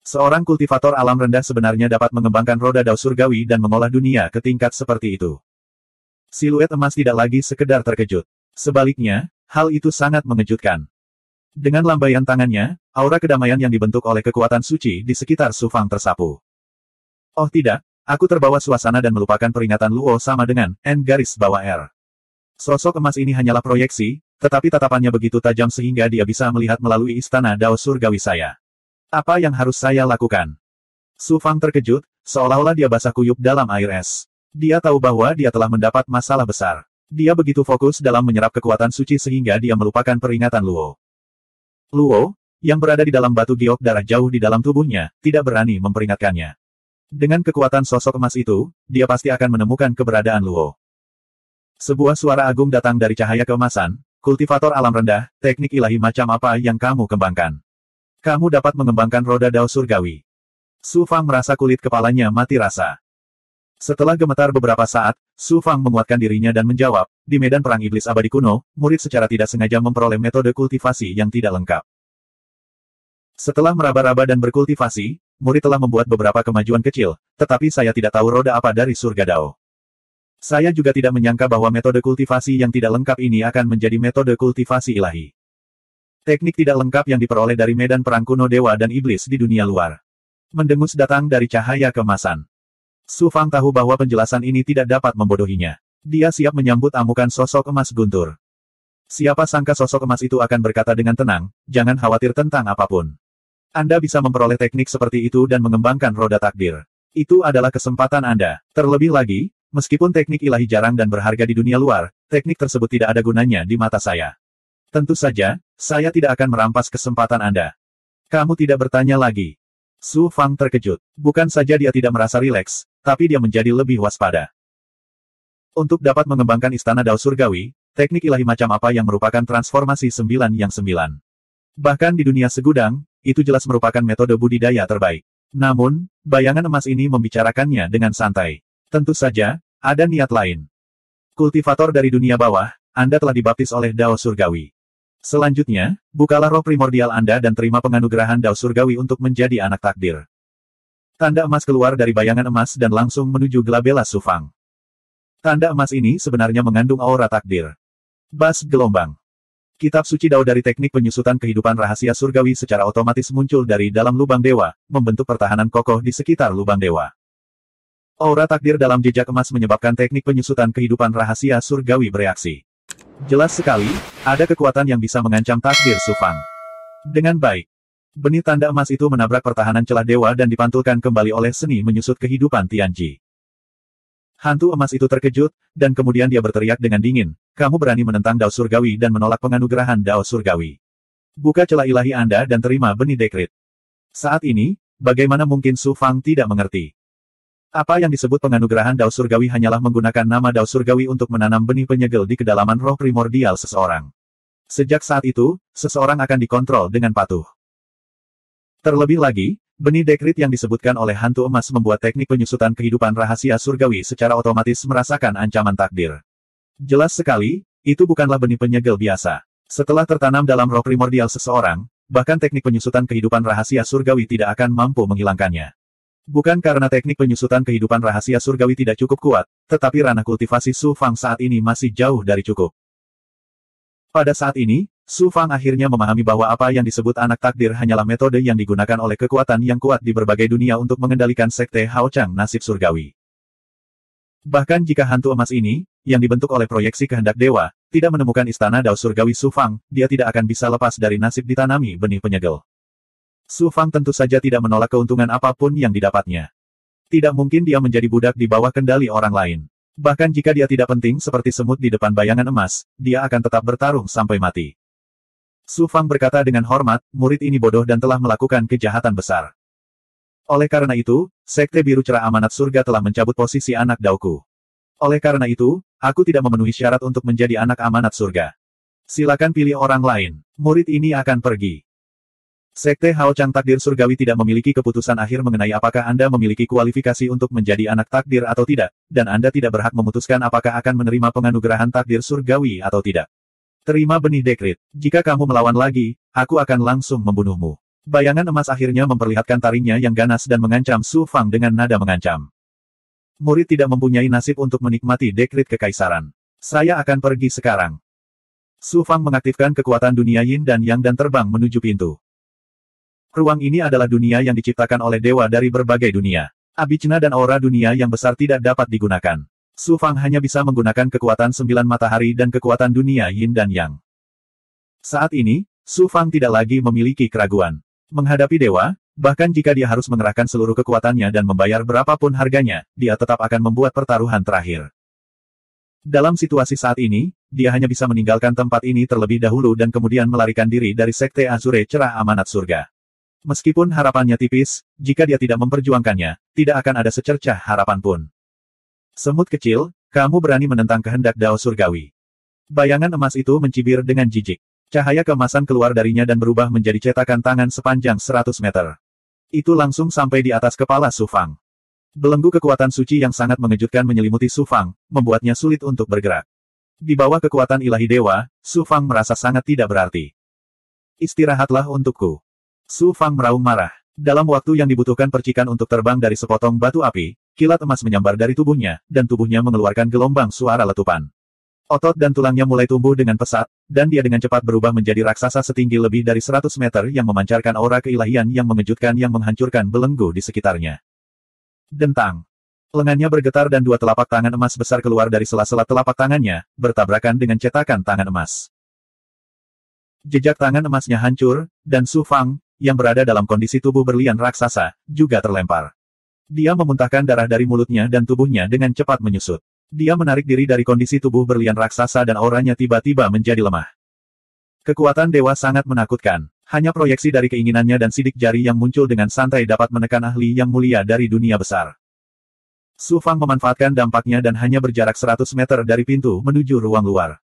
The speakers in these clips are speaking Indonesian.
Seorang kultivator alam rendah sebenarnya dapat mengembangkan roda dao surgawi dan mengolah dunia ke tingkat seperti itu. Siluet emas tidak lagi sekedar terkejut. Sebaliknya, hal itu sangat mengejutkan. Dengan lambaian tangannya, aura kedamaian yang dibentuk oleh kekuatan suci di sekitar Su Fang tersapu. Oh tidak, aku terbawa suasana dan melupakan peringatan Luo sama dengan N garis bawah R. Sosok emas ini hanyalah proyeksi, tetapi tatapannya begitu tajam sehingga dia bisa melihat melalui istana dao surgawi saya. Apa yang harus saya lakukan? Su Fang terkejut, seolah-olah dia basah kuyup dalam air es. Dia tahu bahwa dia telah mendapat masalah besar. Dia begitu fokus dalam menyerap kekuatan suci sehingga dia melupakan peringatan Luo. Luo, yang berada di dalam batu giok darah jauh di dalam tubuhnya, tidak berani memperingatkannya. Dengan kekuatan sosok emas itu, dia pasti akan menemukan keberadaan Luo. Sebuah suara agung datang dari cahaya keemasan, kultivator alam rendah, teknik ilahi macam apa yang kamu kembangkan? Kamu dapat mengembangkan roda dao surgawi. Su Fang merasa kulit kepalanya mati rasa. Setelah gemetar beberapa saat, Su Fang menguatkan dirinya dan menjawab, di medan perang iblis abadi kuno, murid secara tidak sengaja memperoleh metode kultivasi yang tidak lengkap. Setelah meraba-raba dan berkultivasi, murid telah membuat beberapa kemajuan kecil, tetapi saya tidak tahu roda apa dari surga dao. Saya juga tidak menyangka bahwa metode kultivasi yang tidak lengkap ini akan menjadi metode kultivasi ilahi. Teknik tidak lengkap yang diperoleh dari medan perang kuno dewa dan iblis di dunia luar. Mendengus datang dari cahaya keemasan. Su Fang tahu bahwa penjelasan ini tidak dapat membodohinya. Dia siap menyambut amukan sosok emas guntur. Siapa sangka sosok emas itu akan berkata dengan tenang, jangan khawatir tentang apapun. Anda bisa memperoleh teknik seperti itu dan mengembangkan roda takdir. Itu adalah kesempatan Anda. Terlebih lagi, meskipun teknik ilahi jarang dan berharga di dunia luar, teknik tersebut tidak ada gunanya di mata saya. Tentu saja, saya tidak akan merampas kesempatan Anda. Kamu tidak bertanya lagi. Su Fang terkejut. Bukan saja dia tidak merasa rileks, tapi dia menjadi lebih waspada. Untuk dapat mengembangkan istana dao surgawi, teknik ilahi macam apa yang merupakan transformasi 9 yang 9. Bahkan di dunia segudang, itu jelas merupakan metode budidaya terbaik. Namun, bayangan emas ini membicarakannya dengan santai. Tentu saja, ada niat lain. Kultivator dari dunia bawah, Anda telah dibaptis oleh dao surgawi. Selanjutnya, bukalah roh primordial Anda dan terima penganugerahan dao surgawi untuk menjadi anak takdir. Tanda emas keluar dari bayangan emas dan langsung menuju gelabela Su Fang. Tanda emas ini sebenarnya mengandung aura takdir. Bas gelombang. Kitab suci dao dari teknik penyusutan kehidupan rahasia surgawi secara otomatis muncul dari dalam lubang dewa, membentuk pertahanan kokoh di sekitar lubang dewa. Aura takdir dalam jejak emas menyebabkan teknik penyusutan kehidupan rahasia surgawi bereaksi. Jelas sekali, ada kekuatan yang bisa mengancam takdir Su Fang. Dengan baik, benih tanda emas itu menabrak pertahanan celah dewa dan dipantulkan kembali oleh seni menyusut kehidupan Tianji. Hantu emas itu terkejut, dan kemudian dia berteriak dengan dingin, kamu berani menentang dao surgawi dan menolak penganugerahan dao surgawi. Buka celah ilahi Anda dan terima benih dekrit. Saat ini, bagaimana mungkin Su Fang tidak mengerti? Apa yang disebut penganugerahan dao surgawi hanyalah menggunakan nama dao surgawi untuk menanam benih penyegel di kedalaman roh primordial seseorang. Sejak saat itu, seseorang akan dikontrol dengan patuh. Terlebih lagi, benih dekrit yang disebutkan oleh hantu emas membuat teknik penyusutan kehidupan rahasia surgawi secara otomatis merasakan ancaman takdir. Jelas sekali, itu bukanlah benih penyegel biasa. Setelah tertanam dalam roh primordial seseorang, bahkan teknik penyusutan kehidupan rahasia surgawi tidak akan mampu menghilangkannya. Bukan karena teknik penyusutan kehidupan rahasia surgawi tidak cukup kuat, tetapi ranah kultivasi Su Fang saat ini masih jauh dari cukup. Pada saat ini, Su Fang akhirnya memahami bahwa apa yang disebut anak takdir hanyalah metode yang digunakan oleh kekuatan yang kuat di berbagai dunia untuk mengendalikan sekte Hao Chang nasib surgawi. Bahkan jika hantu emas ini, yang dibentuk oleh proyeksi kehendak dewa, tidak menemukan istana dao surgawi Su Fang, dia tidak akan bisa lepas dari nasib ditanami benih penyegel. Su Fang tentu saja tidak menolak keuntungan apapun yang didapatnya. Tidak mungkin dia menjadi budak di bawah kendali orang lain. Bahkan jika dia tidak penting seperti semut di depan bayangan emas, dia akan tetap bertarung sampai mati. Su Fang berkata dengan hormat, murid ini bodoh dan telah melakukan kejahatan besar. Oleh karena itu, Sekte Biru Cerah Amanat Surga telah mencabut posisi anak dauku. Oleh karena itu, aku tidak memenuhi syarat untuk menjadi anak amanat surga. Silakan pilih orang lain. Murid ini akan pergi. Sekte Hao Chang Takdir Surgawi tidak memiliki keputusan akhir mengenai apakah Anda memiliki kualifikasi untuk menjadi anak takdir atau tidak, dan Anda tidak berhak memutuskan apakah akan menerima penganugerahan takdir surgawi atau tidak. Terima benih dekrit. Jika kamu melawan lagi, aku akan langsung membunuhmu. Bayangan emas akhirnya memperlihatkan taringnya yang ganas dan mengancam Su Fang dengan nada mengancam. Murid tidak mempunyai nasib untuk menikmati dekrit kekaisaran. Saya akan pergi sekarang. Su Fang mengaktifkan kekuatan dunia Yin dan Yang dan terbang menuju pintu. Ruang ini adalah dunia yang diciptakan oleh dewa dari berbagai dunia. Abicna dan aura dunia yang besar tidak dapat digunakan. Su Fang hanya bisa menggunakan kekuatan 9 matahari dan kekuatan dunia Yin dan Yang. Saat ini, Su Fang tidak lagi memiliki keraguan. Menghadapi dewa, bahkan jika dia harus mengerahkan seluruh kekuatannya dan membayar berapapun harganya, dia tetap akan membuat pertaruhan terakhir. Dalam situasi saat ini, dia hanya bisa meninggalkan tempat ini terlebih dahulu dan kemudian melarikan diri dari Sekte Azure Cerah Amanat Surga. Meskipun harapannya tipis, jika dia tidak memperjuangkannya, tidak akan ada secercah harapan pun. Semut kecil, kamu berani menentang kehendak Dao Surgawi. Bayangan emas itu mencibir dengan jijik. Cahaya keemasan keluar darinya dan berubah menjadi cetakan tangan sepanjang 100 meter. Itu langsung sampai di atas kepala Su Fang. Belenggu kekuatan suci yang sangat mengejutkan menyelimuti Su Fang, membuatnya sulit untuk bergerak. Di bawah kekuatan ilahi dewa, Su Fang merasa sangat tidak berarti. Istirahatlah untukku. Su Fang meraung marah. Dalam waktu yang dibutuhkan percikan untuk terbang dari sepotong batu api, kilat emas menyambar dari tubuhnya, dan tubuhnya mengeluarkan gelombang suara letupan. Otot dan tulangnya mulai tumbuh dengan pesat, dan dia dengan cepat berubah menjadi raksasa setinggi lebih dari 100 meter yang memancarkan aura keilahian yang mengejutkan yang menghancurkan belenggu di sekitarnya. Dentang. Lengannya bergetar dan dua telapak tangan emas besar keluar dari sela-sela telapak tangannya, bertabrakan dengan cetakan tangan emas. Jejak tangan emasnya hancur, dan Su Fang, yang berada dalam kondisi tubuh berlian raksasa, juga terlempar. Dia memuntahkan darah dari mulutnya dan tubuhnya dengan cepat menyusut. Dia menarik diri dari kondisi tubuh berlian raksasa dan auranya tiba-tiba menjadi lemah. Kekuatan dewa sangat menakutkan. Hanya proyeksi dari keinginannya dan sidik jari yang muncul dengan santai dapat menekan ahli yang mulia dari dunia besar. Su Fang memanfaatkan dampaknya dan hanya berjarak 100 meter dari pintu menuju ruang luar.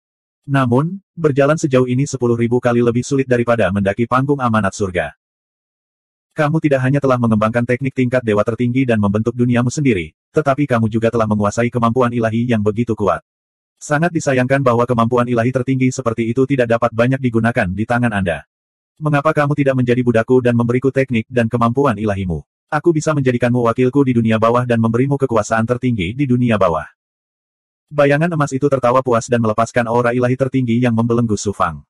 Namun, berjalan sejauh ini 10.000 kali lebih sulit daripada mendaki panggung amanat surga. Kamu tidak hanya telah mengembangkan teknik tingkat dewa tertinggi dan membentuk duniamu sendiri, tetapi kamu juga telah menguasai kemampuan ilahi yang begitu kuat. Sangat disayangkan bahwa kemampuan ilahi tertinggi seperti itu tidak dapat banyak digunakan di tangan Anda. Mengapa kamu tidak menjadi budakku dan memberiku teknik dan kemampuan ilahimu? Aku bisa menjadikanmu wakilku di dunia bawah dan memberimu kekuasaan tertinggi di dunia bawah. Bayangan emas itu tertawa puas dan melepaskan aura ilahi tertinggi yang membelenggu Su Fang.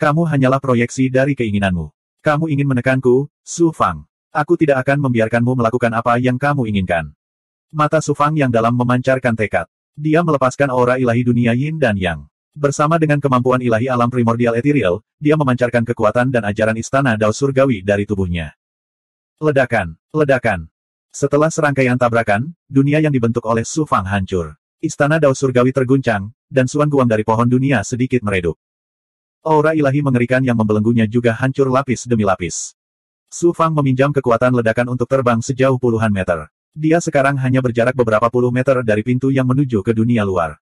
Kamu hanyalah proyeksi dari keinginanmu. Kamu ingin menekanku, Su Fang. Aku tidak akan membiarkanmu melakukan apa yang kamu inginkan. Mata Su Fang yang dalam memancarkan tekad. Dia melepaskan aura ilahi dunia Yin dan Yang. Bersama dengan kemampuan ilahi alam primordial ethereal, dia memancarkan kekuatan dan ajaran istana Dao Surgawi dari tubuhnya. Ledakan, ledakan. Setelah serangkaian tabrakan, dunia yang dibentuk oleh Su Fang hancur. Istana Dao Surgawi terguncang, dan suan guang dari pohon dunia sedikit meredup. Aura ilahi mengerikan yang membelenggunya juga hancur lapis demi lapis. Su Fang meminjam kekuatan ledakan untuk terbang sejauh puluhan meter. Dia sekarang hanya berjarak beberapa puluh meter dari pintu yang menuju ke dunia luar.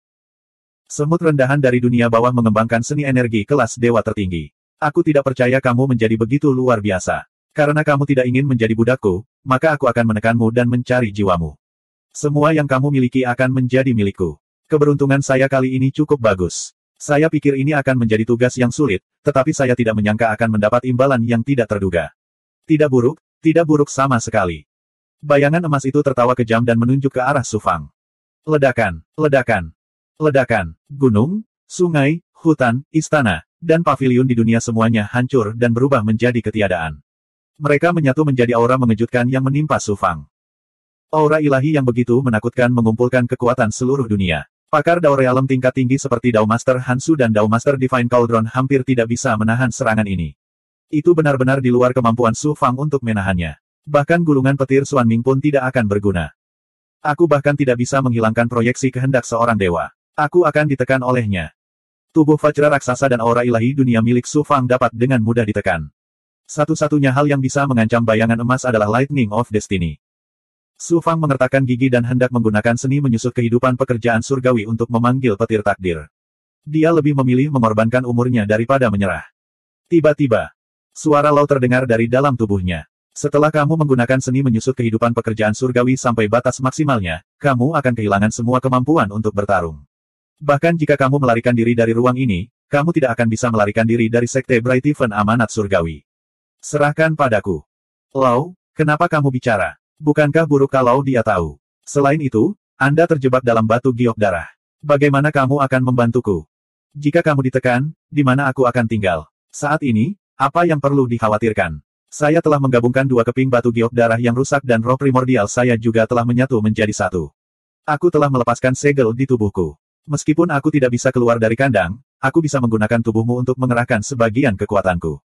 Semut rendahan dari dunia bawah mengembangkan seni energi kelas dewa tertinggi. Aku tidak percaya kamu menjadi begitu luar biasa. Karena kamu tidak ingin menjadi budakku, maka aku akan menekanmu dan mencari jiwamu. Semua yang kamu miliki akan menjadi milikku. Keberuntungan saya kali ini cukup bagus. Saya pikir ini akan menjadi tugas yang sulit, tetapi saya tidak menyangka akan mendapat imbalan yang tidak terduga. Tidak buruk sama sekali. Bayangan emas itu tertawa kejam dan menunjuk ke arah Su Fang. Ledakan, ledakan. Ledakan, gunung, sungai, hutan, istana, dan paviliun di dunia semuanya hancur dan berubah menjadi ketiadaan. Mereka menyatu menjadi aura mengejutkan yang menimpa Su Fang. Aura ilahi yang begitu menakutkan mengumpulkan kekuatan seluruh dunia. Pakar Dao Realem tingkat tinggi seperti Dao Master Hansu dan Dao Master Divine Cauldron hampir tidak bisa menahan serangan ini. Itu benar-benar di luar kemampuan Su Fang untuk menahannya. Bahkan gulungan petir Xuan Ming pun tidak akan berguna. Aku bahkan tidak bisa menghilangkan proyeksi kehendak seorang dewa. Aku akan ditekan olehnya. Tubuh Vajra raksasa dan aura ilahi dunia milik Su Fang dapat dengan mudah ditekan. Satu-satunya hal yang bisa mengancam bayangan emas adalah Lightning of Destiny. Su Fang mengertakkan gigi dan hendak menggunakan seni menyusut kehidupan pekerjaan surgawi untuk memanggil petir takdir. Dia lebih memilih mengorbankan umurnya daripada menyerah. Tiba-tiba, suara Lao terdengar dari dalam tubuhnya. Setelah kamu menggunakan seni menyusut kehidupan pekerjaan surgawi sampai batas maksimalnya, kamu akan kehilangan semua kemampuan untuk bertarung. Bahkan jika kamu melarikan diri dari ruang ini, kamu tidak akan bisa melarikan diri dari Sekte Bright Heaven Amanat Surgawi. Serahkan padaku. Lau, kenapa kamu bicara? Bukankah buruk kalau dia tahu? Selain itu, Anda terjebak dalam batu giok darah. Bagaimana kamu akan membantuku? Jika kamu ditekan, di mana aku akan tinggal? Saat ini, apa yang perlu dikhawatirkan? Saya telah menggabungkan dua keping batu giok darah yang rusak dan roh primordial saya juga telah menyatu menjadi satu. Aku telah melepaskan segel di tubuhku. Meskipun aku tidak bisa keluar dari kandang, aku bisa menggunakan tubuhmu untuk mengerahkan sebagian kekuatanku.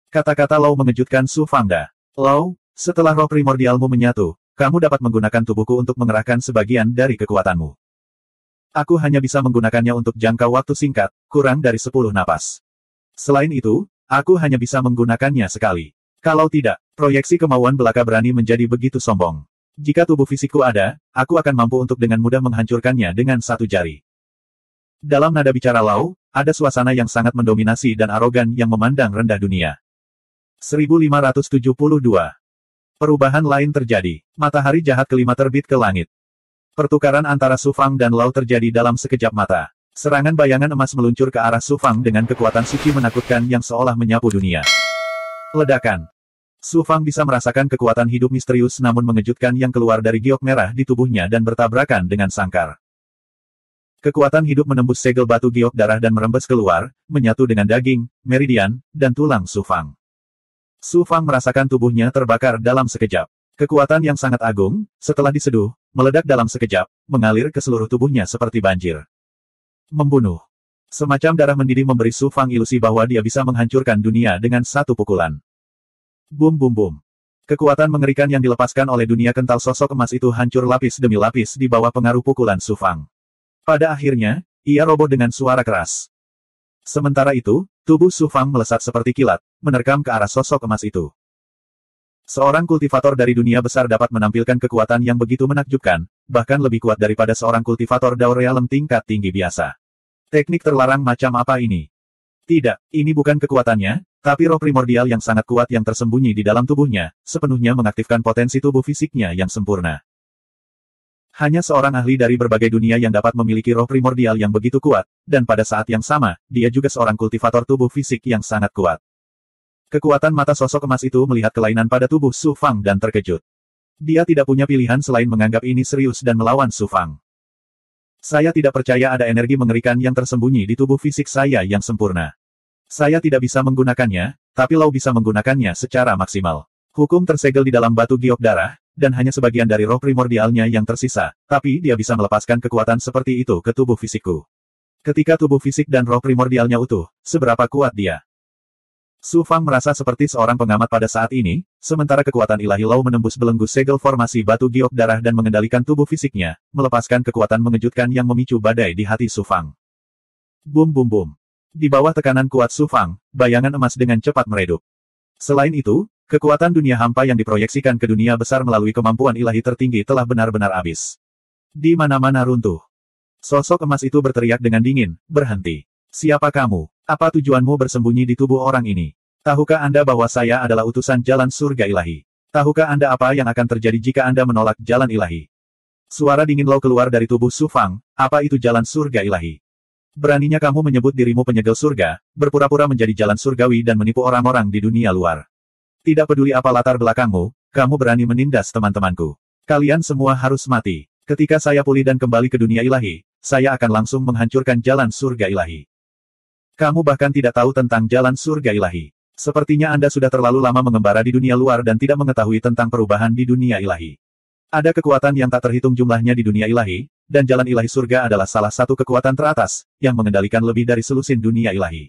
Kata-kata Lau mengejutkan Su Fangda. Lau, setelah roh primordialmu menyatu, kamu dapat menggunakan tubuhku untuk mengerahkan sebagian dari kekuatanmu. Aku hanya bisa menggunakannya untuk jangka waktu singkat, kurang dari 10 napas. Selain itu, aku hanya bisa menggunakannya sekali. Kalau tidak, proyeksi kemauan belaka berani menjadi begitu sombong. Jika tubuh fisikku ada, aku akan mampu untuk dengan mudah menghancurkannya dengan satu jari. Dalam nada bicara Lau, ada suasana yang sangat mendominasi dan arogan yang memandang rendah dunia. 1572. Perubahan lain terjadi. Matahari jahat kelima terbit ke langit. Pertukaran antara Su Fang dan Lau terjadi dalam sekejap mata. Serangan bayangan emas meluncur ke arah Su Fang dengan kekuatan suci menakutkan yang seolah menyapu dunia. Ledakan. Su Fang bisa merasakan kekuatan hidup misterius namun mengejutkan yang keluar dari giok merah di tubuhnya dan bertabrakan dengan sangkar. Kekuatan hidup menembus segel batu giok darah dan merembes keluar, menyatu dengan daging, meridian, dan tulang Su Fang. Su Fang merasakan tubuhnya terbakar dalam sekejap. Kekuatan yang sangat agung, setelah diseduh, meledak dalam sekejap, mengalir ke seluruh tubuhnya seperti banjir. Membunuh. Semacam darah mendidih memberi Su Fang ilusi bahwa dia bisa menghancurkan dunia dengan satu pukulan. Bum bum bum. Kekuatan mengerikan yang dilepaskan oleh dunia kental sosok emas itu hancur lapis demi lapis di bawah pengaruh pukulan Su Fang. Pada akhirnya, ia roboh dengan suara keras. Sementara itu, tubuh Su Fang melesat seperti kilat, menerkam ke arah sosok emas itu. Seorang kultivator dari dunia besar dapat menampilkan kekuatan yang begitu menakjubkan, bahkan lebih kuat daripada seorang kultivator Dao Realem tingkat tinggi biasa. Teknik terlarang macam apa ini? Tidak, ini bukan kekuatannya, tapi roh primordial yang sangat kuat yang tersembunyi di dalam tubuhnya, sepenuhnya mengaktifkan potensi tubuh fisiknya yang sempurna. Hanya seorang ahli dari berbagai dunia yang dapat memiliki roh primordial yang begitu kuat, dan pada saat yang sama, dia juga seorang kultivator tubuh fisik yang sangat kuat. Kekuatan mata sosok emas itu melihat kelainan pada tubuh Su Fang dan terkejut. Dia tidak punya pilihan selain menganggap ini serius dan melawan Su Fang. Saya tidak percaya ada energi mengerikan yang tersembunyi di tubuh fisik saya yang sempurna. Saya tidak bisa menggunakannya, tapi Lau bisa menggunakannya secara maksimal. Hukum tersegel di dalam batu giok darah, dan hanya sebagian dari roh primordialnya yang tersisa, tapi dia bisa melepaskan kekuatan seperti itu ke tubuh fisikku. Ketika tubuh fisik dan roh primordialnya utuh, seberapa kuat dia? Su Fang merasa seperti seorang pengamat pada saat ini, sementara kekuatan ilahi Lau menembus belenggu segel formasi batu giok darah dan mengendalikan tubuh fisiknya, melepaskan kekuatan mengejutkan yang memicu badai di hati Su Fang. Bum bum bum. Di bawah tekanan kuat Su Fang, bayangan emas dengan cepat meredup. Selain itu, kekuatan dunia hampa yang diproyeksikan ke dunia besar melalui kemampuan ilahi tertinggi telah benar-benar habis. Di mana-mana runtuh. Sosok emas itu berteriak dengan dingin, berhenti. Siapa kamu? Apa tujuanmu bersembunyi di tubuh orang ini? Tahukah Anda bahwa saya adalah utusan jalan surga ilahi? Tahukah Anda apa yang akan terjadi jika Anda menolak jalan ilahi? Suara dingin Lau keluar dari tubuh Su Fang, apa itu jalan surga ilahi? Beraninya kamu menyebut dirimu penyegel surga, berpura-pura menjadi jalan surgawi dan menipu orang-orang di dunia luar. Tidak peduli apa latar belakangmu, kamu berani menindas teman-temanku. Kalian semua harus mati. Ketika saya pulih dan kembali ke dunia ilahi, saya akan langsung menghancurkan jalan surga ilahi. Kamu bahkan tidak tahu tentang jalan surga ilahi. Sepertinya Anda sudah terlalu lama mengembara di dunia luar dan tidak mengetahui tentang perubahan di dunia ilahi. Ada kekuatan yang tak terhitung jumlahnya di dunia ilahi, dan jalan ilahi surga adalah salah satu kekuatan teratas, yang mengendalikan lebih dari selusin dunia ilahi.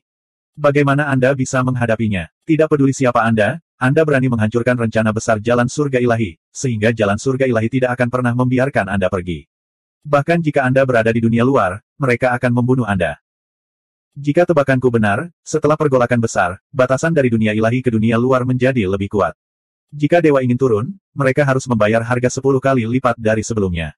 Bagaimana Anda bisa menghadapinya? Tidak peduli siapa Anda berani menghancurkan rencana besar jalan surga ilahi, sehingga jalan surga ilahi tidak akan pernah membiarkan Anda pergi. Bahkan jika Anda berada di dunia luar, mereka akan membunuh Anda. Jika tebakanku benar, setelah pergolakan besar, batasan dari dunia ilahi ke dunia luar menjadi lebih kuat. Jika dewa ingin turun, mereka harus membayar harga 10 kali lipat dari sebelumnya.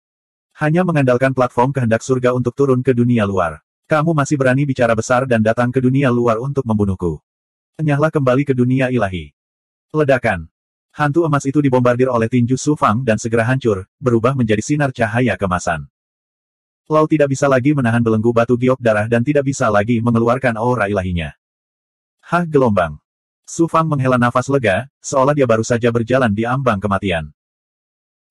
Hanya mengandalkan platform kehendak surga untuk turun ke dunia luar. Kamu masih berani bicara besar dan datang ke dunia luar untuk membunuhku. Enyahlah kembali ke dunia ilahi. Ledakan. Hantu emas itu dibombardir oleh tinju Su Fang dan segera hancur, berubah menjadi sinar cahaya kemasan. Lau tidak bisa lagi menahan belenggu batu giok darah dan tidak bisa lagi mengeluarkan aura ilahinya. Hah gelombang. Su Fang menghela nafas lega, seolah dia baru saja berjalan di ambang kematian.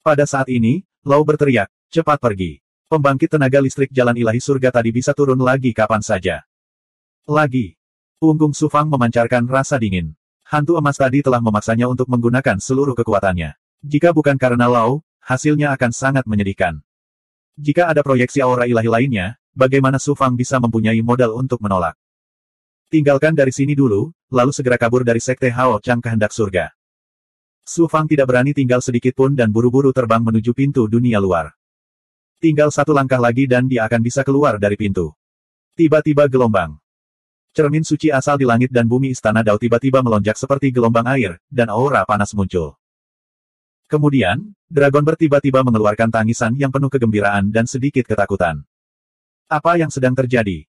Pada saat ini, Lau berteriak, cepat pergi. Pembangkit tenaga listrik jalan ilahi surga tadi bisa turun lagi kapan saja. Lagi. Punggung Su Fang memancarkan rasa dingin. Hantu emas tadi telah memaksanya untuk menggunakan seluruh kekuatannya. Jika bukan karena Lau, hasilnya akan sangat menyedihkan. Jika ada proyeksi aura ilahi lainnya, bagaimana Su Fang bisa mempunyai modal untuk menolak? Tinggalkan dari sini dulu, lalu segera kabur dari Sekte Hao Chang kehendak surga. Su Fang tidak berani tinggal sedikit pun dan buru-buru terbang menuju pintu dunia luar. Tinggal satu langkah lagi dan dia akan bisa keluar dari pintu. Tiba-tiba gelombang. Cermin suci asal di langit dan bumi istana Dao tiba-tiba melonjak seperti gelombang air, dan aura panas muncul. Kemudian, Dragon tiba-tiba mengeluarkan tangisan yang penuh kegembiraan dan sedikit ketakutan. Apa yang sedang terjadi?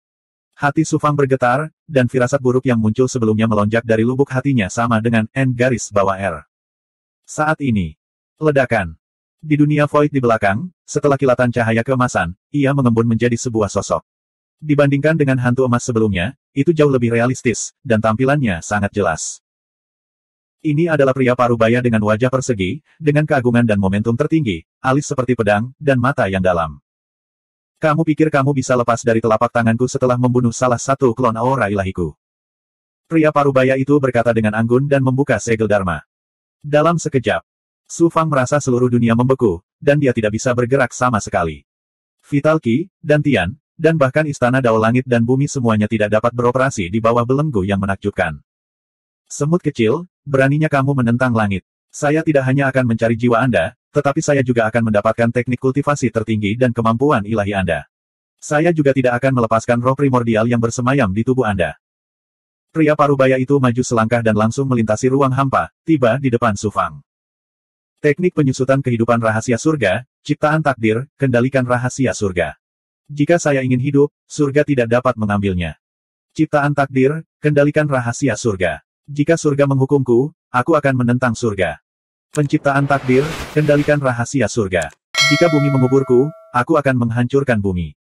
Hati Su Fang bergetar, dan firasat buruk yang muncul sebelumnya melonjak dari lubuk hatinya sama dengan N garis bawah R. Saat ini, ledakan. Di dunia void di belakang, setelah kilatan cahaya keemasan, ia mengembun menjadi sebuah sosok. Dibandingkan dengan hantu emas sebelumnya, itu jauh lebih realistis, dan tampilannya sangat jelas. Ini adalah pria parubaya dengan wajah persegi, dengan keagungan dan momentum tertinggi, alis seperti pedang, dan mata yang dalam. Kamu pikir kamu bisa lepas dari telapak tanganku setelah membunuh salah satu klon aura ilahiku? Pria parubaya itu berkata dengan anggun dan membuka segel Dharma. Dalam sekejap, Su Fang merasa seluruh dunia membeku, dan dia tidak bisa bergerak sama sekali. Vital Qi, Dantian, dan bahkan istana Dao Langit dan Bumi semuanya tidak dapat beroperasi di bawah belenggu yang menakjubkan. Semut kecil, beraninya kamu menentang langit. Saya tidak hanya akan mencari jiwa Anda, tetapi saya juga akan mendapatkan teknik kultivasi tertinggi dan kemampuan ilahi Anda. Saya juga tidak akan melepaskan roh primordial yang bersemayam di tubuh Anda. Pria parubaya itu maju selangkah dan langsung melintasi ruang hampa, tiba di depan Su Fang. Teknik penyusutan kehidupan rahasia surga, ciptaan takdir, kendalikan rahasia surga. Jika saya ingin hidup, surga tidak dapat mengambilnya. Ciptaan takdir, kendalikan rahasia surga. Jika surga menghukumku, aku akan menentang surga. Penciptaan takdir, kendalikan rahasia surga. Jika bumi menguburku, aku akan menghancurkan bumi.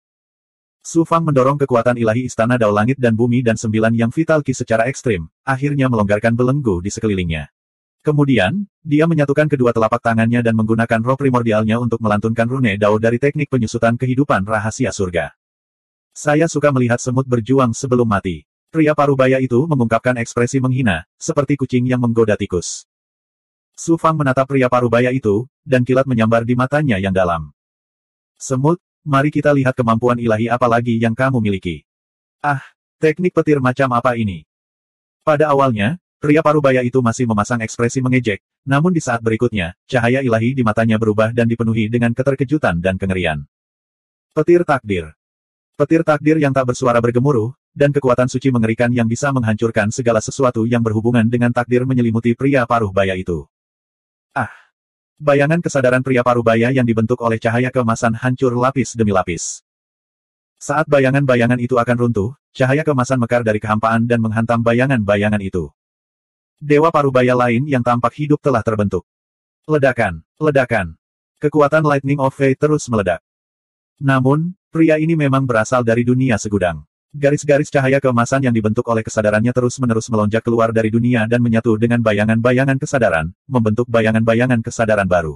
Su Fang mendorong kekuatan ilahi istana Dao Langit dan Bumi dan 9 yang Vital Qi secara ekstrim, akhirnya melonggarkan belenggu di sekelilingnya. Kemudian, dia menyatukan kedua telapak tangannya dan menggunakan roh primordialnya untuk melantunkan rune Dao dari teknik penyusutan kehidupan rahasia surga. Saya suka melihat semut berjuang sebelum mati. Pria parubaya itu mengungkapkan ekspresi menghina, seperti kucing yang menggoda tikus. Su Fang menatap pria parubaya itu, dan kilat menyambar di matanya yang dalam. Semut, mari kita lihat kemampuan ilahi apa lagi yang kamu miliki. Ah, teknik petir macam apa ini? Pada awalnya, pria parubaya itu masih memasang ekspresi mengejek, namun di saat berikutnya, cahaya ilahi di matanya berubah dan dipenuhi dengan keterkejutan dan kengerian. Petir takdir. Petir takdir yang tak bersuara bergemuruh, dan kekuatan suci mengerikan yang bisa menghancurkan segala sesuatu yang berhubungan dengan takdir menyelimuti pria parubaya itu. Ah! Bayangan kesadaran pria parubaya yang dibentuk oleh cahaya keemasan hancur lapis demi lapis. Saat bayangan-bayangan itu akan runtuh, cahaya keemasan mekar dari kehampaan dan menghantam bayangan-bayangan itu. Dewa parubaya lain yang tampak hidup telah terbentuk. Ledakan, ledakan. Kekuatan Lightning of Fate terus meledak. Namun, pria ini memang berasal dari dunia segudang. Garis-garis cahaya keemasan yang dibentuk oleh kesadarannya terus-menerus melonjak keluar dari dunia dan menyatu dengan bayangan-bayangan kesadaran, membentuk bayangan-bayangan kesadaran baru.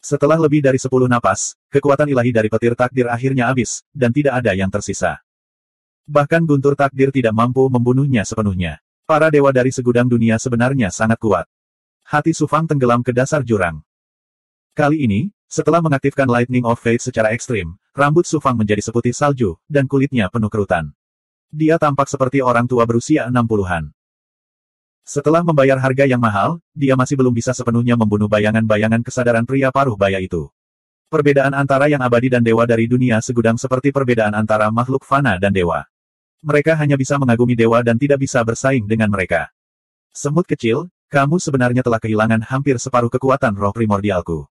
Setelah lebih dari 10 napas, kekuatan ilahi dari petir takdir akhirnya habis, dan tidak ada yang tersisa. Bahkan guntur takdir tidak mampu membunuhnya sepenuhnya. Para dewa dari segudang dunia sebenarnya sangat kuat. Hati Su Fang tenggelam ke dasar jurang. Kali ini, setelah mengaktifkan Lightning of Fate secara ekstrim, rambut Su Fang menjadi seputih salju, dan kulitnya penuh kerutan. Dia tampak seperti orang tua berusia 60-an. Setelah membayar harga yang mahal, dia masih belum bisa sepenuhnya membunuh bayangan-bayangan kesadaran pria parubaya itu. Perbedaan antara yang abadi dan dewa dari dunia segudang seperti perbedaan antara makhluk fana dan dewa. Mereka hanya bisa mengagumi dewa dan tidak bisa bersaing dengan mereka. Semut kecil, kamu sebenarnya telah kehilangan hampir separuh kekuatan roh primordialku.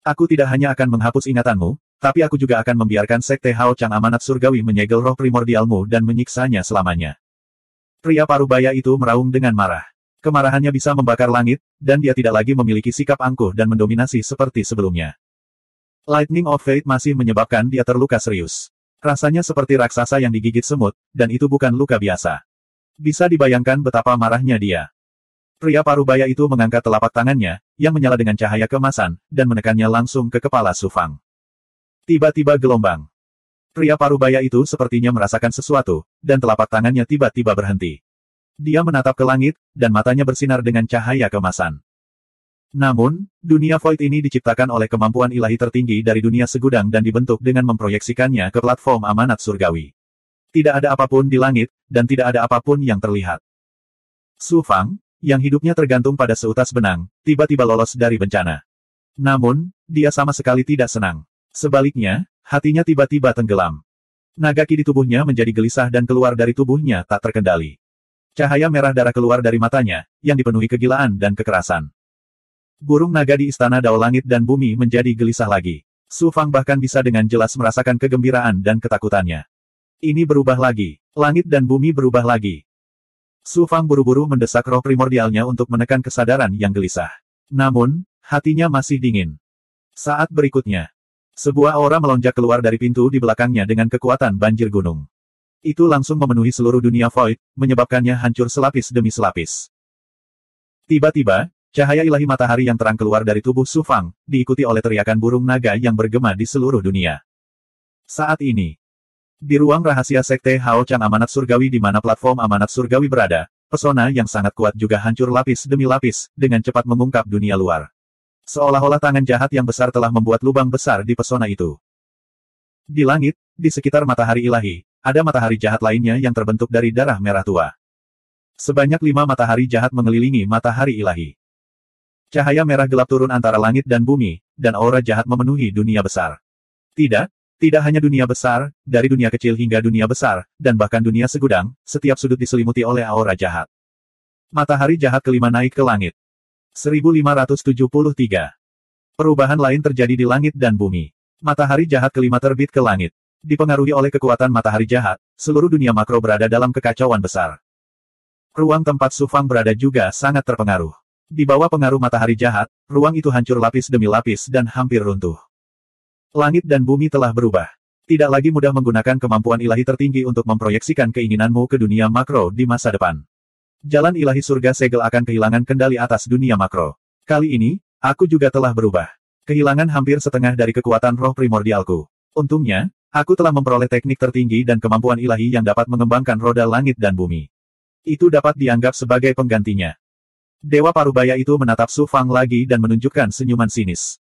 Aku tidak hanya akan menghapus ingatanmu, tapi aku juga akan membiarkan Sekte Hao Chang amanat surgawi menyegel roh primordialmu dan menyiksanya selamanya. Pria parubaya itu meraung dengan marah. Kemarahannya bisa membakar langit, dan dia tidak lagi memiliki sikap angkuh dan mendominasi seperti sebelumnya. Lightning of Fate masih menyebabkan dia terluka serius. Rasanya seperti raksasa yang digigit semut, dan itu bukan luka biasa. Bisa dibayangkan betapa marahnya dia. Pria parubaya itu mengangkat telapak tangannya, yang menyala dengan cahaya keemasan, dan menekannya langsung ke kepala Su Fang. Tiba-tiba gelombang. Pria parubaya itu sepertinya merasakan sesuatu, dan telapak tangannya tiba-tiba berhenti. Dia menatap ke langit, dan matanya bersinar dengan cahaya keemasan. Namun, dunia Void ini diciptakan oleh kemampuan ilahi tertinggi dari dunia segudang dan dibentuk dengan memproyeksikannya ke platform amanat surgawi. Tidak ada apapun di langit, dan tidak ada apapun yang terlihat. Su Fang, yang hidupnya tergantung pada seutas benang, tiba-tiba lolos dari bencana. Namun, dia sama sekali tidak senang. Sebaliknya, hatinya tiba-tiba tenggelam. Naga ki di tubuhnya menjadi gelisah dan keluar dari tubuhnya tak terkendali. Cahaya merah darah keluar dari matanya, yang dipenuhi kegilaan dan kekerasan. Burung naga di istana Dao Langit dan Bumi menjadi gelisah lagi. Su Fang bahkan bisa dengan jelas merasakan kegembiraan dan ketakutannya. Ini berubah lagi. Langit dan bumi berubah lagi. Su Fang buru-buru mendesak roh primordialnya untuk menekan kesadaran yang gelisah. Namun, hatinya masih dingin. Saat berikutnya, sebuah aura melonjak keluar dari pintu di belakangnya dengan kekuatan banjir gunung. Itu langsung memenuhi seluruh dunia Void, menyebabkannya hancur selapis demi selapis. Tiba-tiba, cahaya ilahi matahari yang terang keluar dari tubuh Su Fang, diikuti oleh teriakan burung naga yang bergema di seluruh dunia. Saat ini, di ruang rahasia Sekte Hao Chang Amanat Surgawi di mana platform Amanat Surgawi berada, pesona yang sangat kuat juga hancur lapis demi lapis, dengan cepat mengungkap dunia luar. Seolah-olah tangan jahat yang besar telah membuat lubang besar di pesona itu. Di langit, di sekitar matahari ilahi, ada matahari jahat lainnya yang terbentuk dari darah merah tua. Sebanyak 5 matahari jahat mengelilingi matahari ilahi. Cahaya merah gelap turun antara langit dan bumi, dan aura jahat memenuhi dunia besar. Tidak hanya dunia besar, dari dunia kecil hingga dunia besar, dan bahkan dunia segudang, setiap sudut diselimuti oleh aura jahat. Matahari jahat kelima naik ke langit. 1573. Perubahan lain terjadi di langit dan bumi. Matahari jahat kelima terbit ke langit. Dipengaruhi oleh kekuatan matahari jahat, seluruh dunia makro berada dalam kekacauan besar. Ruang tempat Su Fang berada juga sangat terpengaruh. Di bawah pengaruh matahari jahat, ruang itu hancur lapis demi lapis dan hampir runtuh. Langit dan bumi telah berubah. Tidak lagi mudah menggunakan kemampuan ilahi tertinggi untuk memproyeksikan keinginanmu ke dunia makro di masa depan. Jalan ilahi surga segel akan kehilangan kendali atas dunia makro. Kali ini, aku juga telah berubah. Kehilangan hampir setengah dari kekuatan roh primordialku. Untungnya, aku telah memperoleh teknik tertinggi dan kemampuan ilahi yang dapat mengembangkan roda langit dan bumi. Itu dapat dianggap sebagai penggantinya. Dewa Parubaya itu menatap Su Fang lagi dan menunjukkan senyuman sinis.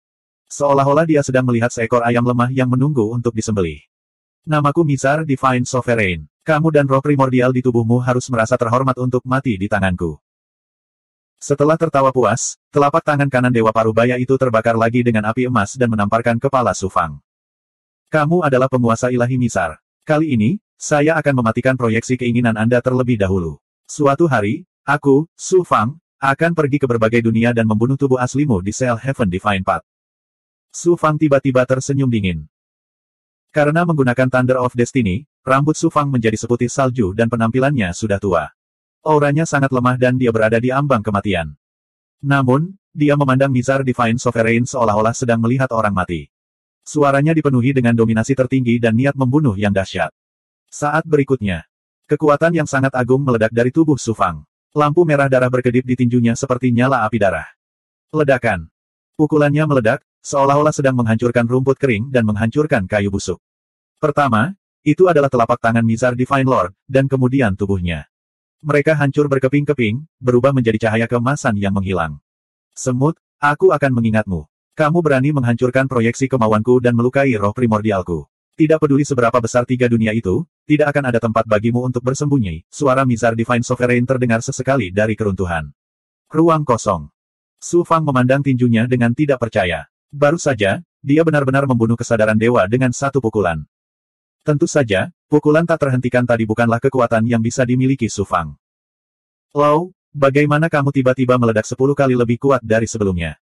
Seolah-olah dia sedang melihat seekor ayam lemah yang menunggu untuk disembelih. Namaku Mizar Divine Sovereign. Kamu dan roh primordial di tubuhmu harus merasa terhormat untuk mati di tanganku. Setelah tertawa puas, telapak tangan kanan Dewa Parubaya itu terbakar lagi dengan api emas dan menamparkan kepala Su Fang. Kamu adalah penguasa ilahi Mizar. Kali ini, saya akan mematikan proyeksi keinginan Anda terlebih dahulu. Suatu hari, aku, Su Fang, akan pergi ke berbagai dunia dan membunuh tubuh aslimu di Cell Heaven Divine Path. Su Fang tiba-tiba tersenyum dingin. Karena menggunakan Thunder of Destiny, rambut Su Fang menjadi seputih salju dan penampilannya sudah tua. Auranya sangat lemah dan dia berada di ambang kematian. Namun, dia memandang Mizar Divine Sovereign seolah-olah sedang melihat orang mati. Suaranya dipenuhi dengan dominasi tertinggi dan niat membunuh yang dahsyat. Saat berikutnya, kekuatan yang sangat agung meledak dari tubuh Su Fang. Lampu merah darah berkedip di tinjunya seperti nyala api darah. Ledakan. Pukulannya meledak, seolah-olah sedang menghancurkan rumput kering dan menghancurkan kayu busuk. Pertama, itu adalah telapak tangan Mizar Divine Lord, dan kemudian tubuhnya. Mereka hancur berkeping-keping, berubah menjadi cahaya keemasan yang menghilang. Semut, aku akan mengingatmu. Kamu berani menghancurkan proyeksi kemauanku dan melukai roh primordialku. Tidak peduli seberapa besar 3 dunia itu, tidak akan ada tempat bagimu untuk bersembunyi. Suara Mizar Divine Sovereign terdengar sesekali dari keruntuhan. Ruang kosong. Su Fang memandang tinjunya dengan tidak percaya. Baru saja, dia benar-benar membunuh kesadaran dewa dengan satu pukulan. Tentu saja, pukulan tak terhentikan tadi bukanlah kekuatan yang bisa dimiliki Su Fang. Lau, bagaimana kamu tiba-tiba meledak 10 kali lebih kuat dari sebelumnya?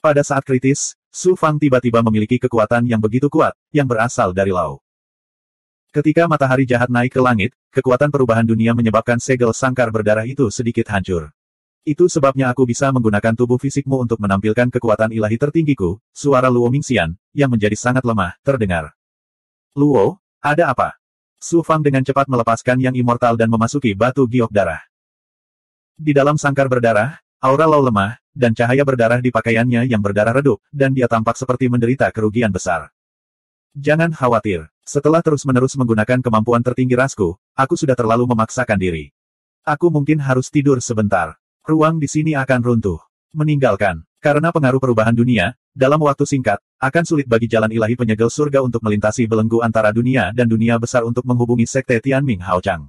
Pada saat kritis, Su Fang tiba-tiba memiliki kekuatan yang begitu kuat, yang berasal dari Lau. Ketika matahari jahat naik ke langit, kekuatan perubahan dunia menyebabkan segel sangkar berdarah itu sedikit hancur. Itu sebabnya aku bisa menggunakan tubuh fisikmu untuk menampilkan kekuatan ilahi tertinggiku. Suara Luo Mingxian, yang menjadi sangat lemah, terdengar. Luo, ada apa? Su Fang dengan cepat melepaskan yang immortal dan memasuki batu giok darah. Di dalam sangkar berdarah, aura Lao lemah, dan cahaya berdarah di pakaiannya yang berdarah redup, dan dia tampak seperti menderita kerugian besar. Jangan khawatir, setelah terus-menerus menggunakan kemampuan tertinggi rasku, aku sudah terlalu memaksakan diri. Aku mungkin harus tidur sebentar. Ruang di sini akan runtuh. Meninggalkan. Karena pengaruh perubahan dunia, dalam waktu singkat, akan sulit bagi jalan ilahi penyegel surga untuk melintasi belenggu antara dunia dan dunia besar untuk menghubungi sekte Tianming Haochang.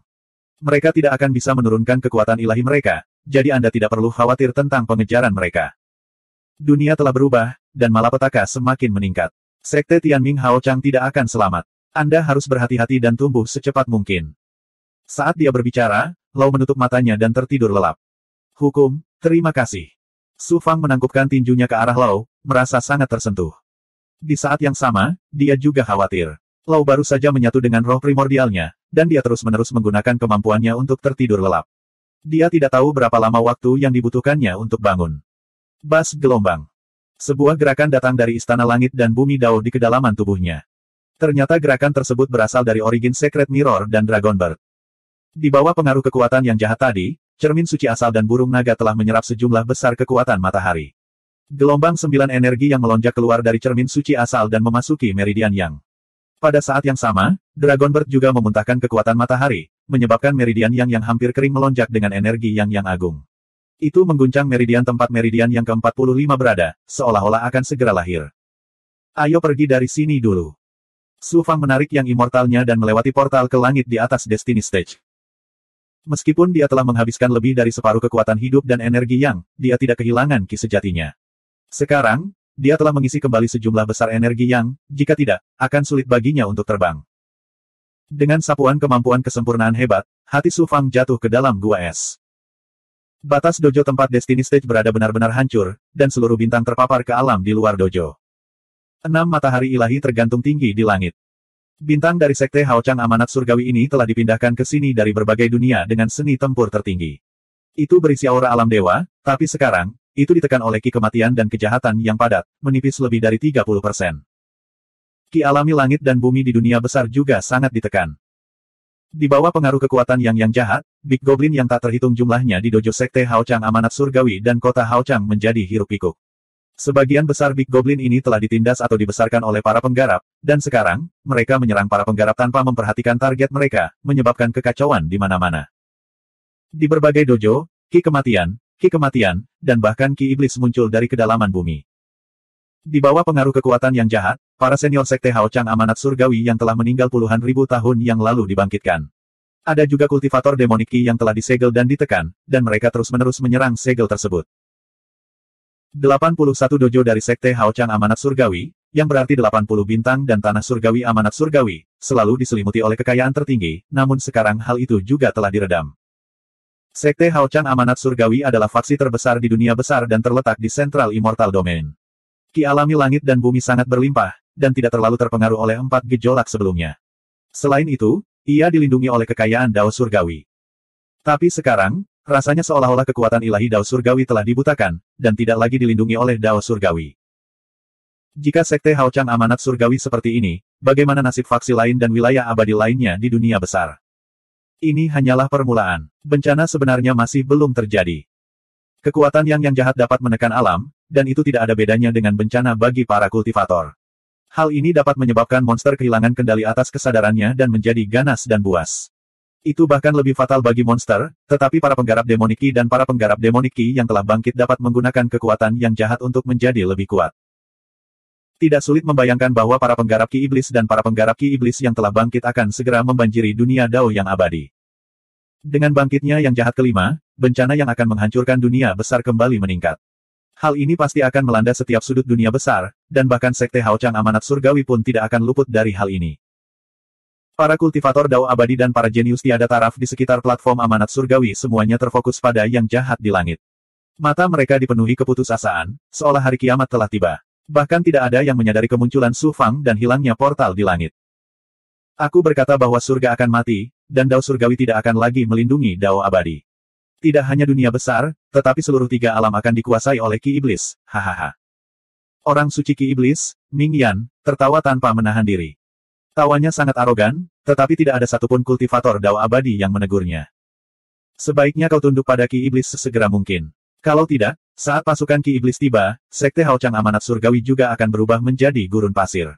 Mereka tidak akan bisa menurunkan kekuatan ilahi mereka, jadi Anda tidak perlu khawatir tentang pengejaran mereka. Dunia telah berubah, dan malapetaka semakin meningkat. Sekte Tianming Haochang tidak akan selamat. Anda harus berhati-hati dan tumbuh secepat mungkin. Saat dia berbicara, Lao menutup matanya dan tertidur lelap. Hukum, terima kasih. Su Fang menangkupkan tinjunya ke arah Lao, merasa sangat tersentuh. Di saat yang sama, dia juga khawatir. Lao baru saja menyatu dengan roh primordialnya, dan dia terus-menerus menggunakan kemampuannya untuk tertidur lelap. Dia tidak tahu berapa lama waktu yang dibutuhkannya untuk bangun. Bas gelombang. Sebuah gerakan datang dari istana langit dan bumi Dao di kedalaman tubuhnya. Ternyata gerakan tersebut berasal dari Origin Secret Mirror dan Dragon Bird. Di bawah pengaruh kekuatan yang jahat tadi, cermin suci asal dan burung naga telah menyerap sejumlah besar kekuatan matahari. Gelombang 9 energi yang melonjak keluar dari cermin suci asal dan memasuki meridian yang. Pada saat yang sama, Dragon Bird juga memuntahkan kekuatan matahari, menyebabkan meridian yang hampir kering melonjak dengan energi yang agung. Itu mengguncang meridian tempat meridian yang ke-45 berada, seolah-olah akan segera lahir. Ayo pergi dari sini dulu. Su Fang menarik yang immortalnya dan melewati portal ke langit di atas Destiny Stage. Meskipun dia telah menghabiskan lebih dari separuh kekuatan hidup dan energi yang, dia tidak kehilangan ki sejatinya. Sekarang, dia telah mengisi kembali sejumlah besar energi yang, jika tidak, akan sulit baginya untuk terbang. Dengan sapuan kemampuan kesempurnaan hebat, hati Su Fang jatuh ke dalam gua es. Batas dojo tempat Destiny Stage berada benar-benar hancur, dan seluruh bintang terpapar ke alam di luar dojo. 6 matahari ilahi tergantung tinggi di langit. Bintang dari Sekte Haochang Amanat Surgawi ini telah dipindahkan ke sini dari berbagai dunia dengan seni tempur tertinggi. Itu berisi aura alam dewa, tapi sekarang, itu ditekan oleh ki kematian dan kejahatan yang padat, menipis lebih dari 30%. Ki alami langit dan bumi di dunia besar juga sangat ditekan. Di bawah pengaruh kekuatan yang jahat, Big Goblin yang tak terhitung jumlahnya di dojo Sekte Haochang Amanat Surgawi dan kota Haochang menjadi hiruk-pikuk. Sebagian besar Big Goblin ini telah ditindas atau dibesarkan oleh para penggarap, dan sekarang, mereka menyerang para penggarap tanpa memperhatikan target mereka, menyebabkan kekacauan di mana-mana. Di berbagai dojo, ki kematian, dan bahkan ki iblis muncul dari kedalaman bumi. Di bawah pengaruh kekuatan yang jahat, para senior Sekte Haochang Amanat Surgawi yang telah meninggal puluhan ribu tahun yang lalu dibangkitkan. Ada juga kultivator demonik ki yang telah disegel dan ditekan, dan mereka terus-menerus menyerang segel tersebut. 81 dojo dari Sekte Haochang Amanat Surgawi, yang berarti 80 bintang dan tanah surgawi amanat surgawi, selalu diselimuti oleh kekayaan tertinggi, namun sekarang hal itu juga telah diredam. Sekte Haochang Amanat Surgawi adalah faksi terbesar di dunia besar dan terletak di Central Immortal Domain. Ki alami langit dan bumi sangat berlimpah, dan tidak terlalu terpengaruh oleh 4 gejolak sebelumnya. Selain itu, ia dilindungi oleh kekayaan Dao Surgawi. Tapi sekarang, rasanya seolah-olah kekuatan ilahi Dao Surgawi telah dibutakan, dan tidak lagi dilindungi oleh Dao Surgawi. Jika Sekte Haochang Amanat Surgawi seperti ini, bagaimana nasib faksi lain dan wilayah abadi lainnya di dunia besar? Ini hanyalah permulaan. Bencana sebenarnya masih belum terjadi. Kekuatan yang jahat dapat menekan alam, dan itu tidak ada bedanya dengan bencana bagi para kultivator. Hal ini dapat menyebabkan monster kehilangan kendali atas kesadarannya dan menjadi ganas dan buas. Itu bahkan lebih fatal bagi monster, tetapi para penggarap demonik ki dan para penggarap demonik ki yang telah bangkit dapat menggunakan kekuatan yang jahat untuk menjadi lebih kuat. Tidak sulit membayangkan bahwa para penggarap ki iblis dan para penggarap ki iblis yang telah bangkit akan segera membanjiri dunia Dao yang abadi. Dengan bangkitnya yang jahat kelima, bencana yang akan menghancurkan dunia besar kembali meningkat. Hal ini pasti akan melanda setiap sudut dunia besar, dan bahkan Sekte Haochang Amanat Surgawi pun tidak akan luput dari hal ini. Para kultivator Dao abadi dan para jenius tiada taraf di sekitar platform amanat surgawi semuanya terfokus pada yang jahat di langit. Mata mereka dipenuhi keputusasaan, seolah hari kiamat telah tiba. Bahkan tidak ada yang menyadari kemunculan Su Fang dan hilangnya portal di langit. Aku berkata bahwa surga akan mati, dan Dao surgawi tidak akan lagi melindungi Dao abadi. Tidak hanya dunia besar, tetapi seluruh 3 alam akan dikuasai oleh Ki Iblis, hahaha. Orang suci Ki Iblis, Ming Yan, tertawa tanpa menahan diri. Tawanya sangat arogan, Tetapi tidak ada satupun kultivator Dao abadi yang menegurnya. Sebaiknya kau tunduk pada Ki Iblis sesegera mungkin. Kalau tidak, saat pasukan Ki Iblis tiba, Sekte Hao Chang Amanat Surgawi juga akan berubah menjadi gurun pasir.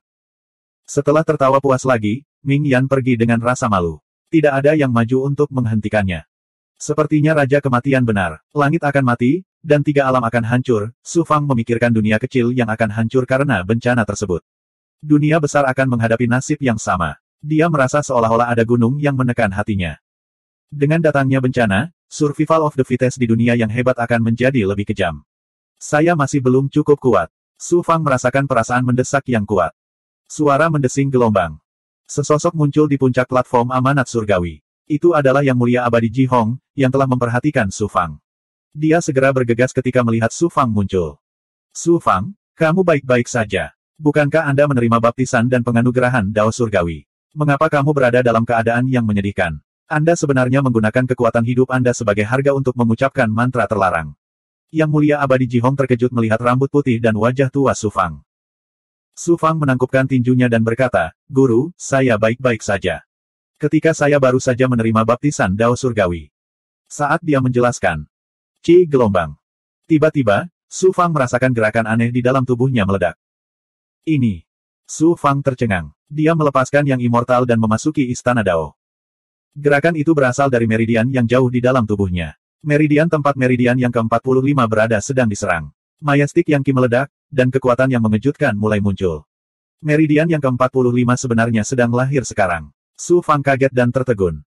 Setelah tertawa puas lagi, Ming Yan pergi dengan rasa malu. Tidak ada yang maju untuk menghentikannya. Sepertinya Raja Kematian benar. Langit akan mati, dan 3 alam akan hancur. Su Fang memikirkan dunia kecil yang akan hancur karena bencana tersebut. Dunia besar akan menghadapi nasib yang sama. Dia merasa seolah-olah ada gunung yang menekan hatinya. Dengan datangnya bencana, survival of the fittest di dunia yang hebat akan menjadi lebih kejam. Saya masih belum cukup kuat. Su Fang merasakan perasaan mendesak yang kuat. Suara mendesing gelombang. Sesosok muncul di puncak platform amanat surgawi. Itu adalah Yang Mulia Abadi Ji Hong, yang telah memperhatikan Su Fang. Dia segera bergegas ketika melihat Su Fang muncul. Su Fang, kamu baik-baik saja. Bukankah Anda menerima baptisan dan penganugerahan Dao Surgawi? Mengapa kamu berada dalam keadaan yang menyedihkan? Anda sebenarnya menggunakan kekuatan hidup Anda sebagai harga untuk mengucapkan mantra terlarang. Yang Mulia Abadi Ji Hong terkejut melihat rambut putih dan wajah tua Su Fang. Su Fang menangkupkan tinjunya dan berkata, Guru, saya baik-baik saja. Ketika saya baru saja menerima baptisan Dao Surgawi. Saat dia menjelaskan. Ci gelombang. Tiba-tiba, Su Fang merasakan gerakan aneh di dalam tubuhnya meledak. Ini. Su Fang tercengang. Dia melepaskan Yang Immortal dan memasuki Istana Dao. Gerakan itu berasal dari meridian yang jauh di dalam tubuhnya. Meridian tempat meridian yang ke-45 berada sedang diserang. Mayastik yang Qi meledak, dan kekuatan yang mengejutkan mulai muncul. Meridian yang ke-45 sebenarnya sedang lahir sekarang. Su Fang kaget dan tertegun.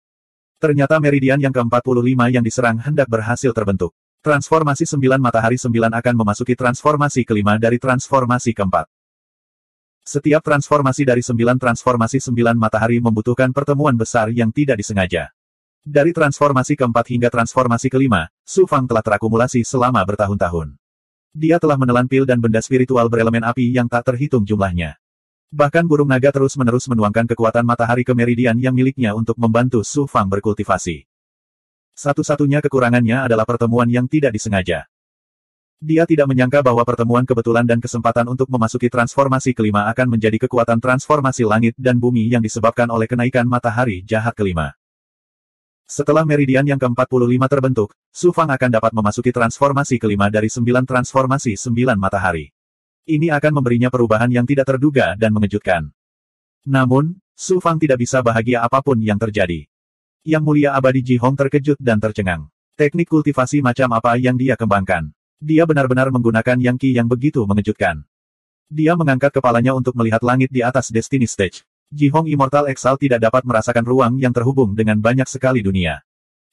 Ternyata meridian yang ke-45 yang diserang hendak berhasil terbentuk. Transformasi 9 Matahari 9 akan memasuki transformasi kelima dari transformasi keempat. Setiap transformasi dari 9 transformasi 9 matahari membutuhkan pertemuan besar yang tidak disengaja. Dari transformasi keempat hingga transformasi kelima, Su Fang telah terakumulasi selama bertahun-tahun. Dia telah menelan pil dan benda spiritual berelemen api yang tak terhitung jumlahnya. Bahkan burung naga terus-menerus menuangkan kekuatan matahari ke meridian yang miliknya untuk membantu Su Fang berkultivasi. Satu-satunya kekurangannya adalah pertemuan yang tidak disengaja. Dia tidak menyangka bahwa pertemuan kebetulan dan kesempatan untuk memasuki transformasi kelima akan menjadi kekuatan transformasi langit dan bumi yang disebabkan oleh kenaikan matahari jahat kelima. Setelah meridian yang ke-45 terbentuk, Su Fang akan dapat memasuki transformasi kelima dari 9 transformasi 9 matahari. Ini akan memberinya perubahan yang tidak terduga dan mengejutkan. Namun, Su Fang tidak bisa bahagia apapun yang terjadi. Yang Mulia Abadi Ji Hong terkejut dan tercengang. Teknik kultivasi macam apa yang dia kembangkan? Dia benar-benar menggunakan Yang Qi yang begitu mengejutkan. Dia mengangkat kepalanya untuk melihat langit di atas Destiny Stage. Ji Hong Immortal Exalt tidak dapat merasakan ruang yang terhubung dengan banyak sekali dunia.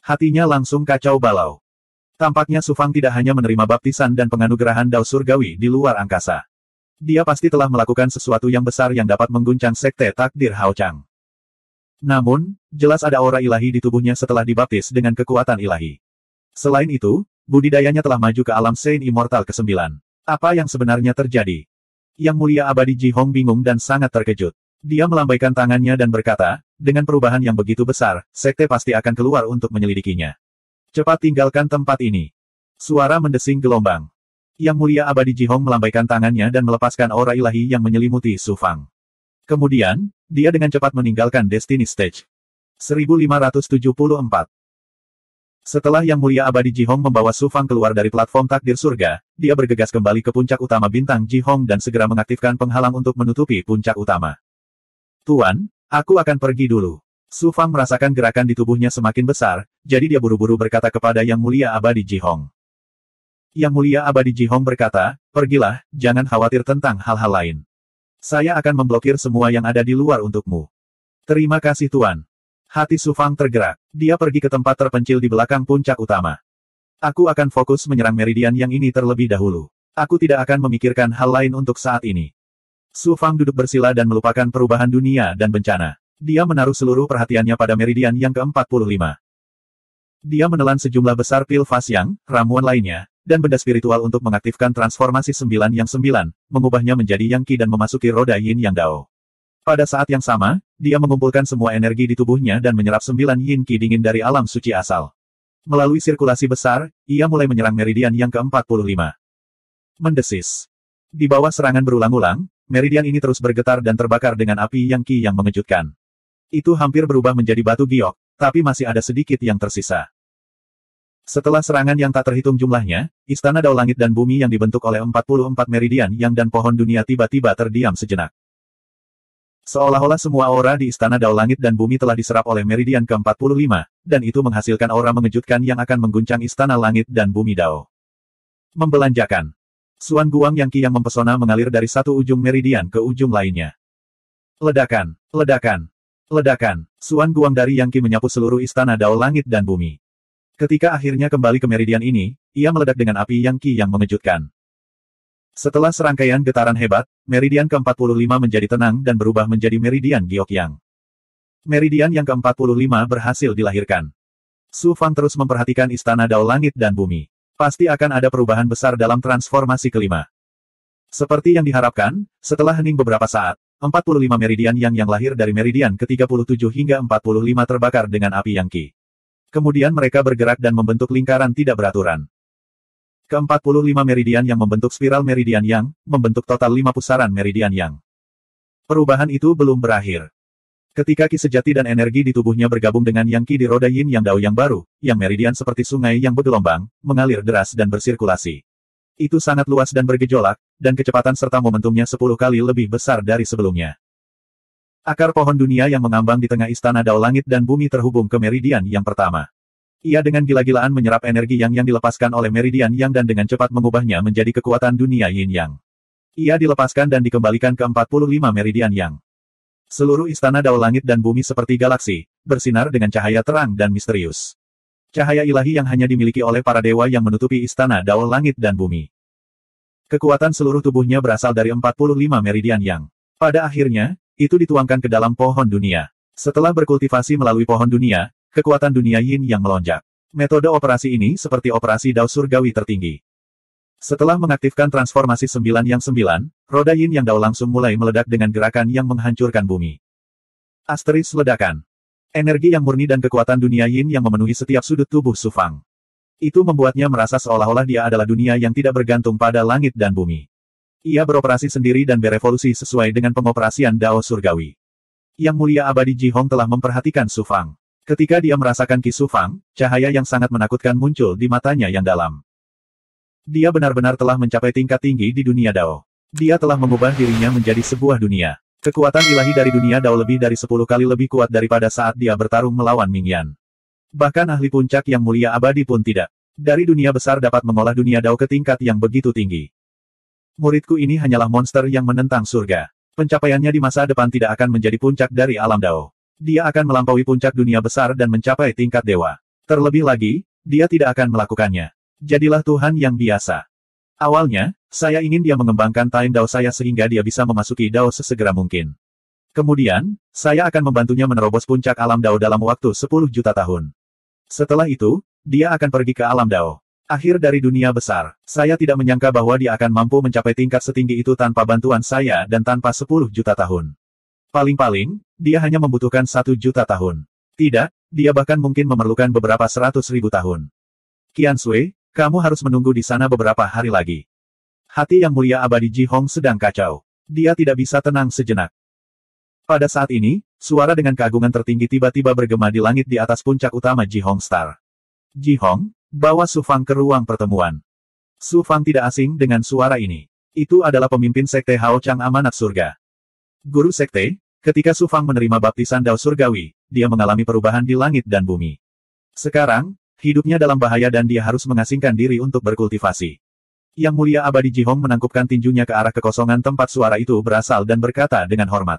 Hatinya langsung kacau balau. Tampaknya Su Fang tidak hanya menerima baptisan dan penganugerahan Dao Surgawi di luar angkasa. Dia pasti telah melakukan sesuatu yang besar yang dapat mengguncang Sekte Takdir Hao Chang. Namun, jelas ada aura ilahi di tubuhnya setelah dibaptis dengan kekuatan ilahi. Selain itu, budidayanya telah maju ke alam Saint Immortal ke-9. Apa yang sebenarnya terjadi? Yang Mulia Abadi Ji Hong bingung dan sangat terkejut. Dia melambaikan tangannya dan berkata, dengan perubahan yang begitu besar, sekte pasti akan keluar untuk menyelidikinya. Cepat tinggalkan tempat ini. Suara mendesing gelombang. Yang Mulia Abadi Ji Hong melambaikan tangannya dan melepaskan aura ilahi yang menyelimuti Su Fang. Kemudian, dia dengan cepat meninggalkan Destiny Stage. 1574. Setelah Yang Mulia Abadi Ji Hong membawa Su Fang keluar dari platform takdir surga, dia bergegas kembali ke puncak utama bintang Ji Hong dan segera mengaktifkan penghalang untuk menutupi puncak utama. Tuan, aku akan pergi dulu. Su Fang merasakan gerakan di tubuhnya semakin besar, jadi dia buru-buru berkata kepada Yang Mulia Abadi Ji Hong. Yang Mulia Abadi Ji Hong berkata, pergilah, jangan khawatir tentang hal-hal lain. Saya akan memblokir semua yang ada di luar untukmu. Terima kasih Tuan. Hati Su Fang tergerak. Dia pergi ke tempat terpencil di belakang puncak utama. Aku akan fokus menyerang meridian yang ini terlebih dahulu. Aku tidak akan memikirkan hal lain untuk saat ini. Su Fang duduk bersila dan melupakan perubahan dunia dan bencana. Dia menaruh seluruh perhatiannya pada meridian yang ke-45. Dia menelan sejumlah besar pil Fasyang, ramuan lainnya, dan benda spiritual untuk mengaktifkan transformasi 9 yang 9, mengubahnya menjadi Yang Qi dan memasuki roda Yin Yang Dao. Pada saat yang sama, dia mengumpulkan semua energi di tubuhnya dan menyerap 9 Yin Qi dingin dari alam suci asal. Melalui sirkulasi besar, ia mulai menyerang meridian yang ke-45. Mendesis. Di bawah serangan berulang-ulang, meridian ini terus bergetar dan terbakar dengan api Yang Qi yang mengejutkan. Itu hampir berubah menjadi batu giok, tapi masih ada sedikit yang tersisa. Setelah serangan yang tak terhitung jumlahnya, Istana Dao Langit dan Bumi yang dibentuk oleh 44 meridian yang dan pohon dunia tiba-tiba terdiam sejenak. Seolah-olah semua aura di Istana Dao Langit dan Bumi telah diserap oleh meridian ke-45, dan itu menghasilkan aura mengejutkan yang akan mengguncang Istana Langit dan Bumi Dao. Membelanjakan. Suan Guang yang Qi yang mempesona mengalir dari satu ujung meridian ke ujung lainnya. Ledakan, ledakan, ledakan. Suan Guang dari Yang Qi menyapu seluruh Istana Dao Langit dan Bumi. Ketika akhirnya kembali ke meridian ini, ia meledak dengan api Yang Qi yang mengejutkan. Setelah serangkaian getaran hebat, meridian ke-45 menjadi tenang dan berubah menjadi meridian Giokyang. Meridian yang ke-45 berhasil dilahirkan. Su Fang terus memperhatikan Istana Dao Langit dan Bumi. Pasti akan ada perubahan besar dalam transformasi kelima. Seperti yang diharapkan, setelah hening beberapa saat, 45 meridian yang lahir dari meridian ke-37 hingga 45 terbakar dengan api Yang Qi. Kemudian mereka bergerak dan membentuk lingkaran tidak beraturan. Ke-45 meridian yang membentuk spiral meridian yang, membentuk total 5 pusaran meridian yang. Perubahan itu belum berakhir. Ketika Qi sejati dan energi di tubuhnya bergabung dengan Yang Qi di roda Yin Yang Dao yang baru, yang meridian seperti sungai yang bergelombang, mengalir deras dan bersirkulasi. Itu sangat luas dan bergejolak, dan kecepatan serta momentumnya 10 kali lebih besar dari sebelumnya. Akar pohon dunia yang mengambang di tengah Istana Dao Langit dan Bumi terhubung ke meridian yang pertama. Ia dengan gila-gilaan menyerap energi yang dilepaskan oleh meridian yang dan dengan cepat mengubahnya menjadi kekuatan dunia Yin Yang. Ia dilepaskan dan dikembalikan ke 45 meridian yang. Seluruh Istana Dao Langit dan Bumi seperti galaksi, bersinar dengan cahaya terang dan misterius. Cahaya ilahi yang hanya dimiliki oleh para dewa yang menutupi Istana Dao Langit dan Bumi. Kekuatan seluruh tubuhnya berasal dari 45 meridian yang. Pada akhirnya, itu dituangkan ke dalam pohon dunia. Setelah berkultivasi melalui pohon dunia, kekuatan dunia Yin yang melonjak. Metode operasi ini seperti operasi Dao Surgawi tertinggi. Setelah mengaktifkan transformasi 9 yang 9, roda Yin Yang Dao langsung mulai meledak dengan gerakan yang menghancurkan bumi. Asteris ledakan. Energi yang murni dan kekuatan dunia Yin yang memenuhi setiap sudut tubuh Su Fang. Itu membuatnya merasa seolah-olah dia adalah dunia yang tidak bergantung pada langit dan bumi. Ia beroperasi sendiri dan berevolusi sesuai dengan pengoperasian Dao Surgawi. Yang Mulia Abadi Ji Hong telah memperhatikan Su Fang. Ketika dia merasakan Qi Su Fang, cahaya yang sangat menakutkan muncul di matanya yang dalam. Dia benar-benar telah mencapai tingkat tinggi di dunia Dao. Dia telah mengubah dirinya menjadi sebuah dunia. Kekuatan ilahi dari dunia Dao lebih dari 10 kali lebih kuat daripada saat dia bertarung melawan Ming Yan. Bahkan ahli puncak yang mulia abadi pun tidak. Dari dunia besar dapat mengolah dunia Dao ke tingkat yang begitu tinggi. Muridku ini hanyalah monster yang menentang surga. Pencapaiannya di masa depan tidak akan menjadi puncak dari alam Dao. Dia akan melampaui puncak dunia besar dan mencapai tingkat dewa. Terlebih lagi, dia tidak akan melakukannya. Jadilah Tuhan yang biasa. Awalnya, saya ingin dia mengembangkan Time Dao saya sehingga dia bisa memasuki Dao sesegera mungkin. Kemudian, saya akan membantunya menerobos puncak alam Dao dalam waktu 10 juta tahun. Setelah itu, dia akan pergi ke alam Dao. Akhir dari dunia besar. Saya tidak menyangka bahwa dia akan mampu mencapai tingkat setinggi itu tanpa bantuan saya dan tanpa 10 juta tahun. Paling-paling, dia hanya membutuhkan 1 juta tahun. Tidak, dia bahkan mungkin memerlukan beberapa 100.000 tahun. Qian Sui, kamu harus menunggu di sana beberapa hari lagi. Hati yang mulia abadi Ji Hong sedang kacau. Dia tidak bisa tenang sejenak. Pada saat ini, suara dengan keagungan tertinggi tiba-tiba bergema di langit di atas puncak utama Ji Hong Star. Ji Hong, bawa Su Fang ke ruang pertemuan. Su Fang tidak asing dengan suara ini. Itu adalah pemimpin Sekte Hao Chang Amanat Surga. Guru Sekte, ketika Su Fang menerima baptisan Dao Surgawi, dia mengalami perubahan di langit dan bumi. Sekarang, hidupnya dalam bahaya dan dia harus mengasingkan diri untuk berkultivasi. Yang mulia abadi Ji Hong menangkupkan tinjunya ke arah kekosongan tempat suara itu berasal dan berkata dengan hormat.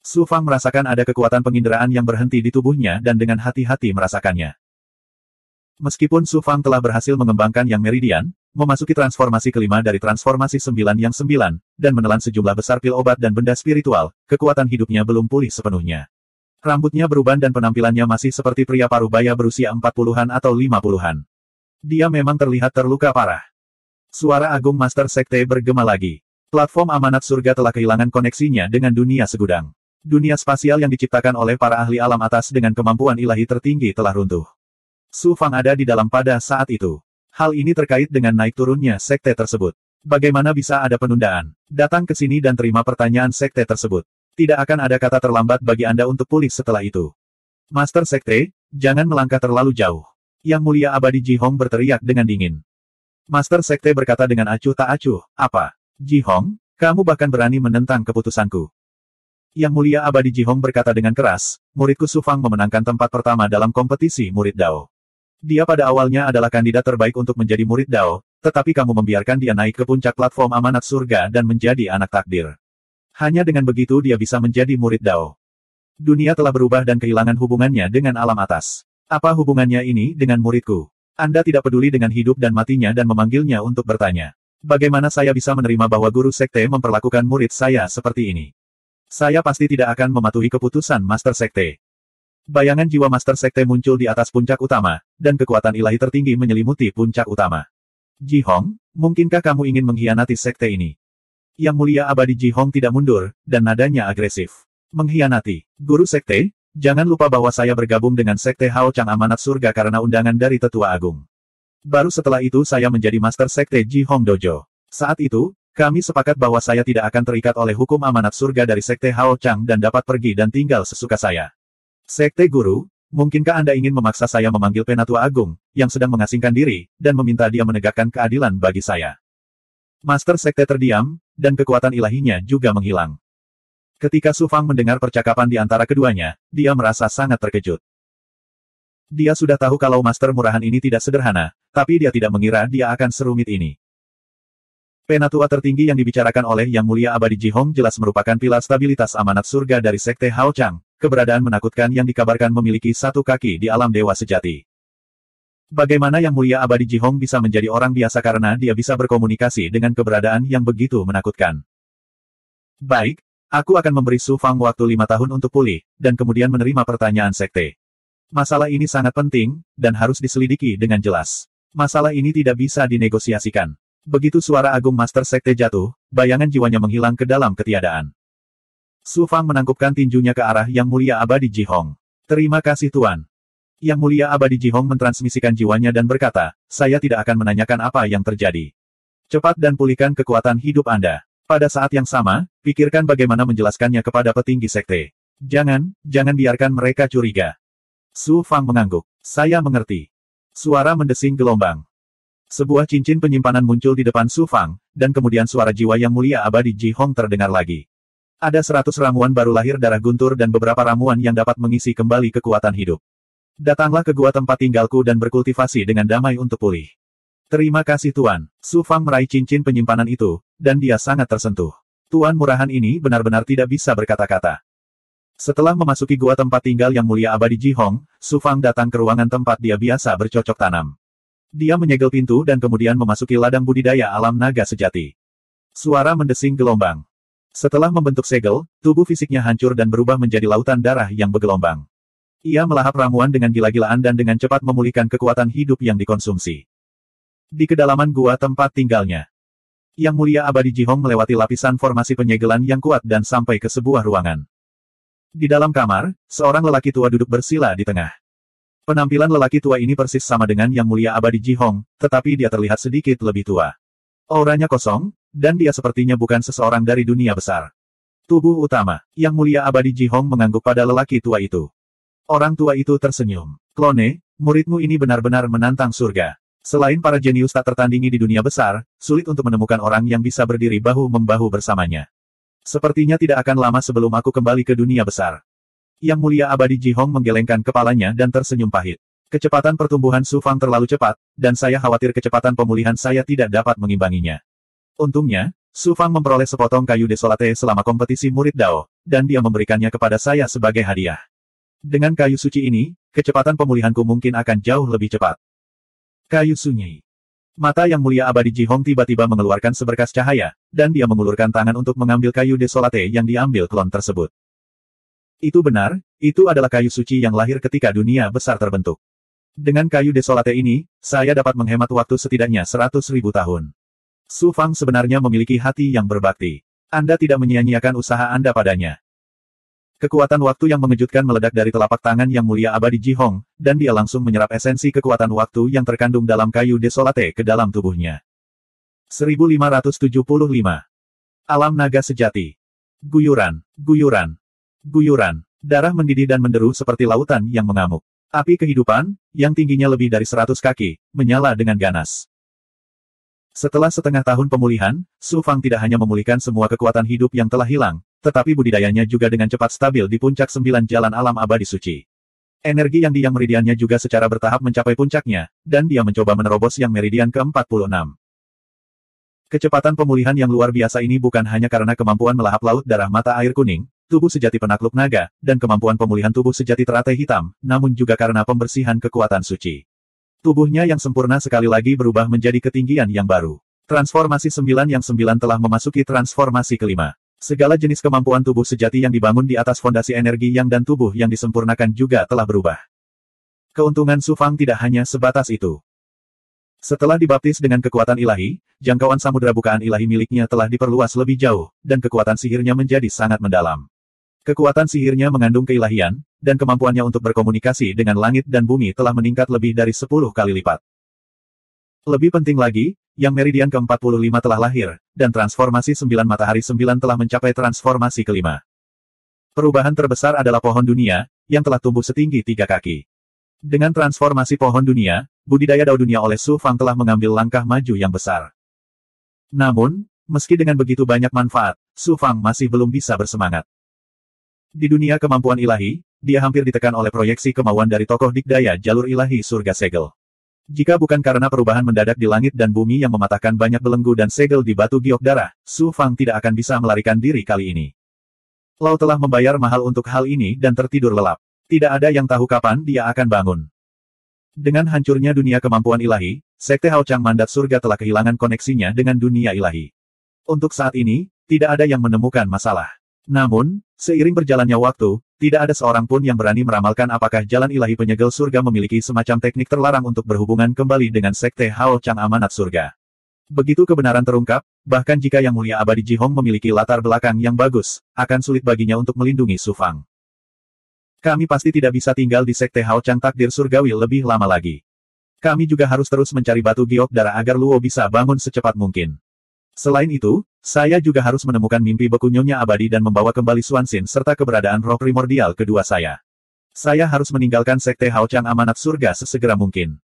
Su Fang merasakan ada kekuatan penginderaan yang berhenti di tubuhnya dan dengan hati-hati merasakannya. Meskipun Su Fang telah berhasil mengembangkan Yang Meridian, memasuki transformasi kelima dari transformasi 9 yang 9, dan menelan sejumlah besar pil obat dan benda spiritual, kekuatan hidupnya belum pulih sepenuhnya. Rambutnya beruban dan penampilannya masih seperti pria parubaya berusia 40-an atau 50-an. Dia memang terlihat terluka parah. Suara Agung Master Sekte bergema lagi. Platform amanat surga telah kehilangan koneksinya dengan dunia segudang. Dunia spasial yang diciptakan oleh para ahli alam atas dengan kemampuan ilahi tertinggi telah runtuh. Su Fang ada di dalam pada saat itu. Hal ini terkait dengan naik turunnya sekte tersebut. Bagaimana bisa ada penundaan? Datang ke sini dan terima pertanyaan sekte tersebut. Tidak akan ada kata terlambat bagi Anda untuk pulih setelah itu. Master Sekte, jangan melangkah terlalu jauh. Yang Mulia Abadi Ji Hong berteriak dengan dingin. Master Sekte berkata dengan acuh tak acuh, apa? Ji Hong, kamu bahkan berani menentang keputusanku. Yang Mulia Abadi Ji Hong berkata dengan keras, muridku Su Fang memenangkan tempat pertama dalam kompetisi murid Dao. Dia pada awalnya adalah kandidat terbaik untuk menjadi murid Dao, tetapi kamu membiarkan dia naik ke puncak platform amanat surga dan menjadi anak takdir. Hanya dengan begitu dia bisa menjadi murid Dao. Dunia telah berubah dan kehilangan hubungannya dengan alam atas. Apa hubungannya ini dengan muridku? Anda tidak peduli dengan hidup dan matinya dan memanggilnya untuk bertanya. Bagaimana saya bisa menerima bahwa guru sekte memperlakukan murid saya seperti ini? Saya pasti tidak akan mematuhi keputusan Master Sekte. Bayangan jiwa Master Sekte muncul di atas puncak utama, dan kekuatan ilahi tertinggi menyelimuti puncak utama. Ji Hong, mungkinkah kamu ingin mengkhianati sekte ini? Yang Mulia Abadi Ji Hong tidak mundur, dan nadanya agresif. Mengkhianati. Guru sekte, jangan lupa bahwa saya bergabung dengan sekte Hao Chang Amanat Surga karena undangan dari Tetua Agung. Baru setelah itu saya menjadi Master Sekte Ji Hong Dojo. Saat itu, kami sepakat bahwa saya tidak akan terikat oleh hukum amanat surga dari sekte Hao Chang dan dapat pergi dan tinggal sesuka saya. Sekte Guru, mungkinkah Anda ingin memaksa saya memanggil Penatua Agung, yang sedang mengasingkan diri, dan meminta dia menegakkan keadilan bagi saya? Master Sekte terdiam, dan kekuatan ilahinya juga menghilang. Ketika Su Fang mendengar percakapan di antara keduanya, dia merasa sangat terkejut. Dia sudah tahu kalau master murahan ini tidak sederhana, tapi dia tidak mengira dia akan serumit ini. Penatua tertinggi yang dibicarakan oleh Yang Mulia Abadi Ji Hong jelas merupakan pilar stabilitas amanat surga dari sekte Hao Chang, keberadaan menakutkan yang dikabarkan memiliki satu kaki di alam dewa sejati. Bagaimana Yang Mulia Abadi Ji Hong bisa menjadi orang biasa karena dia bisa berkomunikasi dengan keberadaan yang begitu menakutkan? Baik, aku akan memberi Su Fang waktu 5 tahun untuk pulih, dan kemudian menerima pertanyaan sekte. Masalah ini sangat penting, dan harus diselidiki dengan jelas. Masalah ini tidak bisa dinegosiasikan. Begitu suara Agung Master Sekte jatuh, bayangan jiwanya menghilang ke dalam ketiadaan. Su Fang menangkupkan tinjunya ke arah Yang Mulia Abadi Ji Hong. Terima kasih Tuan. Yang Mulia Abadi Ji Hong mentransmisikan jiwanya dan berkata, saya tidak akan menanyakan apa yang terjadi. Cepat dan pulihkan kekuatan hidup Anda. Pada saat yang sama, pikirkan bagaimana menjelaskannya kepada petinggi sekte. Jangan biarkan mereka curiga. Su Fang mengangguk. Saya mengerti. Suara mendesing gelombang. Sebuah cincin penyimpanan muncul di depan Su Fang, dan kemudian suara jiwa Yang Mulia Abadi Ji Hong terdengar lagi. Ada 100 ramuan baru lahir darah guntur dan beberapa ramuan yang dapat mengisi kembali kekuatan hidup. Datanglah ke gua tempat tinggalku dan berkultivasi dengan damai untuk pulih. Terima kasih Tuan. Su Fang meraih cincin penyimpanan itu, dan dia sangat tersentuh. Tuan murahan ini benar-benar tidak bisa berkata-kata. Setelah memasuki gua tempat tinggal Yang Mulia Abadi Ji Hong, Su Fang datang ke ruangan tempat dia biasa bercocok tanam. Dia menyegel pintu dan kemudian memasuki ladang budidaya alam naga sejati. Suara mendesing gelombang. Setelah membentuk segel, tubuh fisiknya hancur dan berubah menjadi lautan darah yang bergelombang. Ia melahap ramuan dengan gila-gilaan dan dengan cepat memulihkan kekuatan hidup yang dikonsumsi. Di kedalaman gua tempat tinggalnya, Yang Mulia Abadi Ji Hong melewati lapisan formasi penyegelan yang kuat dan sampai ke sebuah ruangan. Di dalam kamar, seorang lelaki tua duduk bersila di tengah. Penampilan lelaki tua ini persis sama dengan Yang Mulia Abadi Ji Hong, tetapi dia terlihat sedikit lebih tua. Auranya kosong, dan dia sepertinya bukan seseorang dari dunia besar. Tubuh utama, Yang Mulia Abadi Ji Hong mengangguk pada lelaki tua itu. Orang tua itu tersenyum. Klone, muridmu ini benar-benar menantang surga. Selain para jenius tak tertandingi di dunia besar, sulit untuk menemukan orang yang bisa berdiri bahu-membahu bersamanya. Sepertinya tidak akan lama sebelum aku kembali ke dunia besar. Yang Mulia Abadi Ji Hong menggelengkan kepalanya dan tersenyum pahit. Kecepatan pertumbuhan Su Fang terlalu cepat, dan saya khawatir kecepatan pemulihan saya tidak dapat mengimbanginya. Untungnya, Su Fang memperoleh sepotong kayu desolate selama kompetisi murid Dao, dan dia memberikannya kepada saya sebagai hadiah. Dengan kayu suci ini, kecepatan pemulihanku mungkin akan jauh lebih cepat. Kayu sunyi. Mata Yang Mulia Abadi Ji Hong tiba-tiba mengeluarkan seberkas cahaya, dan dia mengulurkan tangan untuk mengambil kayu desolate yang diambil klon tersebut. Itu benar, itu adalah kayu suci yang lahir ketika dunia besar terbentuk. Dengan kayu desolate ini, saya dapat menghemat waktu setidaknya 100.000 tahun. Su Fang sebenarnya memiliki hati yang berbakti. Anda tidak menyia-nyiakan usaha Anda padanya. Kekuatan waktu yang mengejutkan meledak dari telapak tangan Yang Mulia Abadi Ji Hong, dan dia langsung menyerap esensi kekuatan waktu yang terkandung dalam kayu desolate ke dalam tubuhnya. 1575. Alam naga sejati. Guyuran, guyuran, guyuran. Darah mendidih dan menderu seperti lautan yang mengamuk. Api kehidupan, yang tingginya lebih dari 100 kaki, menyala dengan ganas. Setelah setengah tahun pemulihan, Su Fang tidak hanya memulihkan semua kekuatan hidup yang telah hilang, tetapi budidayanya juga dengan cepat stabil di puncak 9 jalan alam abadi suci. Energi yang di yang meridiannya juga secara bertahap mencapai puncaknya, dan dia mencoba menerobos yang meridian ke-46. Kecepatan pemulihan yang luar biasa ini bukan hanya karena kemampuan melahap laut darah mata air kuning, tubuh sejati penakluk naga, dan kemampuan pemulihan tubuh sejati teratai hitam, namun juga karena pembersihan kekuatan suci. Tubuhnya yang sempurna sekali lagi berubah menjadi ketinggian yang baru. Transformasi 9 yang 9 telah memasuki transformasi kelima. Segala jenis kemampuan tubuh sejati yang dibangun di atas fondasi energi yang dan tubuh yang disempurnakan juga telah berubah. Keuntungan Su Fang tidak hanya sebatas itu. Setelah dibaptis dengan kekuatan ilahi, jangkauan samudera bukaan ilahi miliknya telah diperluas lebih jauh, dan kekuatan sihirnya menjadi sangat mendalam. Kekuatan sihirnya mengandung keilahian, dan kemampuannya untuk berkomunikasi dengan langit dan bumi telah meningkat lebih dari 10 kali lipat. Lebih penting lagi, yang meridian ke-45 telah lahir, dan transformasi 9 matahari 9 telah mencapai transformasi kelima. Perubahan terbesar adalah pohon dunia, yang telah tumbuh setinggi 3 kaki. Dengan transformasi pohon dunia, budidaya dao dunia oleh Su Fang telah mengambil langkah maju yang besar. Namun, meski dengan begitu banyak manfaat, Su Fang masih belum bisa bersemangat. Di dunia kemampuan ilahi, dia hampir ditekan oleh proyeksi kemauan dari tokoh dikdaya jalur ilahi surga segel. Jika bukan karena perubahan mendadak di langit dan bumi yang mematahkan banyak belenggu dan segel di batu giok darah, Su Fang tidak akan bisa melarikan diri kali ini. Lao telah membayar mahal untuk hal ini dan tertidur lelap. Tidak ada yang tahu kapan dia akan bangun. Dengan hancurnya dunia kemampuan ilahi, Sekte Hao Chang Mandat Surga telah kehilangan koneksinya dengan dunia ilahi. Untuk saat ini, tidak ada yang menemukan masalah. Namun, seiring berjalannya waktu, tidak ada seorang pun yang berani meramalkan apakah jalan ilahi penyegel surga memiliki semacam teknik terlarang untuk berhubungan kembali dengan Sekte Hao Chang Amanat Surga. Begitu kebenaran terungkap, bahkan jika Yang Mulia Abadi Jihong memiliki latar belakang yang bagus, akan sulit baginya untuk melindungi Su Fang. Kami pasti tidak bisa tinggal di Sekte Hao Chang Takdir Surgawi lebih lama lagi. Kami juga harus terus mencari batu giok darah agar Luo bisa bangun secepat mungkin. Selain itu, saya juga harus menemukan mimpi beku Nyonya Abadi dan membawa kembali Xuanxin serta keberadaan roh primordial kedua saya. Saya harus meninggalkan Sekte Hao Chang Amanat Surga sesegera mungkin.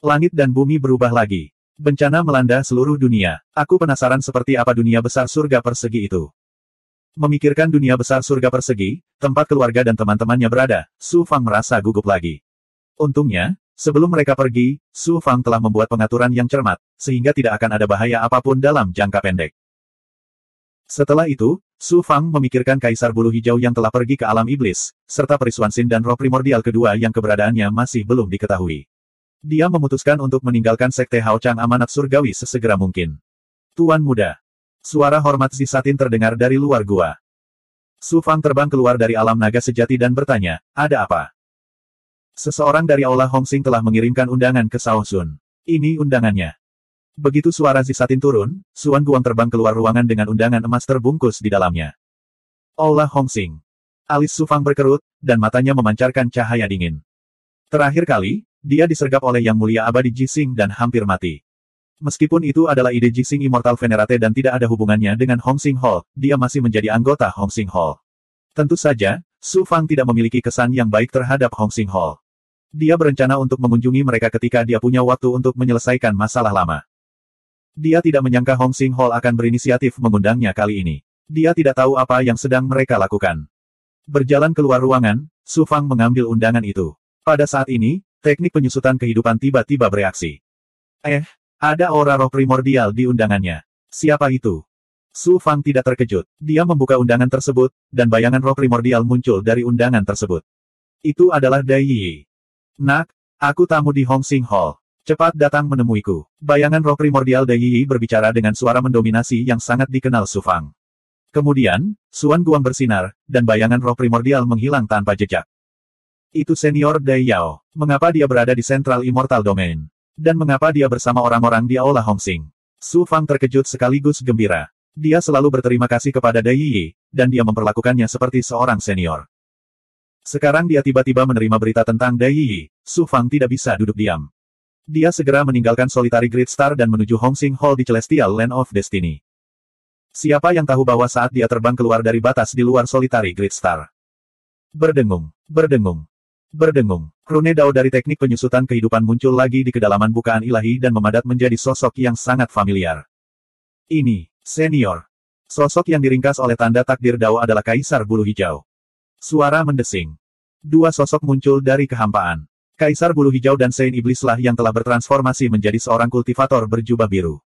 Langit dan bumi berubah lagi. Bencana melanda seluruh dunia. Aku penasaran seperti apa dunia besar surga persegi itu. Memikirkan dunia besar surga persegi, tempat keluarga dan teman-temannya berada, Su Fang merasa gugup lagi. Untungnya, sebelum mereka pergi, Su Fang telah membuat pengaturan yang cermat, sehingga tidak akan ada bahaya apapun dalam jangka pendek. Setelah itu, Su Fang memikirkan Kaisar Bulu Hijau yang telah pergi ke alam iblis, serta Perisuansin dan roh primordial kedua yang keberadaannya masih belum diketahui. Dia memutuskan untuk meninggalkan Sekte Hao Chang Amanat Surgawi sesegera mungkin. Tuan Muda. Suara hormat Zisatin terdengar dari luar gua. Su Fang terbang keluar dari alam naga sejati dan bertanya, ada apa? Seseorang dari Aula Hongsing telah mengirimkan undangan ke Sao Sun. Ini undangannya. Begitu suara Zisatin turun, Suan Guang terbang keluar ruangan dengan undangan emas terbungkus di dalamnya. Aula Hongsing. Alis Su Fang berkerut, dan matanya memancarkan cahaya dingin. Terakhir kali, dia disergap oleh Yang Mulia Abadi Jixing dan hampir mati. Meskipun itu adalah ide Jixing Immortal Venerate dan tidak ada hubungannya dengan Hongsing Hall, dia masih menjadi anggota Hongsing Hall. Tentu saja, Su Fang tidak memiliki kesan yang baik terhadap Hongsing Hall. Dia berencana untuk mengunjungi mereka ketika dia punya waktu untuk menyelesaikan masalah lama. Dia tidak menyangka Hongsing Hall akan berinisiatif mengundangnya kali ini. Dia tidak tahu apa yang sedang mereka lakukan. Berjalan keluar ruangan, Su Fang mengambil undangan itu. Pada saat ini, teknik penyusutan kehidupan tiba-tiba bereaksi. Ada aura roh primordial di undangannya. Siapa itu? Su Fang tidak terkejut. Dia membuka undangan tersebut, dan bayangan roh primordial muncul dari undangan tersebut. Itu adalah Dai Yi. Nak, aku tamu di Hongsing Hall. Cepat datang menemuiku. Bayangan roh primordial Dai Yi berbicara dengan suara mendominasi yang sangat dikenal Su Fang. Kemudian, Suan Guang bersinar, dan bayangan roh primordial menghilang tanpa jejak. Itu senior Dai Yao. Mengapa dia berada di Central Immortal Domain? Dan mengapa dia bersama orang-orang di Aula Hongsing? Su Fang terkejut sekaligus gembira. Dia selalu berterima kasih kepada Dai Yi, dan dia memperlakukannya seperti seorang senior. Sekarang dia tiba-tiba menerima berita tentang Dai Yi, Su Fang tidak bisa duduk diam. Dia segera meninggalkan Solitary Great Star dan menuju Hongsing Hall di Celestial Land of Destiny. Siapa yang tahu bahwa saat dia terbang keluar dari batas di luar Solitary Great Star. Berdengung, berdengung, berdengung. Rune Dao dari teknik penyusutan kehidupan muncul lagi di kedalaman bukaan ilahi dan memadat menjadi sosok yang sangat familiar. Ini, senior. Sosok yang diringkas oleh tanda takdir Dao adalah Kaisar Bulu Hijau. Suara mendesing. Dua sosok muncul dari kehampaan. Kaisar Bulu Hijau dan Saint Iblislah yang telah bertransformasi menjadi seorang kultivator berjubah biru.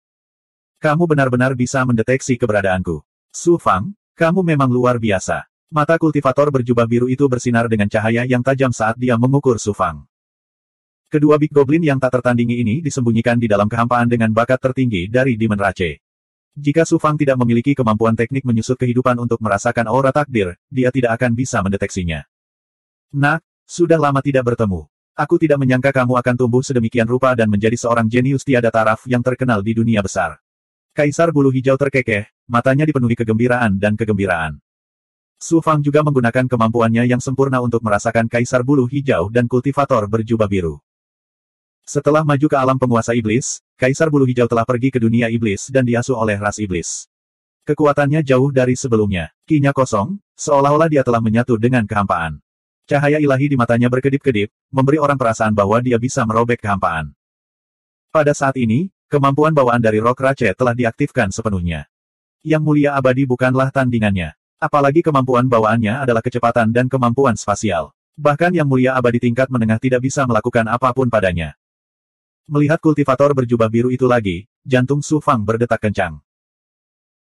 Kamu benar-benar bisa mendeteksi keberadaanku. Su Fang, kamu memang luar biasa. Mata kultivator berjubah biru itu bersinar dengan cahaya yang tajam saat dia mengukur Su Fang. Kedua Big Goblin yang tak tertandingi ini disembunyikan di dalam kehampaan dengan bakat tertinggi dari Demon Rache. Jika Su Fang tidak memiliki kemampuan teknik menyusut kehidupan untuk merasakan aura takdir, dia tidak akan bisa mendeteksinya. Nak, sudah lama tidak bertemu. Aku tidak menyangka kamu akan tumbuh sedemikian rupa dan menjadi seorang jenius tiada taraf yang terkenal di dunia besar. Kaisar Bulu Hijau terkekeh, matanya dipenuhi kegembiraan dan kegembiraan. Su Fang juga menggunakan kemampuannya yang sempurna untuk merasakan Kaisar Bulu Hijau dan kultivator berjubah biru. Setelah maju ke alam penguasa iblis, Kaisar Bulu Hijau telah pergi ke dunia iblis dan diasuh oleh ras iblis. Kekuatannya jauh dari sebelumnya. Ki-nya kosong, seolah-olah dia telah menyatu dengan kehampaan. Cahaya ilahi di matanya berkedip-kedip, memberi orang perasaan bahwa dia bisa merobek kehampaan. Pada saat ini, kemampuan bawaan dari Rock Rache telah diaktifkan sepenuhnya. Yang mulia abadi bukanlah tandingannya. Apalagi kemampuan bawaannya adalah kecepatan dan kemampuan spasial. Bahkan yang mulia abadi tingkat menengah tidak bisa melakukan apapun padanya. Melihat kultivator berjubah biru itu lagi, jantung Su Fang berdetak kencang.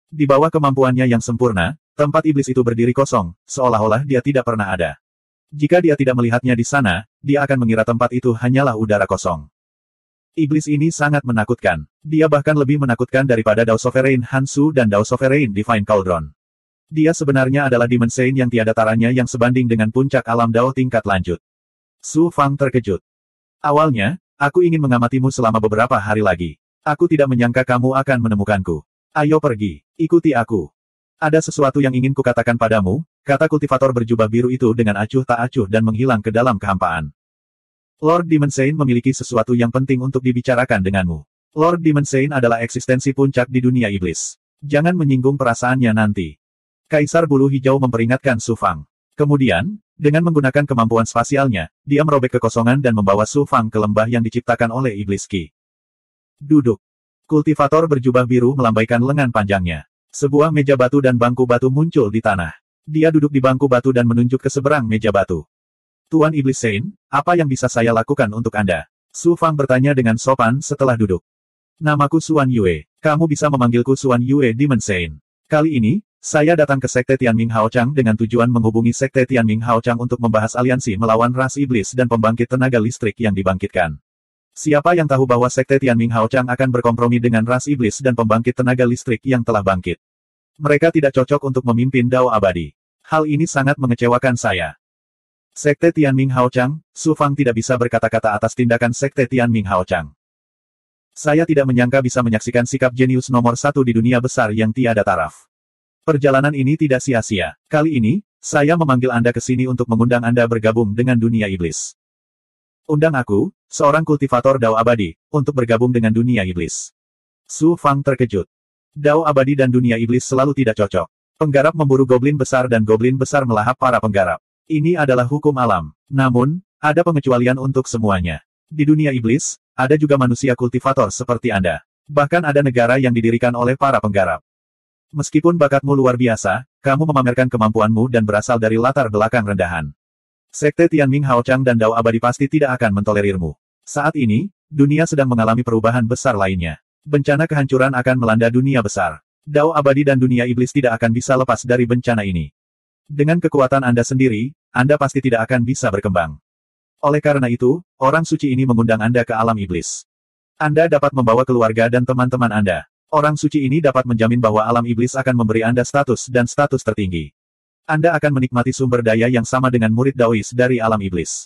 Di bawah kemampuannya yang sempurna, tempat iblis itu berdiri kosong, seolah-olah dia tidak pernah ada. Jika dia tidak melihatnya di sana, dia akan mengira tempat itu hanyalah udara kosong. Iblis ini sangat menakutkan. Dia bahkan lebih menakutkan daripada Dao Sovereign Hansu dan Dao Sovereign Divine Cauldron. Dia sebenarnya adalah Demon Saint yang tiada taranya yang sebanding dengan puncak alam Dao tingkat lanjut. Su Fang terkejut. Awalnya, aku ingin mengamatimu selama beberapa hari lagi. Aku tidak menyangka kamu akan menemukanku. Ayo pergi, ikuti aku. Ada sesuatu yang ingin kukatakan padamu, kata kultivator berjubah biru itu dengan acuh tak acuh dan menghilang ke dalam kehampaan. Lord Demon Saint memiliki sesuatu yang penting untuk dibicarakan denganmu. Lord Demon Saint adalah eksistensi puncak di dunia iblis. Jangan menyinggung perasaannya nanti. Kaisar Bulu Hijau memperingatkan Su Fang. Kemudian, dengan menggunakan kemampuan spasialnya, dia merobek kekosongan dan membawa Su Fang ke lembah yang diciptakan oleh Iblis Qi. Duduk. Kultivator berjubah biru melambaikan lengan panjangnya. Sebuah meja batu dan bangku batu muncul di tanah. Dia duduk di bangku batu dan menunjuk ke seberang meja batu. Tuan Iblis Saint, apa yang bisa saya lakukan untuk Anda? Su Fang bertanya dengan sopan setelah duduk. Namaku Xuan Yue. Kamu bisa memanggilku Xuan Yue Demon Saint. Kali ini, saya datang ke Sekte Tianming Haochang dengan tujuan menghubungi Sekte Tianming Haochang untuk membahas aliansi melawan ras iblis dan pembangkit tenaga listrik yang dibangkitkan. Siapa yang tahu bahwa Sekte Tianming Haochang akan berkompromi dengan ras iblis dan pembangkit tenaga listrik yang telah bangkit? Mereka tidak cocok untuk memimpin Dao Abadi. Hal ini sangat mengecewakan saya. Sekte Tianming Haochang, Su Fang tidak bisa berkata-kata atas tindakan Sekte Tianming Haochang. Saya tidak menyangka bisa menyaksikan sikap jenius nomor satu di dunia besar yang tiada taraf. Perjalanan ini tidak sia-sia. Kali ini, saya memanggil Anda ke sini untuk mengundang Anda bergabung dengan dunia iblis. Undang aku, seorang kultivator Dao Abadi, untuk bergabung dengan dunia iblis. Su Fang terkejut. Dao Abadi dan dunia iblis selalu tidak cocok. Penggarap memburu goblin besar dan goblin besar melahap para penggarap. Ini adalah hukum alam. Namun, ada pengecualian untuk semuanya. Di dunia iblis, ada juga manusia kultivator seperti Anda. Bahkan ada negara yang didirikan oleh para penggarap. Meskipun bakatmu luar biasa, kamu memamerkan kemampuanmu dan berasal dari latar belakang rendahan. Sekte Tianming Haochang dan Dao Abadi pasti tidak akan mentolerirmu. Saat ini, dunia sedang mengalami perubahan besar lainnya. Bencana kehancuran akan melanda dunia besar. Dao Abadi dan dunia iblis tidak akan bisa lepas dari bencana ini. Dengan kekuatan Anda sendiri, Anda pasti tidak akan bisa berkembang. Oleh karena itu, orang suci ini mengundang Anda ke alam iblis. Anda dapat membawa keluarga dan teman-teman Anda. Orang suci ini dapat menjamin bahwa alam iblis akan memberi Anda status dan status tertinggi. Anda akan menikmati sumber daya yang sama dengan murid Daois dari alam iblis.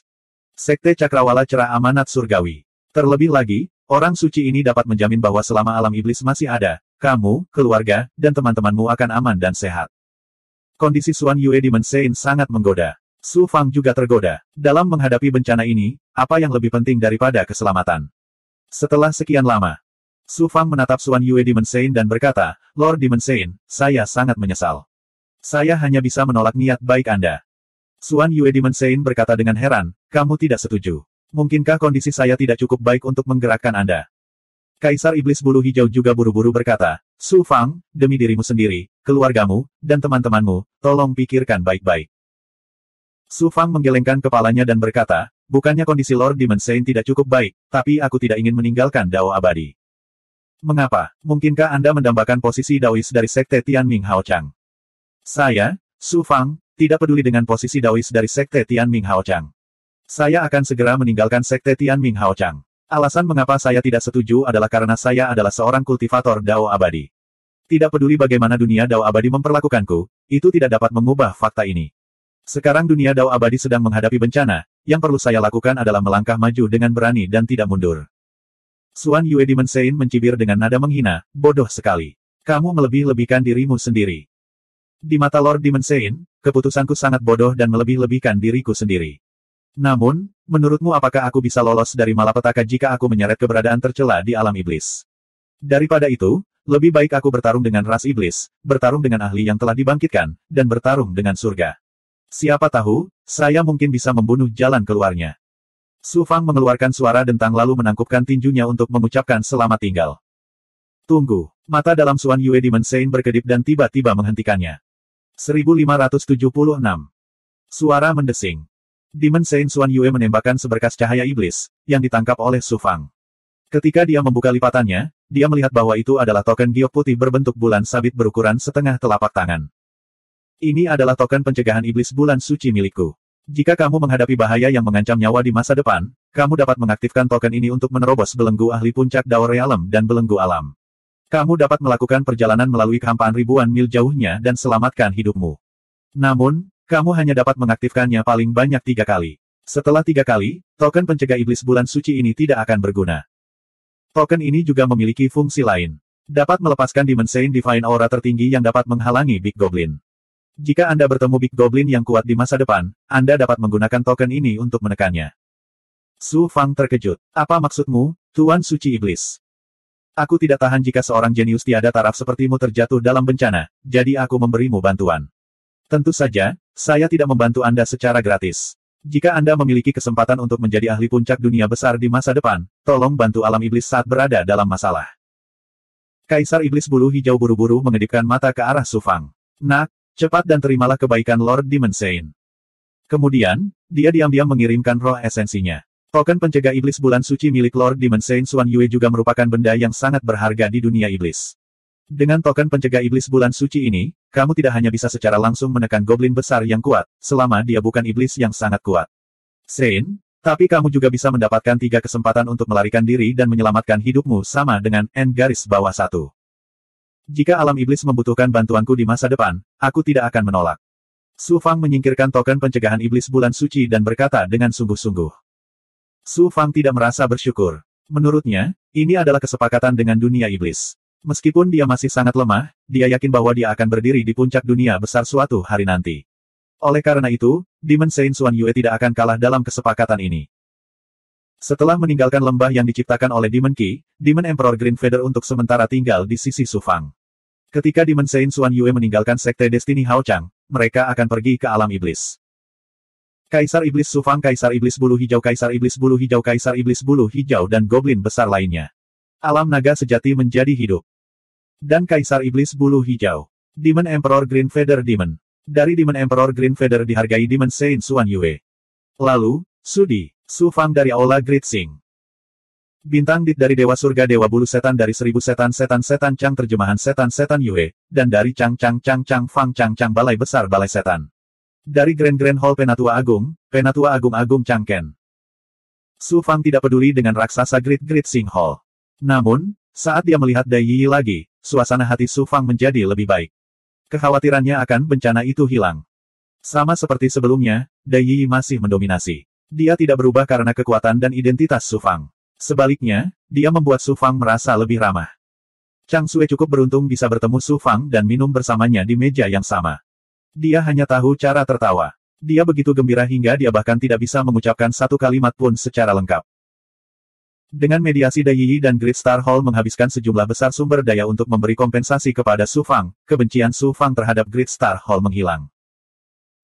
Sekte Cakrawala Cerah Amanat Surgawi. Terlebih lagi, orang suci ini dapat menjamin bahwa selama alam iblis masih ada, kamu, keluarga, dan teman-temanmu akan aman dan sehat. Kondisi Xuan Yue Demon Saint sangat menggoda. Su Fang juga tergoda. Dalam menghadapi bencana ini, apa yang lebih penting daripada keselamatan? Setelah sekian lama, Su Fang menatap Xuan Yue Demon Sein dan berkata, Lord Demon Sein, saya sangat menyesal. Saya hanya bisa menolak niat baik Anda. Xuan Yue Demon Sein berkata dengan heran, kamu tidak setuju. Mungkinkah kondisi saya tidak cukup baik untuk menggerakkan Anda? Kaisar Iblis Bulu Hijau juga buru-buru berkata, Su Fang, demi dirimu sendiri, keluargamu, dan teman-temanmu, tolong pikirkan baik-baik. Su Fang menggelengkan kepalanya dan berkata, bukannya kondisi Lord Demon Sein tidak cukup baik, tapi aku tidak ingin meninggalkan Dao Abadi. Mengapa? Mungkinkah Anda mendambakan posisi Daois dari Sekte Tianming Hao Chang? Saya, Su Fang, tidak peduli dengan posisi Daois dari Sekte Tianming Hao Chang. Saya akan segera meninggalkan Sekte Tianming Hao Chang. Alasan mengapa saya tidak setuju adalah karena saya adalah seorang kultivator Dao Abadi. Tidak peduli bagaimana dunia Dao Abadi memperlakukanku, itu tidak dapat mengubah fakta ini. Sekarang dunia Dao Abadi sedang menghadapi bencana, yang perlu saya lakukan adalah melangkah maju dengan berani dan tidak mundur. Xuan Yue Demon Sein mencibir dengan nada menghina, bodoh sekali. Kamu melebih-lebihkan dirimu sendiri. Di mata Lord Demon Sein, keputusanku sangat bodoh dan melebih-lebihkan diriku sendiri. Namun, menurutmu apakah aku bisa lolos dari malapetaka jika aku menyeret keberadaan tercela di alam iblis? Daripada itu, lebih baik aku bertarung dengan ras iblis, bertarung dengan ahli yang telah dibangkitkan, dan bertarung dengan surga. Siapa tahu, saya mungkin bisa membunuh jalan keluarnya. Su Fang mengeluarkan suara dentang lalu menangkupkan tinjunya untuk mengucapkan selamat tinggal. Tunggu, mata dalam Xuan Yue Demon Sein berkedip dan tiba-tiba menghentikannya. 1576. Suara mendesing. Demon Sein Xuan Yue menembakkan seberkas cahaya iblis, yang ditangkap oleh Su Fang. Ketika dia membuka lipatannya, dia melihat bahwa itu adalah token giok putih berbentuk bulan sabit berukuran setengah telapak tangan. Ini adalah token pencegahan iblis bulan suci milikku. Jika kamu menghadapi bahaya yang mengancam nyawa di masa depan, kamu dapat mengaktifkan token ini untuk menerobos belenggu ahli puncak Dao Realm dan belenggu alam. Kamu dapat melakukan perjalanan melalui kehampaan ribuan mil jauhnya dan selamatkan hidupmu. Namun, kamu hanya dapat mengaktifkannya paling banyak 3 kali. Setelah 3 kali, token pencegah iblis bulan suci ini tidak akan berguna. Token ini juga memiliki fungsi lain. Dapat melepaskan Demon Sein Divine Aura tertinggi yang dapat menghalangi Big Goblin. Jika Anda bertemu Big Goblin yang kuat di masa depan, Anda dapat menggunakan token ini untuk menekannya. Su Fang terkejut. Apa maksudmu, Tuan Suci Iblis? Aku tidak tahan jika seorang jenius tiada taraf sepertimu terjatuh dalam bencana, jadi aku memberimu bantuan. Tentu saja, saya tidak membantu Anda secara gratis. Jika Anda memiliki kesempatan untuk menjadi ahli puncak dunia besar di masa depan, tolong bantu alam iblis saat berada dalam masalah. Kaisar Iblis Bulu Hijau buru-buru mengedipkan mata ke arah Su Fang. Nak, cepat dan terimalah kebaikan Lord Demon Sein. Kemudian, dia diam-diam mengirimkan roh esensinya. Token pencegah iblis bulan suci milik Lord Demon Sein Xuan Yue juga merupakan benda yang sangat berharga di dunia iblis. Dengan token pencegah iblis bulan suci ini, kamu tidak hanya bisa secara langsung menekan goblin besar yang kuat, selama dia bukan iblis yang sangat kuat. Sein, tapi kamu juga bisa mendapatkan 3 kesempatan untuk melarikan diri dan menyelamatkan hidupmu sama dengan N garis bawah 1. Jika alam iblis membutuhkan bantuanku di masa depan, aku tidak akan menolak. Su Fang menyingkirkan token pencegahan iblis bulan suci dan berkata dengan sungguh-sungguh. Su Fang tidak merasa bersyukur. Menurutnya, ini adalah kesepakatan dengan dunia iblis. Meskipun dia masih sangat lemah, dia yakin bahwa dia akan berdiri di puncak dunia besar suatu hari nanti. Oleh karena itu, Demon Sein Xuan Yue tidak akan kalah dalam kesepakatan ini. Setelah meninggalkan lembah yang diciptakan oleh Demon Qi, Demon Emperor Green Feather untuk sementara tinggal di sisi Su Fang. Ketika Demon Sein Xuan Yue meninggalkan Sekte Destiny Hao Chang, mereka akan pergi ke alam iblis. Kaisar Iblis Su Fang, Kaisar Iblis Bulu Hijau, Kaisar Iblis Bulu Hijau, Kaisar Iblis Bulu Hijau dan Goblin besar lainnya. Alam naga sejati menjadi hidup. Dan Kaisar Iblis Bulu Hijau. Demon Emperor Green Feather Demon. Dari Demon Emperor Green Feather dihargai Demon Sein Xuan Yue. Lalu, Sudi, Su Fang dari Aula Great Sing. Bintang Dit dari Dewa Surga Dewa Bulu Setan dari 1000 Setan Chang terjemahan Setan Yue, dan dari Chang Fang Chang Balai Besar Balai Setan. Dari Grand Hall Penatua Agung Agung Changken. Su Fang tidak peduli dengan raksasa Great Sing Hall. Namun, saat dia melihat Dai Yi lagi, suasana hati Su Fang menjadi lebih baik. Kekhawatirannya akan bencana itu hilang. Sama seperti sebelumnya, Dai Yi masih mendominasi. Dia tidak berubah karena kekuatan dan identitas Su Fang. Sebaliknya, dia membuat Su Fang merasa lebih ramah. Chang Sue cukup beruntung bisa bertemu Su Fang dan minum bersamanya di meja yang sama. Dia hanya tahu cara tertawa. Dia begitu gembira hingga dia bahkan tidak bisa mengucapkan satu kalimat pun secara lengkap. Dengan mediasi Dai Yi dan Great Star Hall menghabiskan sejumlah besar sumber daya untuk memberi kompensasi kepada Su Fang, kebencian Su Fang terhadap Great Star Hall menghilang.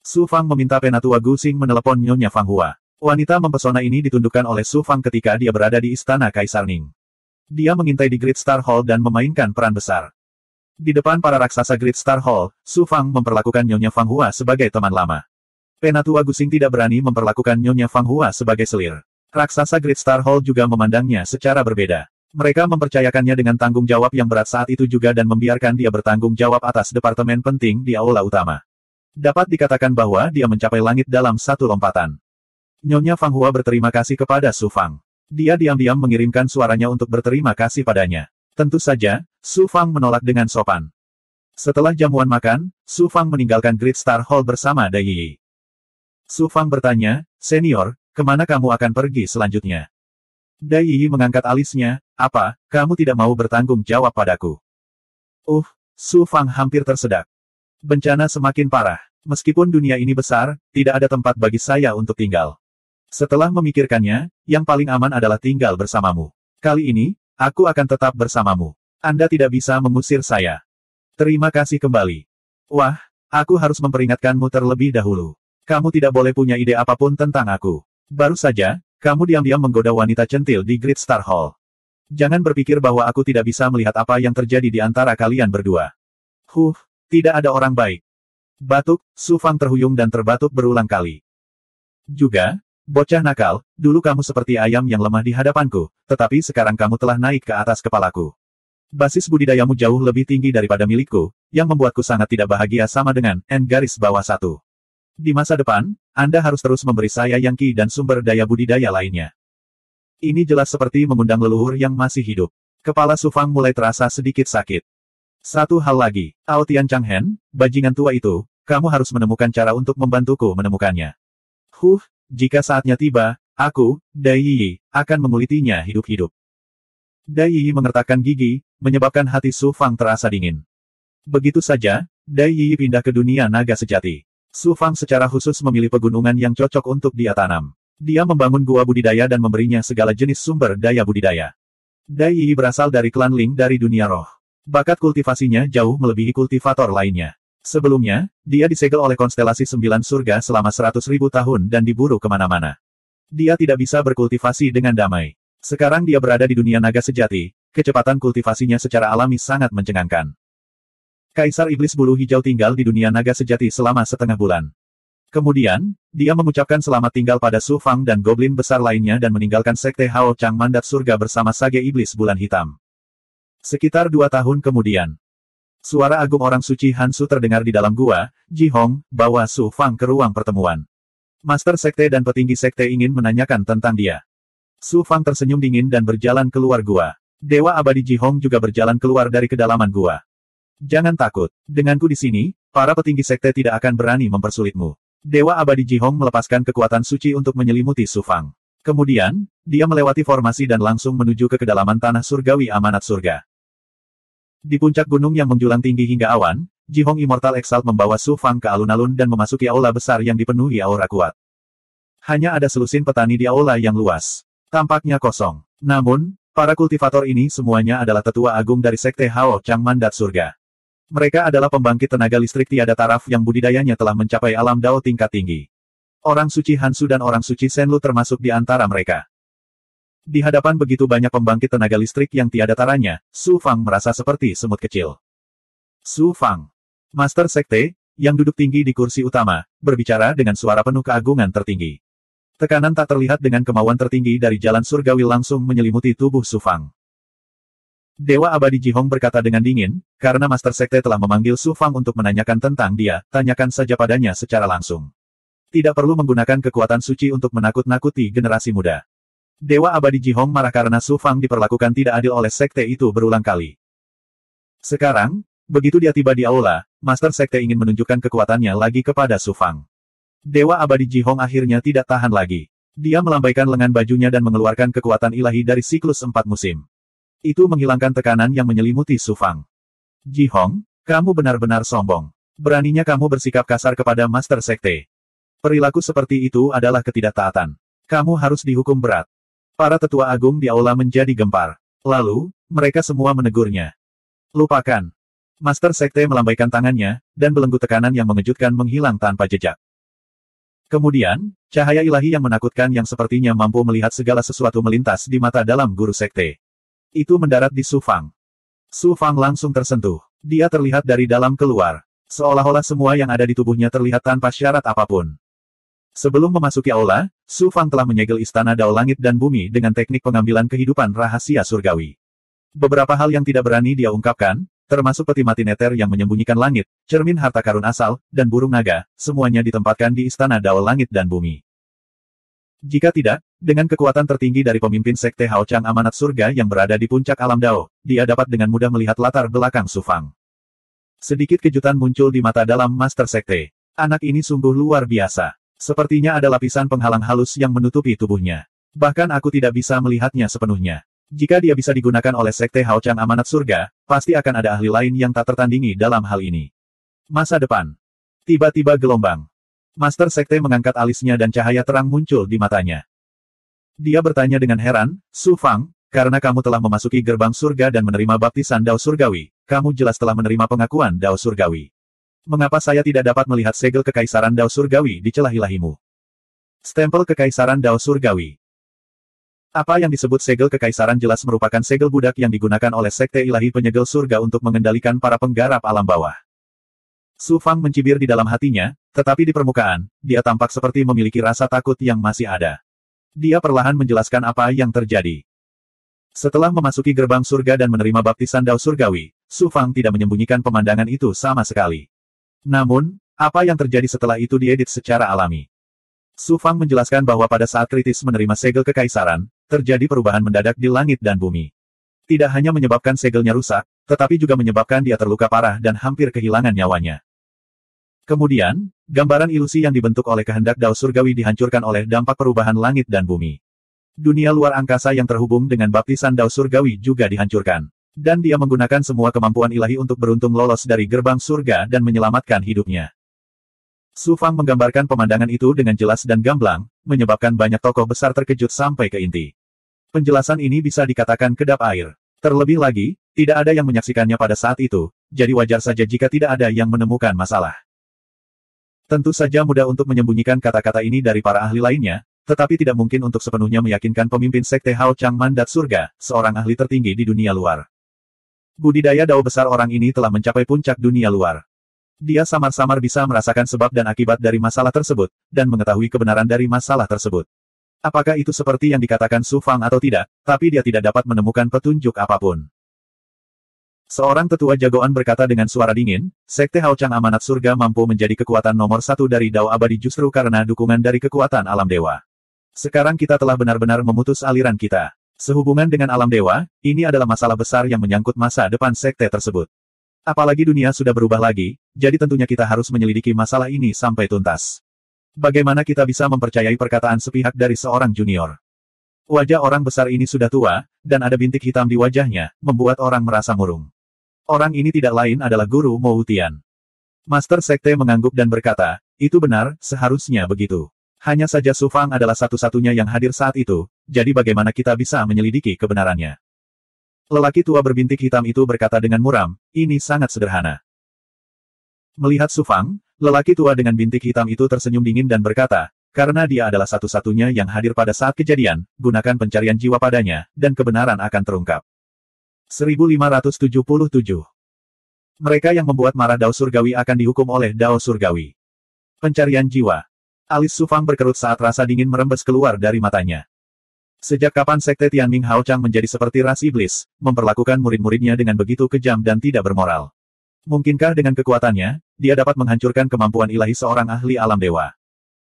Su Fang meminta Penatua Gu Xing menelepon Nyonya Fang Hua. Wanita mempesona ini ditundukkan oleh Su Fang ketika dia berada di Istana Kaisar Ning. Dia mengintai di Great Star Hall dan memainkan peran besar. Di depan para raksasa Great Star Hall, Su Fang memperlakukan Nyonya Fang Hua sebagai teman lama. Penatua Gu Xing tidak berani memperlakukan Nyonya Fang Hua sebagai selir. Raksasa Great Star Hall juga memandangnya secara berbeda. Mereka mempercayakannya dengan tanggung jawab yang berat saat itu juga dan membiarkan dia bertanggung jawab atas departemen penting di aula utama. Dapat dikatakan bahwa dia mencapai langit dalam satu lompatan. Nyonya Fang Hua berterima kasih kepada Su Fang. Dia diam-diam mengirimkan suaranya untuk berterima kasih padanya. Tentu saja, Su Fang menolak dengan sopan. Setelah jamuan makan, Su Fang meninggalkan Great Star Hall bersama Dai Yi. Su Fang bertanya, "Senior, kemana kamu akan pergi selanjutnya?" Dai Yi mengangkat alisnya, "Apa, kamu tidak mau bertanggung jawab padaku?" Su Fang hampir tersedak. Bencana semakin parah. Meskipun dunia ini besar, tidak ada tempat bagi saya untuk tinggal. Setelah memikirkannya, yang paling aman adalah tinggal bersamamu. Kali ini, aku akan tetap bersamamu. Anda tidak bisa mengusir saya. Terima kasih kembali. Wah, aku harus memperingatkanmu terlebih dahulu. Kamu tidak boleh punya ide apapun tentang aku. Baru saja, kamu diam-diam menggoda wanita centil di Great Star Hall. Jangan berpikir bahwa aku tidak bisa melihat apa yang terjadi di antara kalian berdua. Tidak ada orang baik. Batuk, Su Fang terhuyung dan terbatuk berulang kali. Juga, bocah nakal, dulu kamu seperti ayam yang lemah di hadapanku, tetapi sekarang kamu telah naik ke atas kepalaku. Basis budidayamu jauh lebih tinggi daripada milikku, yang membuatku sangat tidak bahagia sama dengan N-1. Di masa depan, Anda harus terus memberi saya yang Qi dan sumber daya budidaya lainnya. Ini jelas seperti mengundang leluhur yang masih hidup. Kepala Su Fang mulai terasa sedikit sakit. Satu hal lagi, Aotian Changhen, bajingan tua itu, kamu harus menemukan cara untuk membantuku menemukannya. Jika saatnya tiba, aku, Dai Yi, akan mengulitinya hidup-hidup. Dai Yi mengertakkan gigi, menyebabkan hati Su Fang terasa dingin. Begitu saja, Dai Yi pindah ke dunia naga sejati. Su Fang secara khusus memilih pegunungan yang cocok untuk dia tanam. Dia membangun gua budidaya dan memberinya segala jenis sumber daya budidaya. Dai Yi berasal dari klan Ling dari dunia roh. Bakat kultivasinya jauh melebihi kultivator lainnya. Sebelumnya, dia disegel oleh konstelasi 9 surga selama 100.000 tahun dan diburu kemana-mana. Dia tidak bisa berkultivasi dengan damai. Sekarang dia berada di dunia naga sejati, kecepatan kultivasinya secara alami sangat mencengangkan. Kaisar Iblis Bulu Hijau tinggal di dunia naga sejati selama setengah bulan. Kemudian, dia mengucapkan selamat tinggal pada Su Fang dan goblin besar lainnya dan meninggalkan Sekte Hao Chang Mandat Surga bersama Sage Iblis Bulan Hitam. Sekitar 2 tahun kemudian, suara agung orang suci Hansu terdengar di dalam gua. Ji Hong, bawa Su Fang ke ruang pertemuan. Master Sekte dan petinggi Sekte ingin menanyakan tentang dia. Su Fang tersenyum dingin dan berjalan keluar gua. Dewa abadi Ji Hong juga berjalan keluar dari kedalaman gua. Jangan takut, denganku di sini, para petinggi sekte tidak akan berani mempersulitmu. Dewa abadi Ji Hong melepaskan kekuatan suci untuk menyelimuti Su Fang. Kemudian, dia melewati formasi dan langsung menuju ke kedalaman tanah surgawi amanat surga. Di puncak gunung yang menjulang tinggi hingga awan, Ji Hong Immortal Exalt membawa Su Fang ke alun-alun dan memasuki aula besar yang dipenuhi aura kuat. Hanya ada selusin petani di aula yang luas. Tampaknya kosong. Namun, para kultivator ini semuanya adalah tetua agung dari Sekte Hao Chang Mandat Surga. Mereka adalah pembangkit tenaga listrik tiada taraf yang budidayanya telah mencapai alam Dao tingkat tinggi. Orang suci Hansu dan orang suci Senlu termasuk di antara mereka. Di hadapan begitu banyak pembangkit tenaga listrik yang tiada taranya, Su Fang merasa seperti semut kecil. Su Fang, Master Sekte, yang duduk tinggi di kursi utama, berbicara dengan suara penuh keagungan tertinggi. Tekanan tak terlihat dengan kemauan tertinggi dari jalan surgawi langsung menyelimuti tubuh Su Fang. Dewa abadi Ji Hong berkata dengan dingin, karena Master Sekte telah memanggil Su Fang untuk menanyakan tentang dia, tanyakan saja padanya secara langsung. Tidak perlu menggunakan kekuatan suci untuk menakut-nakuti generasi muda. Dewa abadi Ji Hong marah karena Su Fang diperlakukan tidak adil oleh sekte itu berulang kali. Sekarang, begitu dia tiba di aula, Master Sekte ingin menunjukkan kekuatannya lagi kepada Su Fang. Dewa abadi Ji Hong akhirnya tidak tahan lagi. Dia melambaikan lengan bajunya dan mengeluarkan kekuatan ilahi dari siklus 4 musim. Itu menghilangkan tekanan yang menyelimuti Su Fang. Ji Hong, kamu benar-benar sombong. Beraninya kamu bersikap kasar kepada Master Sekte. Perilaku seperti itu adalah ketidaktaatan. Kamu harus dihukum berat. Para tetua agung di aula menjadi gempar. Lalu, mereka semua menegurnya. Lupakan. Master Sekte melambaikan tangannya, dan belenggu tekanan yang mengejutkan menghilang tanpa jejak. Kemudian, cahaya ilahi yang menakutkan yang sepertinya mampu melihat segala sesuatu melintas di mata dalam guru sekte. Itu mendarat di Su Fang. Su Fang langsung tersentuh. Dia terlihat dari dalam keluar. Seolah-olah semua yang ada di tubuhnya terlihat tanpa syarat apapun. Sebelum memasuki aula, Su Fang telah menyegel istana Dao Langit dan Bumi dengan teknik pengambilan kehidupan rahasia surgawi. Beberapa hal yang tidak berani dia ungkapkan, termasuk peti mati neter yang menyembunyikan langit, cermin harta karun asal, dan burung naga, semuanya ditempatkan di istana Dao Langit dan Bumi. Jika tidak, dengan kekuatan tertinggi dari pemimpin Sekte Hao Chang Amanat Surga yang berada di puncak alam Dao, dia dapat dengan mudah melihat latar belakang Su Fang. Sedikit kejutan muncul di mata dalam Master Sekte. Anak ini sungguh luar biasa. Sepertinya ada lapisan penghalang halus yang menutupi tubuhnya. Bahkan aku tidak bisa melihatnya sepenuhnya. Jika dia bisa digunakan oleh Sekte Hao Chang Amanat Surga, pasti akan ada ahli lain yang tak tertandingi dalam hal ini. Masa depan. Tiba-tiba gelombang. Master Sekte mengangkat alisnya dan cahaya terang muncul di matanya. Dia bertanya dengan heran, Su Fang, karena kamu telah memasuki gerbang surga dan menerima baptisan Dao Surgawi, kamu jelas telah menerima pengakuan Dao Surgawi. Mengapa saya tidak dapat melihat segel kekaisaran Dao Surgawi di celah ilahimu? Stempel kekaisaran Dao Surgawi. Apa yang disebut segel kekaisaran jelas merupakan segel budak yang digunakan oleh Sekte Ilahi Penyegel Surga untuk mengendalikan para penggarap alam bawah. Su Fang mencibir di dalam hatinya, tetapi di permukaan, dia tampak seperti memiliki rasa takut yang masih ada. Dia perlahan menjelaskan apa yang terjadi. Setelah memasuki gerbang surga dan menerima baptisan Dao Surgawi, Su Fang tidak menyembunyikan pemandangan itu sama sekali. Namun, apa yang terjadi setelah itu diedit secara alami. Su Fang menjelaskan bahwa pada saat kritis menerima segel kekaisaran, terjadi perubahan mendadak di langit dan bumi. Tidak hanya menyebabkan segelnya rusak, tetapi juga menyebabkan dia terluka parah dan hampir kehilangan nyawanya. Kemudian, gambaran ilusi yang dibentuk oleh kehendak Dao Surgawi dihancurkan oleh dampak perubahan langit dan bumi. Dunia luar angkasa yang terhubung dengan baptisan Dao Surgawi juga dihancurkan. Dan dia menggunakan semua kemampuan ilahi untuk beruntung lolos dari gerbang surga dan menyelamatkan hidupnya. Su Fang menggambarkan pemandangan itu dengan jelas dan gamblang, menyebabkan banyak tokoh besar terkejut sampai ke inti. Penjelasan ini bisa dikatakan kedap air. Terlebih lagi, tidak ada yang menyaksikannya pada saat itu, jadi wajar saja jika tidak ada yang menemukan masalah. Tentu saja mudah untuk menyembunyikan kata-kata ini dari para ahli lainnya, tetapi tidak mungkin untuk sepenuhnya meyakinkan pemimpin Sekte Hao Chang Mandat Surga, seorang ahli tertinggi di dunia luar. Budidaya Dao besar orang ini telah mencapai puncak dunia luar. Dia samar-samar bisa merasakan sebab dan akibat dari masalah tersebut, dan mengetahui kebenaran dari masalah tersebut. Apakah itu seperti yang dikatakan Su Fang atau tidak, tapi dia tidak dapat menemukan petunjuk apapun. Seorang tetua jagoan berkata dengan suara dingin, Sekte Hao Chang Amanat Surga mampu menjadi kekuatan nomor satu dari Dao Abadi justru karena dukungan dari kekuatan alam dewa. Sekarang kita telah benar-benar memutus aliran kita. Sehubungan dengan alam dewa, ini adalah masalah besar yang menyangkut masa depan sekte tersebut. Apalagi dunia sudah berubah lagi, jadi tentunya kita harus menyelidiki masalah ini sampai tuntas. Bagaimana kita bisa mempercayai perkataan sepihak dari seorang junior? Wajah orang besar ini sudah tua, dan ada bintik hitam di wajahnya, membuat orang merasa murung. Orang ini tidak lain adalah Guru Mo Wutian. Master Sekte mengangguk dan berkata, itu benar, seharusnya begitu. Hanya saja Su Fang adalah satu-satunya yang hadir saat itu, jadi bagaimana kita bisa menyelidiki kebenarannya? Lelaki tua berbintik hitam itu berkata dengan muram, ini sangat sederhana. Melihat Su Fang, lelaki tua dengan bintik hitam itu tersenyum dingin dan berkata, karena dia adalah satu-satunya yang hadir pada saat kejadian, gunakan pencarian jiwa padanya, dan kebenaran akan terungkap. 1577. Mereka yang membuat marah Dao Surgawi akan dihukum oleh Dao Surgawi. Pencarian jiwa. Alis Su Fang berkerut saat rasa dingin merembes keluar dari matanya. Sejak kapan Sekte Tianming Hao Chang menjadi seperti ras iblis, memperlakukan murid-muridnya dengan begitu kejam dan tidak bermoral? Mungkinkah dengan kekuatannya, dia dapat menghancurkan kemampuan ilahi seorang ahli alam dewa?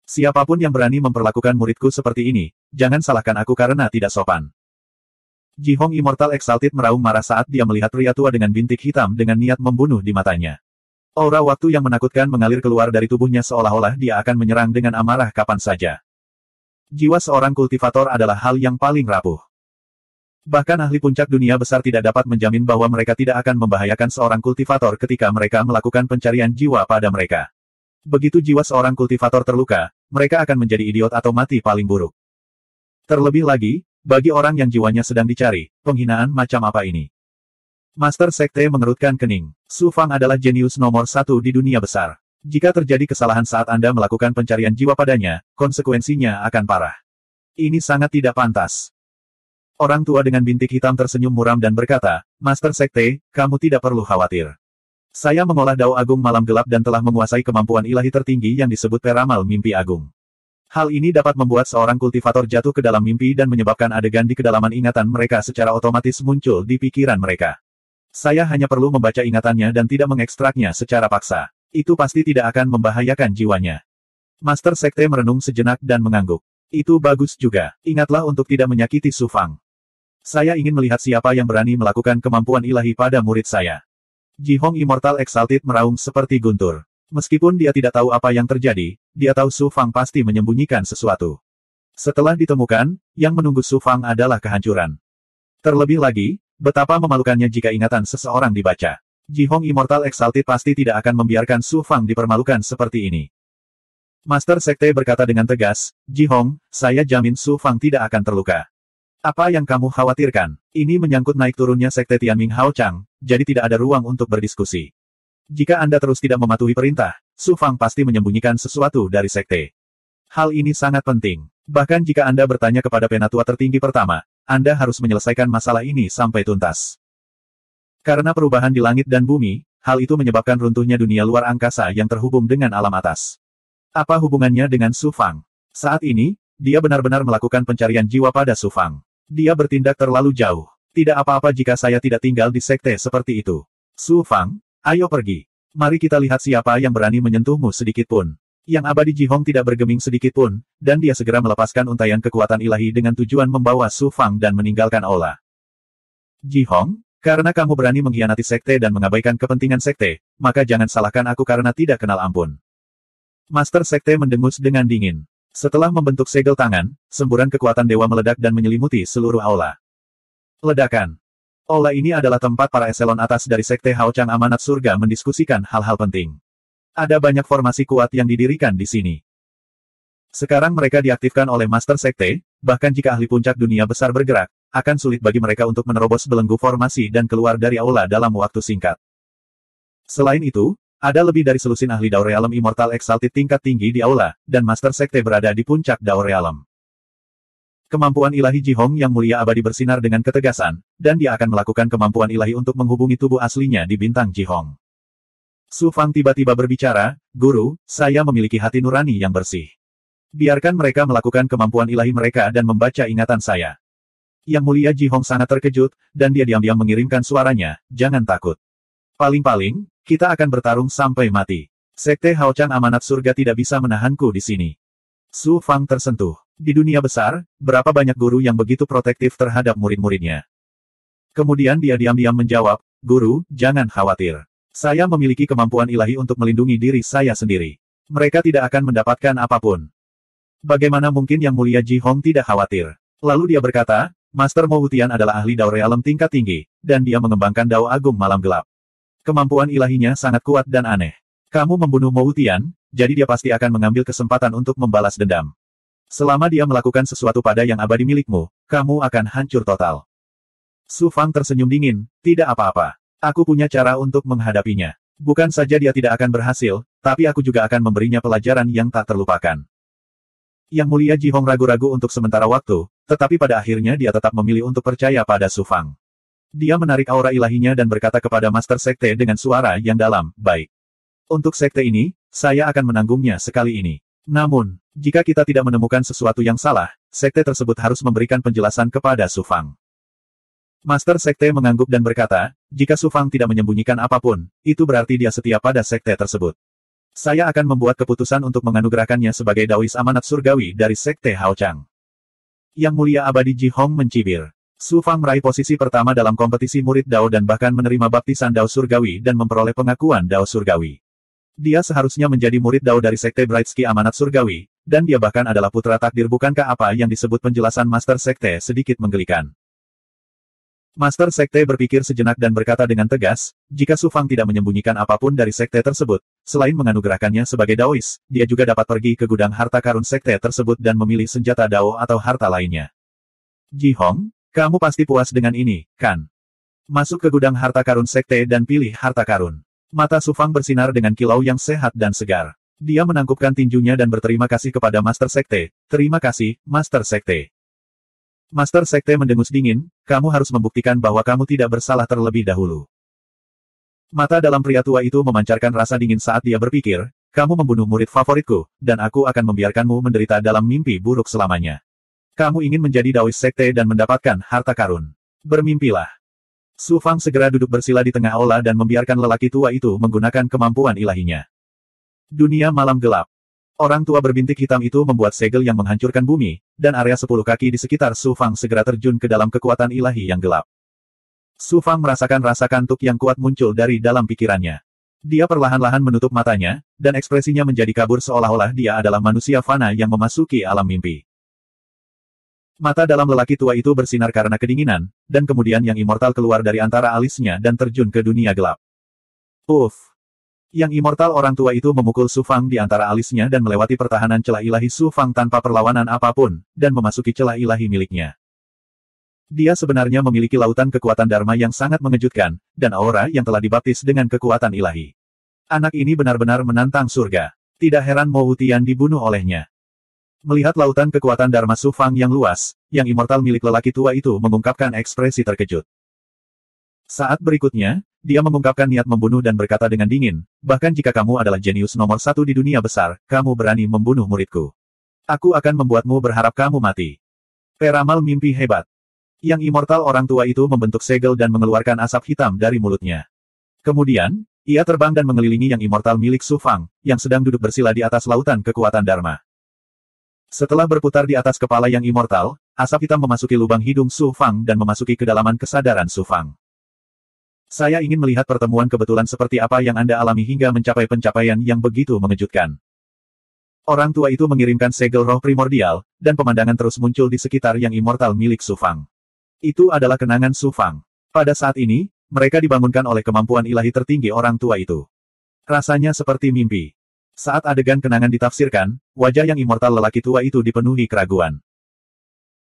Siapapun yang berani memperlakukan muridku seperti ini, jangan salahkan aku karena tidak sopan. Ji Hong Immortal Exalted meraung marah saat dia melihat pria tua dengan bintik hitam dengan niat membunuh di matanya. Aura waktu yang menakutkan mengalir keluar dari tubuhnya seolah-olah dia akan menyerang dengan amarah kapan saja. Jiwa seorang kultivator adalah hal yang paling rapuh. Bahkan ahli puncak dunia besar tidak dapat menjamin bahwa mereka tidak akan membahayakan seorang kultivator ketika mereka melakukan pencarian jiwa pada mereka. Begitu jiwa seorang kultivator terluka, mereka akan menjadi idiot atau mati paling buruk. Terlebih lagi, Bagi orang yang jiwanya sedang dicari, penghinaan macam apa ini? Master Sekte mengerutkan kening. Su Fang adalah jenius nomor 1 di dunia besar. Jika terjadi kesalahan saat Anda melakukan pencarian jiwa padanya, konsekuensinya akan parah. Ini sangat tidak pantas. Orang tua dengan bintik hitam tersenyum muram dan berkata, Master Sekte, kamu tidak perlu khawatir. Saya mengolah Dao Agung Malam Gelap dan telah menguasai kemampuan ilahi tertinggi yang disebut Peramal Mimpi Agung. Hal ini dapat membuat seorang kultivator jatuh ke dalam mimpi dan menyebabkan adegan di kedalaman ingatan mereka secara otomatis muncul di pikiran mereka. Saya hanya perlu membaca ingatannya dan tidak mengekstraknya secara paksa. Itu pasti tidak akan membahayakan jiwanya. Master Sekte merenung sejenak dan mengangguk. Itu bagus juga. Ingatlah untuk tidak menyakiti Su Fang. Saya ingin melihat siapa yang berani melakukan kemampuan ilahi pada murid saya. Ji Hong Immortal Exalted meraung seperti guntur. Meskipun dia tidak tahu apa yang terjadi, dia tahu Su Fang pasti menyembunyikan sesuatu. Setelah ditemukan, yang menunggu Su Fang adalah kehancuran. Terlebih lagi, betapa memalukannya jika ingatan seseorang dibaca. Ji Hong Immortal Exalted pasti tidak akan membiarkan Su Fang dipermalukan seperti ini. Master Sekte berkata dengan tegas, Ji Hong, saya jamin Su Fang tidak akan terluka. Apa yang kamu khawatirkan? Ini menyangkut naik turunnya Sekte Tianming Hao Chang, jadi tidak ada ruang untuk berdiskusi. Jika Anda terus tidak mematuhi perintah, Su Fang pasti menyembunyikan sesuatu dari Sekte. Hal ini sangat penting. Bahkan jika Anda bertanya kepada penatua tertinggi pertama, Anda harus menyelesaikan masalah ini sampai tuntas. Karena perubahan di langit dan bumi, hal itu menyebabkan runtuhnya dunia luar angkasa yang terhubung dengan alam atas. Apa hubungannya dengan Su Fang? Saat ini, dia benar-benar melakukan pencarian jiwa pada Su Fang. Dia bertindak terlalu jauh. Tidak apa-apa jika saya tidak tinggal di sekte seperti itu. Su Fang, ayo pergi. Mari kita lihat siapa yang berani menyentuhmu sedikit pun. Yang abadi Ji Hong tidak bergeming sedikit pun, dan dia segera melepaskan untaian kekuatan ilahi dengan tujuan membawa Su Fang dan meninggalkan aula. Ji Hong, karena kamu berani mengkhianati sekte dan mengabaikan kepentingan sekte, maka jangan salahkan aku karena tidak kenal ampun. Master Sekte mendengus dengan dingin. Setelah membentuk segel tangan, semburan kekuatan dewa meledak dan menyelimuti seluruh aula. Ledakan. Aula ini adalah tempat para eselon atas dari Sekte Hao Chang Amanat Surga mendiskusikan hal-hal penting. Ada banyak formasi kuat yang didirikan di sini. Sekarang mereka diaktifkan oleh Master Sekte, bahkan jika ahli puncak dunia besar bergerak, akan sulit bagi mereka untuk menerobos belenggu formasi dan keluar dari aula dalam waktu singkat. Selain itu, ada lebih dari selusin ahli Dao Realm Immortal Exalted tingkat tinggi di aula, dan Master Sekte berada di puncak Dao Realm. Kemampuan ilahi Ji Hong yang mulia abadi bersinar dengan ketegasan, dan dia akan melakukan kemampuan ilahi untuk menghubungi tubuh aslinya di bintang Ji Hong. Su Fang tiba-tiba berbicara, Guru, saya memiliki hati nurani yang bersih. Biarkan mereka melakukan kemampuan ilahi mereka dan membaca ingatan saya. Yang mulia Ji Hong sangat terkejut, dan dia diam-diam mengirimkan suaranya, jangan takut. Paling-paling, kita akan bertarung sampai mati. Sekte Hao Chang Amanat Surga tidak bisa menahanku di sini. Su Fang tersentuh. Di dunia besar, berapa banyak guru yang begitu protektif terhadap murid-muridnya. Kemudian dia diam-diam menjawab, Guru, jangan khawatir. Saya memiliki kemampuan ilahi untuk melindungi diri saya sendiri. Mereka tidak akan mendapatkan apapun. Bagaimana mungkin yang mulia Ji Hong tidak khawatir? Lalu dia berkata, Master Mo Wutian adalah ahli Dao Realm tingkat tinggi, dan dia mengembangkan Dao Agung Malam Gelap. Kemampuan ilahinya sangat kuat dan aneh. Kamu membunuh Mo Wutian, jadi dia pasti akan mengambil kesempatan untuk membalas dendam. Selama dia melakukan sesuatu pada yang abadi milikmu, kamu akan hancur total. Su Fang tersenyum dingin, tidak apa-apa. Aku punya cara untuk menghadapinya. Bukan saja dia tidak akan berhasil, tapi aku juga akan memberinya pelajaran yang tak terlupakan. Yang mulia Ji Hong ragu-ragu untuk sementara waktu, tetapi pada akhirnya dia tetap memilih untuk percaya pada Su Fang. Dia menarik aura ilahinya dan berkata kepada Master Sekte dengan suara yang dalam, baik. Untuk sekte ini, saya akan menanggungnya sekali ini. Namun, jika kita tidak menemukan sesuatu yang salah, sekte tersebut harus memberikan penjelasan kepada Su Fang. Master Sekte mengangguk dan berkata, jika Su Fang tidak menyembunyikan apapun, itu berarti dia setia pada sekte tersebut. Saya akan membuat keputusan untuk menganugerahkannya sebagai Daois Amanat Surgawi dari Sekte Hao Chang. Yang mulia abadi Ji Hong mencibir. Su Fang meraih posisi pertama dalam kompetisi murid Dao dan bahkan menerima baptisan Dao Surgawi dan memperoleh pengakuan Dao Surgawi. Dia seharusnya menjadi murid Dao dari Sekte Brightsky Amanat Surgawi, dan dia bahkan adalah putra takdir. Bukankah apa yang disebut penjelasan Master Sekte sedikit menggelikan? Master Sekte berpikir sejenak dan berkata dengan tegas, jika Su Fang tidak menyembunyikan apapun dari sekte tersebut, selain menganugerahkannya sebagai Daois, dia juga dapat pergi ke gudang harta karun sekte tersebut dan memilih senjata Dao atau harta lainnya. Ji Hong, kamu pasti puas dengan ini, kan? Masuk ke gudang harta karun sekte dan pilih harta karun. Mata Su Fang bersinar dengan kilau yang sehat dan segar. Dia menangkupkan tinjunya dan berterima kasih kepada Master Sekte. Terima kasih, Master Sekte. Master Sekte mendengus dingin, kamu harus membuktikan bahwa kamu tidak bersalah terlebih dahulu. Mata dalam pria tua itu memancarkan rasa dingin saat dia berpikir, kamu membunuh murid favoritku, dan aku akan membiarkanmu menderita dalam mimpi buruk selamanya. Kamu ingin menjadi Daois Sekte dan mendapatkan harta karun. Bermimpilah. Su Fang segera duduk bersila di tengah aula dan membiarkan lelaki tua itu menggunakan kemampuan ilahinya. Dunia malam gelap. Orang tua berbintik hitam itu membuat segel yang menghancurkan bumi, dan area 10 kaki di sekitar Su Fang segera terjun ke dalam kekuatan ilahi yang gelap. Su Fang merasakan rasa kantuk yang kuat muncul dari dalam pikirannya. Dia perlahan-lahan menutup matanya, dan ekspresinya menjadi kabur seolah-olah dia adalah manusia fana yang memasuki alam mimpi. Mata dalam lelaki tua itu bersinar karena kedinginan, dan kemudian yang immortal keluar dari antara alisnya dan terjun ke dunia gelap. Uff! Yang immortal orang tua itu memukul Su Fang di antara alisnya dan melewati pertahanan celah ilahi Su Fang tanpa perlawanan apapun, dan memasuki celah ilahi miliknya. Dia sebenarnya memiliki lautan kekuatan Dharma yang sangat mengejutkan, dan aura yang telah dibaptis dengan kekuatan ilahi. Anak ini benar-benar menantang surga. Tidak heran Mo Wutian dibunuh olehnya. Melihat lautan kekuatan Dharma Su Fang yang luas, yang immortal milik lelaki tua itu mengungkapkan ekspresi terkejut. Saat berikutnya, dia mengungkapkan niat membunuh dan berkata dengan dingin, bahkan jika kamu adalah jenius nomor 1 di dunia besar, kamu berani membunuh muridku. Aku akan membuatmu berharap kamu mati. Peramal mimpi hebat. Yang immortal orang tua itu membentuk segel dan mengeluarkan asap hitam dari mulutnya. Kemudian, ia terbang dan mengelilingi yang immortal milik Su Fang, yang sedang duduk bersila di atas lautan kekuatan Dharma. Setelah berputar di atas kepala yang immortal, asap hitam memasuki lubang hidung Su Fang dan memasuki kedalaman kesadaran Su Fang. Saya ingin melihat pertemuan kebetulan seperti apa yang Anda alami hingga mencapai pencapaian yang begitu mengejutkan. Orang tua itu mengirimkan segel roh primordial, dan pemandangan terus muncul di sekitar yang immortal milik Su Fang. Itu adalah kenangan Su Fang. Pada saat ini, mereka dibangunkan oleh kemampuan ilahi tertinggi orang tua itu. Rasanya seperti mimpi. Saat adegan kenangan ditafsirkan, wajah yang immortal lelaki tua itu dipenuhi keraguan.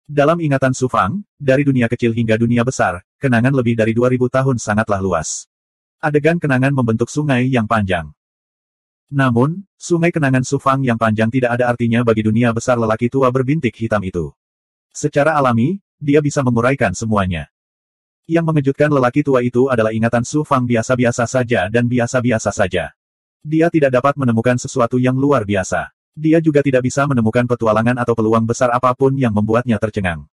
Dalam ingatan Su Fang, dari dunia kecil hingga dunia besar, kenangan lebih dari 2000 tahun sangatlah luas. Adegan kenangan membentuk sungai yang panjang. Namun, sungai kenangan Su Fang yang panjang tidak ada artinya bagi dunia besar lelaki tua berbintik hitam itu. Secara alami, dia bisa menguraikan semuanya. Yang mengejutkan lelaki tua itu adalah ingatan Su Fang biasa-biasa saja dan biasa-biasa saja. Dia tidak dapat menemukan sesuatu yang luar biasa. Dia juga tidak bisa menemukan petualangan atau peluang besar apapun yang membuatnya tercengang.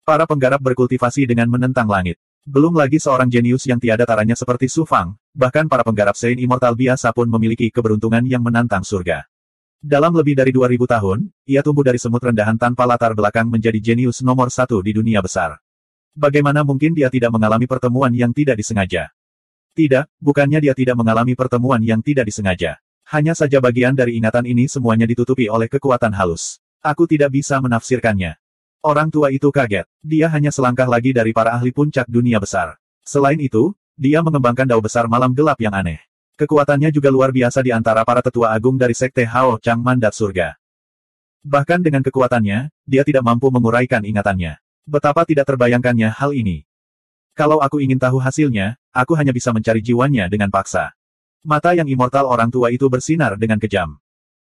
Para penggarap berkultivasi dengan menentang langit. Belum lagi seorang jenius yang tiada taranya seperti Su Fang, bahkan para penggarap Sein Immortal biasa pun memiliki keberuntungan yang menantang surga. Dalam lebih dari 2000 tahun, ia tumbuh dari semut rendahan tanpa latar belakang menjadi jenius nomor 1 di dunia besar. Bagaimana mungkin dia tidak mengalami pertemuan yang tidak disengaja? Tidak, bukannya dia tidak mengalami pertemuan yang tidak disengaja. Hanya saja bagian dari ingatan ini semuanya ditutupi oleh kekuatan halus. Aku tidak bisa menafsirkannya. Orang tua itu kaget. Dia hanya selangkah lagi dari para ahli puncak dunia besar. Selain itu, dia mengembangkan dao besar malam gelap yang aneh. Kekuatannya juga luar biasa di antara para tetua agung dari Sekte Hao Chang Mandat Surga. Bahkan dengan kekuatannya, dia tidak mampu menguraikan ingatannya. Betapa tidak terbayangkannya hal ini. Kalau aku ingin tahu hasilnya, aku hanya bisa mencari jiwanya dengan paksa. Mata yang immortal orang tua itu bersinar dengan kejam.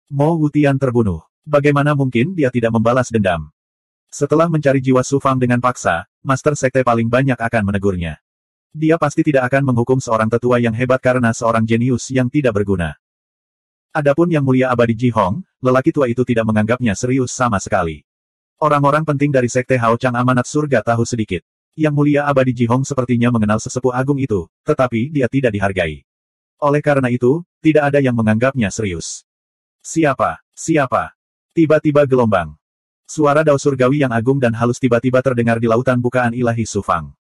Mo Wutian terbunuh. Bagaimana mungkin dia tidak membalas dendam? Setelah mencari jiwa Su Fang dengan paksa, Master Sekte paling banyak akan menegurnya. Dia pasti tidak akan menghukum seorang tetua yang hebat karena seorang jenius yang tidak berguna. Adapun Yang Mulia Abadi Ji Hong, lelaki tua itu tidak menganggapnya serius sama sekali. Orang-orang penting dari Sekte Hao Chang Amanat Surga tahu sedikit. Yang Mulia Abadi Ji Hong sepertinya mengenal sesepuh agung itu, tetapi dia tidak dihargai. Oleh karena itu, tidak ada yang menganggapnya serius. Siapa? Siapa? Tiba-tiba gelombang. Suara dao surgawi yang agung dan halus tiba-tiba terdengar di lautan bukaan ilahi Su Fang.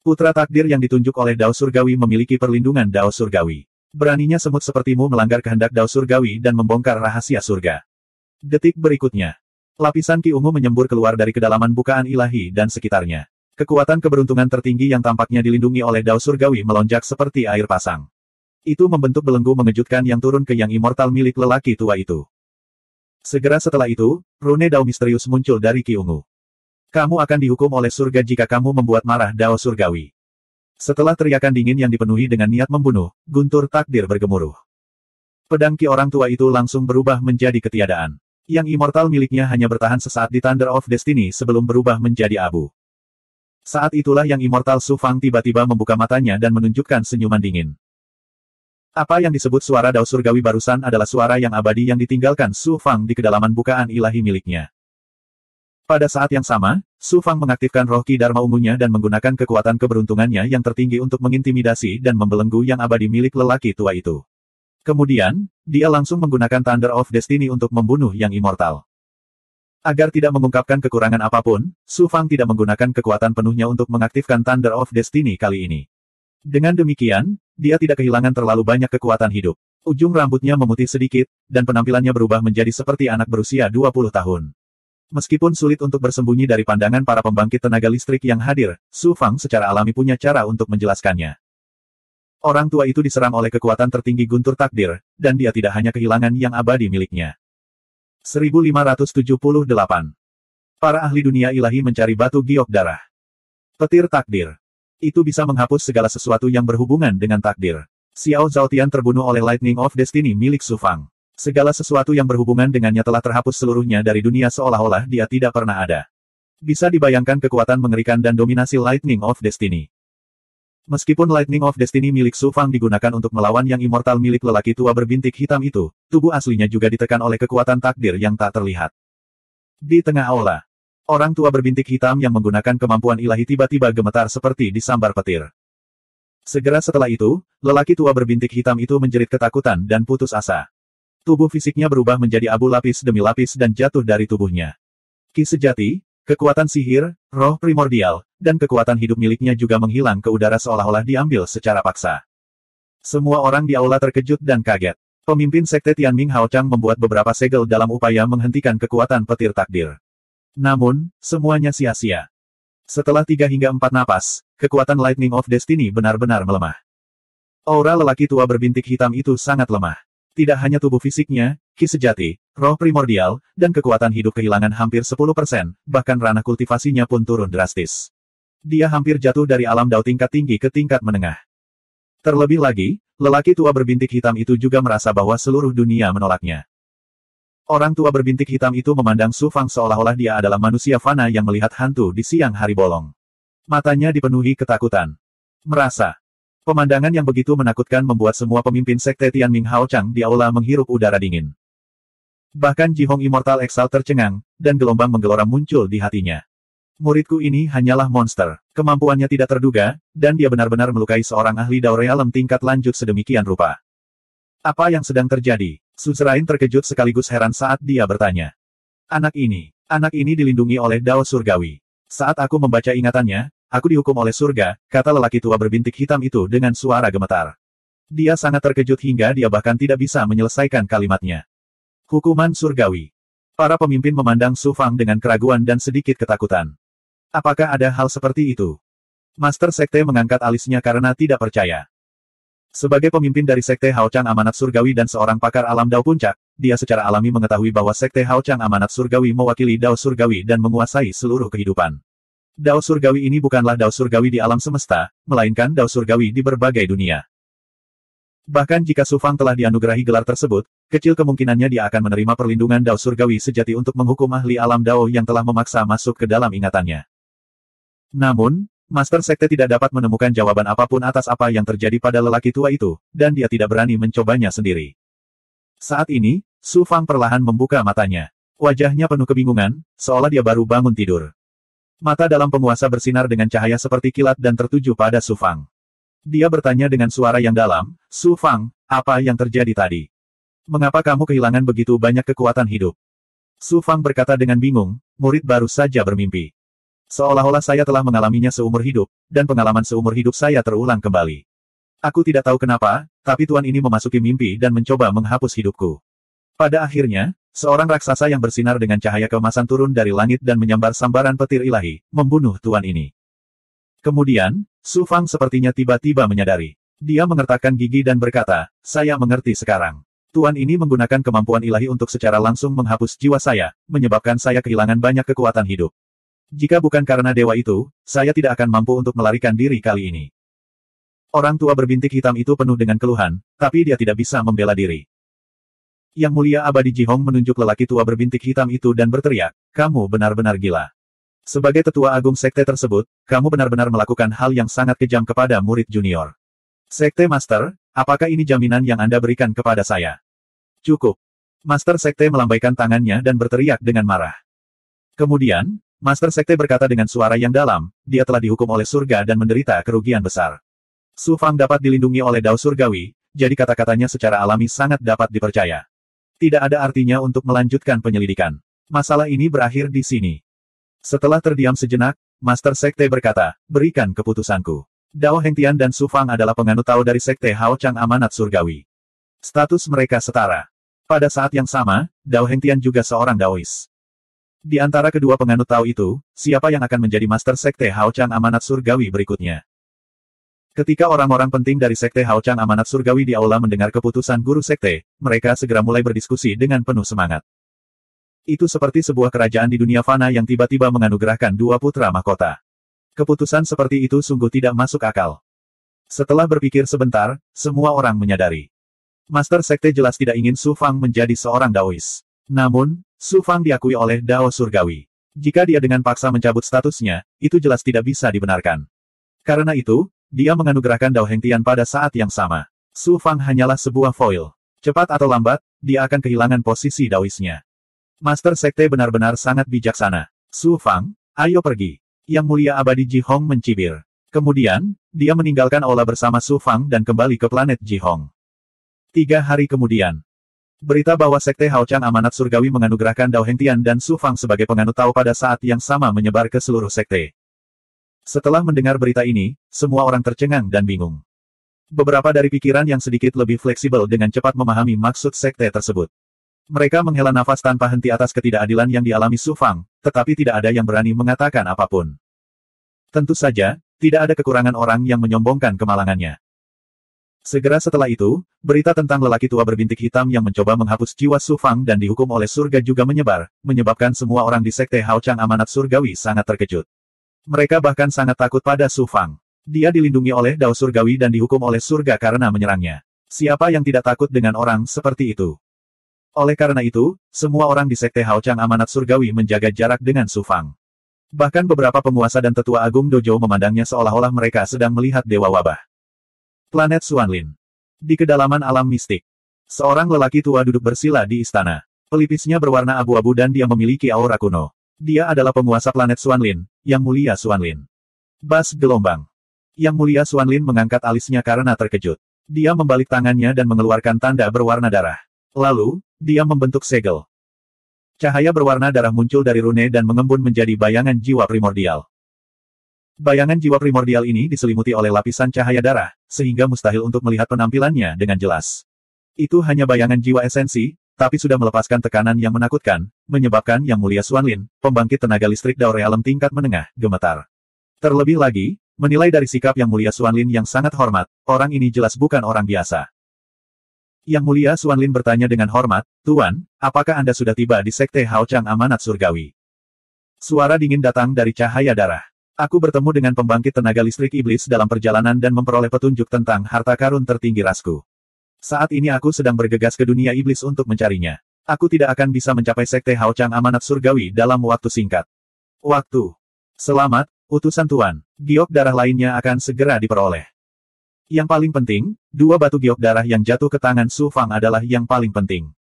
Putra takdir yang ditunjuk oleh dao surgawi memiliki perlindungan dao surgawi. Beraninya semut sepertimu melanggar kehendak dao surgawi dan membongkar rahasia surga. Detik berikutnya. Lapisan Ki ungu menyembur keluar dari kedalaman bukaan ilahi dan sekitarnya. Kekuatan keberuntungan tertinggi yang tampaknya dilindungi oleh dao surgawi melonjak seperti air pasang. Itu membentuk belenggu mengejutkan yang turun ke yang immortal milik lelaki tua itu. Segera setelah itu, rune dao misterius muncul dari Ki ungu. Kamu akan dihukum oleh surga jika kamu membuat marah Dao Surgawi. Setelah teriakan dingin yang dipenuhi dengan niat membunuh, guntur takdir bergemuruh. Pedang Ki orang tua itu langsung berubah menjadi ketiadaan. Yang immortal miliknya hanya bertahan sesaat di Thunder of Destiny sebelum berubah menjadi abu. Saat itulah yang immortal Su Fang tiba-tiba membuka matanya dan menunjukkan senyuman dingin. Apa yang disebut suara Dao Surgawi barusan adalah suara yang abadi yang ditinggalkan Su Fang di kedalaman bukaan ilahi miliknya. Pada saat yang sama, Su Fang mengaktifkan roh Ki Dharma ungunya dan menggunakan kekuatan keberuntungannya yang tertinggi untuk mengintimidasi dan membelenggu yang abadi milik lelaki tua itu. Kemudian, dia langsung menggunakan Thunder of Destiny untuk membunuh yang immortal. Agar tidak mengungkapkan kekurangan apapun, Su Fang tidak menggunakan kekuatan penuhnya untuk mengaktifkan Thunder of Destiny kali ini. Dengan demikian, dia tidak kehilangan terlalu banyak kekuatan hidup. Ujung rambutnya memutih sedikit, dan penampilannya berubah menjadi seperti anak berusia 20 tahun. Meskipun sulit untuk bersembunyi dari pandangan para pembangkit tenaga listrik yang hadir, Su Fang secara alami punya cara untuk menjelaskannya. Orang tua itu diserang oleh kekuatan tertinggi guntur takdir, dan dia tidak hanya kehilangan yang abadi miliknya. 1578. Para ahli dunia ilahi mencari batu giok darah. Petir takdir. Itu bisa menghapus segala sesuatu yang berhubungan dengan takdir. Xiao Zhaotian terbunuh oleh Lightning of Destiny milik Su Fang. Segala sesuatu yang berhubungan dengannya telah terhapus seluruhnya dari dunia seolah-olah dia tidak pernah ada. Bisa dibayangkan kekuatan mengerikan dan dominasi Lightning of Destiny. Meskipun Lightning of Destiny milik Su Fang digunakan untuk melawan yang immortal milik lelaki tua berbintik hitam itu, tubuh aslinya juga ditekan oleh kekuatan takdir yang tak terlihat. Di tengah aula, orang tua berbintik hitam yang menggunakan kemampuan ilahi tiba-tiba gemetar seperti disambar petir. Segera setelah itu, lelaki tua berbintik hitam itu menjerit ketakutan dan putus asa. Tubuh fisiknya berubah menjadi abu lapis demi lapis dan jatuh dari tubuhnya. Ki sejati, kekuatan sihir, roh primordial, dan kekuatan hidup miliknya juga menghilang ke udara seolah-olah diambil secara paksa. Semua orang di aula terkejut dan kaget. Pemimpin Sekte Tianming Hao Chang membuat beberapa segel dalam upaya menghentikan kekuatan petir takdir. Namun, semuanya sia-sia. Setelah 3 hingga 4 napas, kekuatan Lightning of Destiny benar-benar melemah. Aura lelaki tua berbintik hitam itu sangat lemah. Tidak hanya tubuh fisiknya, ki sejati, roh primordial, dan kekuatan hidup kehilangan hampir 10%, bahkan ranah kultivasinya pun turun drastis. Dia hampir jatuh dari alam dao tingkat tinggi ke tingkat menengah. Terlebih lagi, lelaki tua berbintik hitam itu juga merasa bahwa seluruh dunia menolaknya. Orang tua berbintik hitam itu memandang Su Fang seolah-olah dia adalah manusia fana yang melihat hantu di siang hari bolong. Matanya dipenuhi ketakutan. Merasa. Pemandangan yang begitu menakutkan membuat semua pemimpin Sekte Tianming Hao Chang di aula menghirup udara dingin. Bahkan Ji Hong Immortal Exalt tercengang, dan gelombang menggelora muncul di hatinya. Muridku ini hanyalah monster, kemampuannya tidak terduga, dan dia benar-benar melukai seorang ahli Dao Realm tingkat lanjut sedemikian rupa. Apa yang sedang terjadi? Su Zerain terkejut sekaligus heran saat dia bertanya. Anak ini dilindungi oleh Dao Surgawi. Saat aku membaca ingatannya, aku dihukum oleh surga, kata lelaki tua berbintik hitam itu dengan suara gemetar. Dia sangat terkejut hingga dia bahkan tidak bisa menyelesaikan kalimatnya. Hukuman surgawi. Para pemimpin memandang Su Fang dengan keraguan dan sedikit ketakutan. Apakah ada hal seperti itu? Master Sekte mengangkat alisnya karena tidak percaya. Sebagai pemimpin dari Sekte Hao Chang Amanat Surgawi dan seorang pakar alam Dao Puncak, dia secara alami mengetahui bahwa Sekte Hao Chang Amanat Surgawi mewakili Dao Surgawi dan menguasai seluruh kehidupan. Dao Surgawi ini bukanlah Dao Surgawi di alam semesta, melainkan Dao Surgawi di berbagai dunia. Bahkan jika Su Fang telah dianugerahi gelar tersebut, kecil kemungkinannya dia akan menerima perlindungan Dao Surgawi sejati untuk menghukum ahli alam Dao yang telah memaksa masuk ke dalam ingatannya. Namun, Master Sekte tidak dapat menemukan jawaban apapun atas apa yang terjadi pada lelaki tua itu, dan dia tidak berani mencobanya sendiri. Saat ini, Su Fang perlahan membuka matanya. Wajahnya penuh kebingungan, seolah dia baru bangun tidur. Mata dalam penguasa bersinar dengan cahaya seperti kilat dan tertuju pada Su Fang. Dia bertanya dengan suara yang dalam, Su Fang, apa yang terjadi tadi? Mengapa kamu kehilangan begitu banyak kekuatan hidup? Su Fang berkata dengan bingung, murid baru saja bermimpi. Seolah-olah saya telah mengalaminya seumur hidup, dan pengalaman seumur hidup saya terulang kembali. Aku tidak tahu kenapa, tapi Tuan ini memasuki mimpi dan mencoba menghapus hidupku. Pada akhirnya, seorang raksasa yang bersinar dengan cahaya keemasan turun dari langit dan menyambar sambaran petir ilahi, membunuh Tuan ini. Kemudian, Su Fang sepertinya tiba-tiba menyadari. Dia mengertakkan gigi dan berkata, saya mengerti sekarang. Tuan ini menggunakan kemampuan ilahi untuk secara langsung menghapus jiwa saya, menyebabkan saya kehilangan banyak kekuatan hidup. Jika bukan karena dewa itu, saya tidak akan mampu untuk melarikan diri kali ini. Orang tua berbintik hitam itu penuh dengan keluhan, tapi dia tidak bisa membela diri. Yang Mulia Abadi Jihong menunjuk lelaki tua berbintik hitam itu dan berteriak, kamu benar-benar gila. Sebagai tetua agung sekte tersebut, kamu benar-benar melakukan hal yang sangat kejam kepada murid junior. Sekte Master, apakah ini jaminan yang Anda berikan kepada saya? Cukup. Master Sekte melambaikan tangannya dan berteriak dengan marah. Kemudian, Master Sekte berkata dengan suara yang dalam, dia telah dihukum oleh surga dan menderita kerugian besar. Su Fang dapat dilindungi oleh Dao Surgawi, jadi kata-katanya secara alami sangat dapat dipercaya. Tidak ada artinya untuk melanjutkan penyelidikan. Masalah ini berakhir di sini. Setelah terdiam sejenak, Master Sekte berkata, berikan keputusanku. Dao Hengtian dan Su Fang adalah penganut Tao dari Sekte Hao Chang Amanat Surgawi. Status mereka setara. Pada saat yang sama, Dao Hengtian juga seorang Daois. Di antara kedua penganut Tao itu, siapa yang akan menjadi Master Sekte Hao Chang Amanat Surgawi berikutnya? Ketika orang-orang penting dari Sekte Hao Chang Amanat Surgawi di aula mendengar keputusan guru sekte, mereka segera mulai berdiskusi dengan penuh semangat. Itu seperti sebuah kerajaan di dunia fana yang tiba-tiba menganugerahkan dua putra mahkota. Keputusan seperti itu sungguh tidak masuk akal. Setelah berpikir sebentar, semua orang menyadari. Master Sekte jelas tidak ingin Su Fang menjadi seorang Daois. Namun, Su Fang diakui oleh Dao Surgawi. Jika dia dengan paksa mencabut statusnya, itu jelas tidak bisa dibenarkan. Karena itu, dia menganugerahkan Dao Hengtian pada saat yang sama. Su Fang hanyalah sebuah foil. Cepat atau lambat, dia akan kehilangan posisi Daoisnya. Master Sekte benar-benar sangat bijaksana. Su Fang, ayo pergi. Yang Mulia Abadi Jihong mencibir. Kemudian, dia meninggalkan aula bersama Su Fang dan kembali ke planet Jihong. 3 hari kemudian. Berita bahwa Sekte Hao Chang Amanat Surgawi menganugerahkan Dao Hengtian dan Su Fang sebagai penganut Tao pada saat yang sama menyebar ke seluruh sekte. Setelah mendengar berita ini, semua orang tercengang dan bingung. Beberapa dari pikiran yang sedikit lebih fleksibel dengan cepat memahami maksud sekte tersebut. Mereka menghela nafas tanpa henti atas ketidakadilan yang dialami Su Fang, tetapi tidak ada yang berani mengatakan apapun. Tentu saja, tidak ada kekurangan orang yang menyombongkan kemalangannya. Segera setelah itu, berita tentang lelaki tua berbintik hitam yang mencoba menghapus jiwa Su Fang dan dihukum oleh surga juga menyebar, menyebabkan semua orang di Sekte Hao Chang Amanat Surgawi sangat terkejut. Mereka bahkan sangat takut pada Su Fang. Dia dilindungi oleh Dao Surgawi dan dihukum oleh surga karena menyerangnya. Siapa yang tidak takut dengan orang seperti itu? Oleh karena itu, semua orang di Sekte Hao Chang Amanat Surgawi menjaga jarak dengan Su Fang. Bahkan beberapa penguasa dan tetua agung dojo memandangnya seolah-olah mereka sedang melihat dewa wabah. Planet Xuanlin. Di kedalaman alam mistik. Seorang lelaki tua duduk bersila di istana. Pelipisnya berwarna abu-abu dan dia memiliki aura kuno. Dia adalah penguasa planet Xuanlin, Yang Mulia Xuanlin. Bas gelombang. Yang Mulia Xuanlin mengangkat alisnya karena terkejut. Dia membalik tangannya dan mengeluarkan tanda berwarna darah. Lalu, dia membentuk segel. Cahaya berwarna darah muncul dari rune dan mengembun menjadi bayangan jiwa primordial. Bayangan jiwa primordial ini diselimuti oleh lapisan cahaya darah, sehingga mustahil untuk melihat penampilannya dengan jelas. Itu hanya bayangan jiwa esensi, tapi sudah melepaskan tekanan yang menakutkan, menyebabkan Yang Mulia Xuanlin, pembangkit tenaga listrik Dao Realem tingkat menengah, gemetar. Terlebih lagi, menilai dari sikap Yang Mulia Xuanlin yang sangat hormat, orang ini jelas bukan orang biasa. Yang Mulia Xuanlin bertanya dengan hormat, Tuan, apakah Anda sudah tiba di Sekte Hao Chang Amanat Surgawi? Suara dingin datang dari cahaya darah. Aku bertemu dengan pembangkit tenaga listrik iblis dalam perjalanan dan memperoleh petunjuk tentang harta karun tertinggi rasku. Saat ini aku sedang bergegas ke dunia iblis untuk mencarinya. Aku tidak akan bisa mencapai Sekte Hao Chang Amanat Surgawi dalam waktu singkat. Waktu. Selamat, utusan Tuan. Giok darah lainnya akan segera diperoleh. Yang paling penting, 2 batu giok darah yang jatuh ke tangan Su Fang adalah yang paling penting.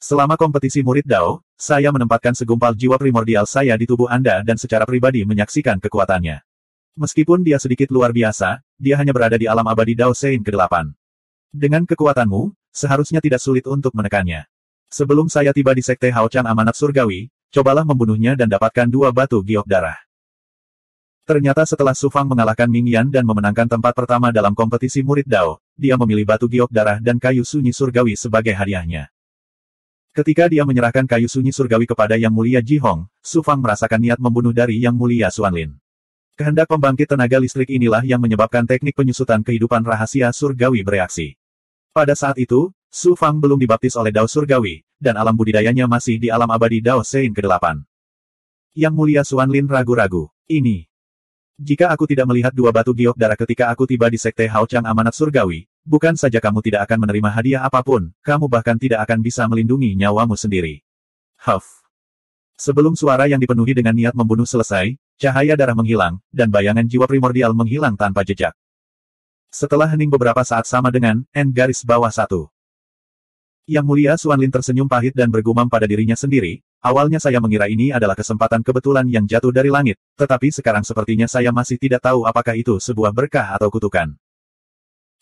Selama kompetisi murid Dao, saya menempatkan segumpal jiwa primordial saya di tubuh Anda dan secara pribadi menyaksikan kekuatannya. Meskipun dia sedikit luar biasa, dia hanya berada di alam abadi Dao Sein ke-8. Dengan kekuatanmu, seharusnya tidak sulit untuk menekannya. Sebelum saya tiba di Sekte Hao Chang Amanat Surgawi, cobalah membunuhnya dan dapatkan 2 batu giok darah. Ternyata setelah Su Fang mengalahkan Ming Yan dan memenangkan tempat pertama dalam kompetisi murid Dao, dia memilih batu giok darah dan kayu sunyi surgawi sebagai hadiahnya. Ketika dia menyerahkan kayu sunyi surgawi kepada Yang Mulia Jihong, Su Fang merasakan niat membunuh dari Yang Mulia Xuanlin. Kehendak pembangkit tenaga listrik inilah yang menyebabkan teknik penyusutan kehidupan rahasia surgawi bereaksi. Pada saat itu, Su Fang belum dibaptis oleh Dao Surgawi, dan alam budidayanya masih di alam abadi Dao Sein ke-8. Yang Mulia Xuanlin ragu-ragu. Ini. Jika aku tidak melihat dua batu giok darah ketika aku tiba di Sekte Haochang Amanat Surgawi, bukan saja kamu tidak akan menerima hadiah apapun, kamu bahkan tidak akan bisa melindungi nyawamu sendiri. Huff. Sebelum suara yang dipenuhi dengan niat membunuh selesai, cahaya darah menghilang, dan bayangan jiwa primordial menghilang tanpa jejak. Setelah hening beberapa saat sama dengan N garis bawah 1. Yang Mulia Xuanlin tersenyum pahit dan bergumam pada dirinya sendiri, awalnya saya mengira ini adalah kesempatan kebetulan yang jatuh dari langit, tetapi sekarang sepertinya saya masih tidak tahu apakah itu sebuah berkah atau kutukan.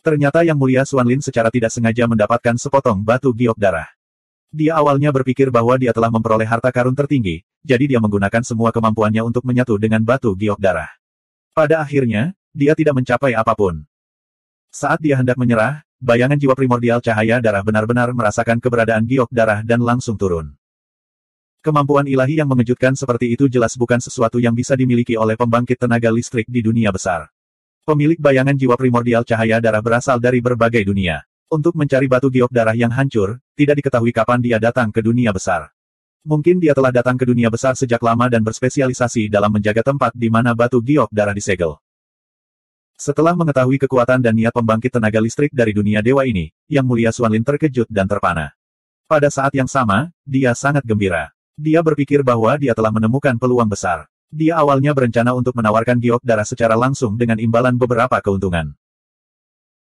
Ternyata Yang Mulia Xuanlin secara tidak sengaja mendapatkan sepotong batu giok darah. Dia awalnya berpikir bahwa dia telah memperoleh harta karun tertinggi, jadi dia menggunakan semua kemampuannya untuk menyatu dengan batu giok darah. Pada akhirnya, dia tidak mencapai apapun. Saat dia hendak menyerah, bayangan jiwa primordial cahaya darah benar-benar merasakan keberadaan giok darah dan langsung turun. Kemampuan ilahi yang mengejutkan seperti itu jelas bukan sesuatu yang bisa dimiliki oleh pembangkit tenaga listrik di dunia besar. Pemilik bayangan jiwa primordial cahaya darah berasal dari berbagai dunia. Untuk mencari batu giok darah yang hancur, tidak diketahui kapan dia datang ke dunia besar. Mungkin dia telah datang ke dunia besar sejak lama dan berspesialisasi dalam menjaga tempat di mana batu giok darah disegel. Setelah mengetahui kekuatan dan niat pembangkit tenaga listrik dari dunia dewa ini, Yang Mulia Xuanlin terkejut dan terpana. Pada saat yang sama, dia sangat gembira. Dia berpikir bahwa dia telah menemukan peluang besar. Dia awalnya berencana untuk menawarkan giok darah secara langsung dengan imbalan beberapa keuntungan.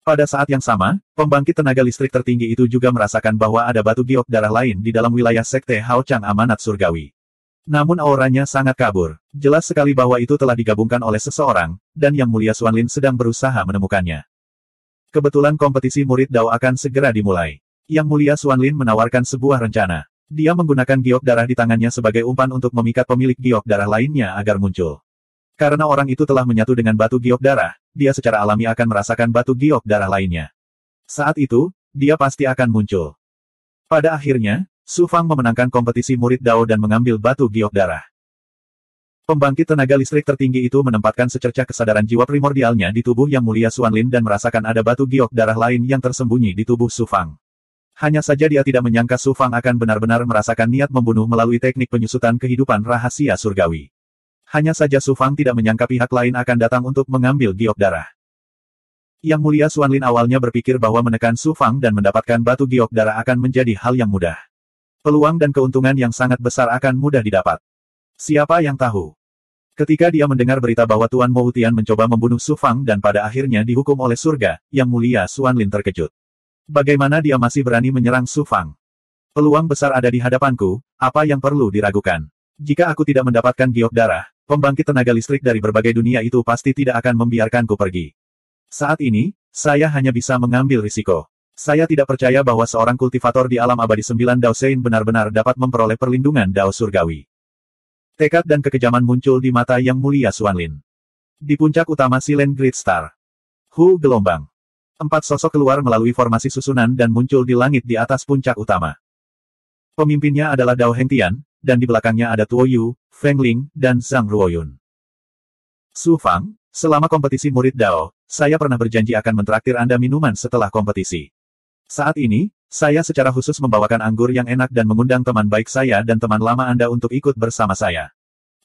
Pada saat yang sama, pembangkit tenaga listrik tertinggi itu juga merasakan bahwa ada batu giok darah lain di dalam wilayah Sekte Haochang Amanat Surgawi. Namun auranya sangat kabur. Jelas sekali bahwa itu telah digabungkan oleh seseorang, dan Yang Mulia Xuanlin sedang berusaha menemukannya. Kebetulan kompetisi murid Dao akan segera dimulai. Yang Mulia Xuanlin menawarkan sebuah rencana. Dia menggunakan giok darah di tangannya sebagai umpan untuk memikat pemilik giok darah lainnya agar muncul. Karena orang itu telah menyatu dengan batu giok darah, dia secara alami akan merasakan batu giok darah lainnya. Saat itu, dia pasti akan muncul. Pada akhirnya, Su Fang memenangkan kompetisi murid Dao dan mengambil batu giok darah. Pembangkit tenaga listrik tertinggi itu menempatkan secercah kesadaran jiwa primordialnya di tubuh Yang Mulia Xuanlin dan merasakan ada batu giok darah lain yang tersembunyi di tubuh Su Fang. Hanya saja dia tidak menyangka Su Fang akan benar-benar merasakan niat membunuh melalui teknik penyusutan kehidupan rahasia surgawi. Hanya saja Su Fang tidak menyangka pihak lain akan datang untuk mengambil giok darah. Yang Mulia Xuanlin awalnya berpikir bahwa menekan Su Fang dan mendapatkan batu giok darah akan menjadi hal yang mudah. Peluang dan keuntungan yang sangat besar akan mudah didapat. Siapa yang tahu? Ketika dia mendengar berita bahwa Tuan Mo Tian mencoba membunuh Su Fang dan pada akhirnya dihukum oleh surga, Yang Mulia Xuanlin terkejut. Bagaimana dia masih berani menyerang Su Fang? Peluang besar ada di hadapanku, apa yang perlu diragukan? Jika aku tidak mendapatkan giok darah, pembangkit tenaga listrik dari berbagai dunia itu pasti tidak akan membiarkanku pergi. Saat ini, saya hanya bisa mengambil risiko. Saya tidak percaya bahwa seorang kultivator di alam abadi 9 Dao Sein benar-benar dapat memperoleh perlindungan Dao Surgawi. Tekad dan kekejaman muncul di mata Yang Mulia Xuanlin. Di puncak utama Silent Great Star. Hu gelombang. 4 sosok keluar melalui formasi susunan dan muncul di langit di atas puncak utama. Pemimpinnya adalah Dao Hengtian, dan di belakangnya ada Tuo Yu, Feng Ling, dan Zhang Ruoyun. Su Fang, selama kompetisi murid Dao, saya pernah berjanji akan mentraktir Anda minuman setelah kompetisi. Saat ini, saya secara khusus membawakan anggur yang enak dan mengundang teman baik saya dan teman lama Anda untuk ikut bersama saya.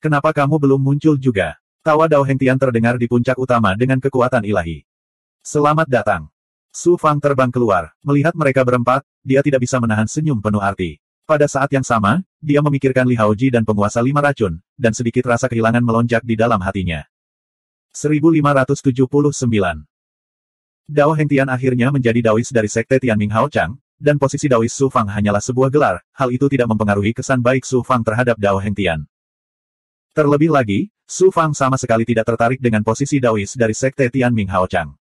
Kenapa kamu belum muncul juga? Tawa Dao Hengtian terdengar di puncak utama dengan kekuatan ilahi. Selamat datang. Su Fang terbang keluar. Melihat mereka berempat, dia tidak bisa menahan senyum penuh arti. Pada saat yang sama, dia memikirkan Li Haoji dan penguasa 5 racun, dan sedikit rasa kehilangan melonjak di dalam hatinya. 1579. Dao Hengtian akhirnya menjadi Daois dari Sekte Tianming Haochang, dan posisi Daois Su Fang hanyalah sebuah gelar, hal itu tidak mempengaruhi kesan baik Su Fang terhadap Dao Hengtian. Terlebih lagi, Su Fang sama sekali tidak tertarik dengan posisi Daois dari Sekte Tianming Haochang.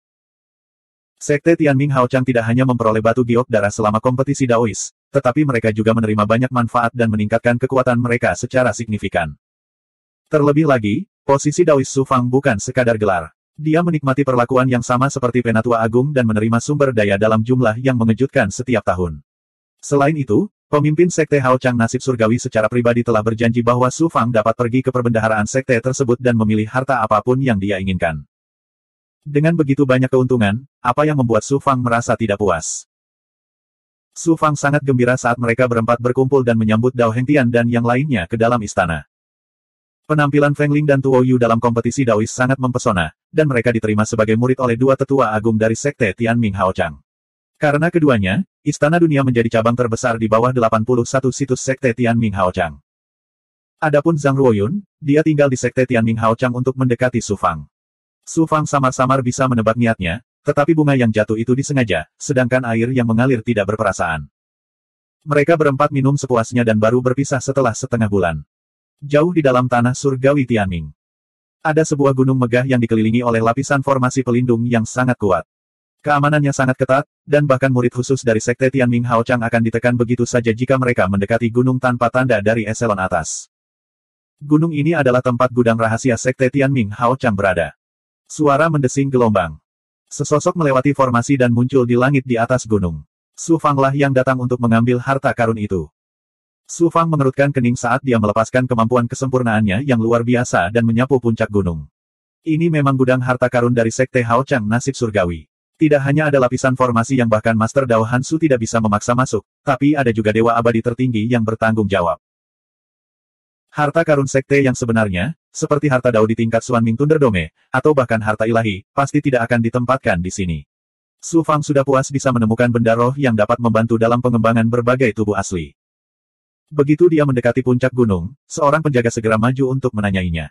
Sekte Tianming Haochang tidak hanya memperoleh batu giok darah selama kompetisi Daois, tetapi mereka juga menerima banyak manfaat dan meningkatkan kekuatan mereka secara signifikan. Terlebih lagi, posisi Daois Su Fang bukan sekadar gelar. Dia menikmati perlakuan yang sama seperti Penatua Agung dan menerima sumber daya dalam jumlah yang mengejutkan setiap tahun. Selain itu, pemimpin Sekte Haochang Nasib Surgawi secara pribadi telah berjanji bahwa Su Fang dapat pergi ke perbendaharaan sekte tersebut dan memilih harta apapun yang dia inginkan. Dengan begitu banyak keuntungan, apa yang membuat Su Fang merasa tidak puas? Su Fang sangat gembira saat mereka berempat berkumpul dan menyambut Dao Hengtian dan yang lainnya ke dalam istana. Penampilan Feng Ling dan Tuo Yu dalam kompetisi Daois sangat mempesona, dan mereka diterima sebagai murid oleh dua tetua agung dari Sekte Tianming Haochang. Karena keduanya, Istana Dunia menjadi cabang terbesar di bawah 81 situs Sekte Tianming Haochang. Adapun Zhang Ruoyun, dia tinggal di Sekte Tianming Haochang untuk mendekati Su Fang. Su Fang samar-samar bisa menebak niatnya, tetapi bunga yang jatuh itu disengaja, sedangkan air yang mengalir tidak berperasaan. Mereka berempat minum sepuasnya dan baru berpisah setelah setengah bulan. Jauh di dalam tanah surgawi Tianming, ada sebuah gunung megah yang dikelilingi oleh lapisan formasi pelindung yang sangat kuat. Keamanannya sangat ketat, dan bahkan murid khusus dari Sekte Tianming Haochang akan ditekan begitu saja jika mereka mendekati gunung tanpa tanda dari eselon atas. Gunung ini adalah tempat gudang rahasia Sekte Tianming Haochang berada. Suara mendesing gelombang. Sesosok melewati formasi dan muncul di langit di atas gunung. Su Fanglah yang datang untuk mengambil harta karun itu. Su Fang mengerutkan kening saat dia melepaskan kemampuan kesempurnaannya yang luar biasa dan menyapu puncak gunung. Ini memang gudang harta karun dari Sekte Haochang Nasib Surgawi. Tidak hanya ada lapisan formasi yang bahkan Master Dao Hansu tidak bisa memaksa masuk, tapi ada juga Dewa Abadi tertinggi yang bertanggung jawab. Harta karun Sekte yang sebenarnya, seperti harta Dao di tingkat Xuanming Thunderdome, atau bahkan harta ilahi, pasti tidak akan ditempatkan di sini. Su Fang sudah puas bisa menemukan benda roh yang dapat membantu dalam pengembangan berbagai tubuh asli. Begitu dia mendekati puncak gunung, seorang penjaga segera maju untuk menanyainya.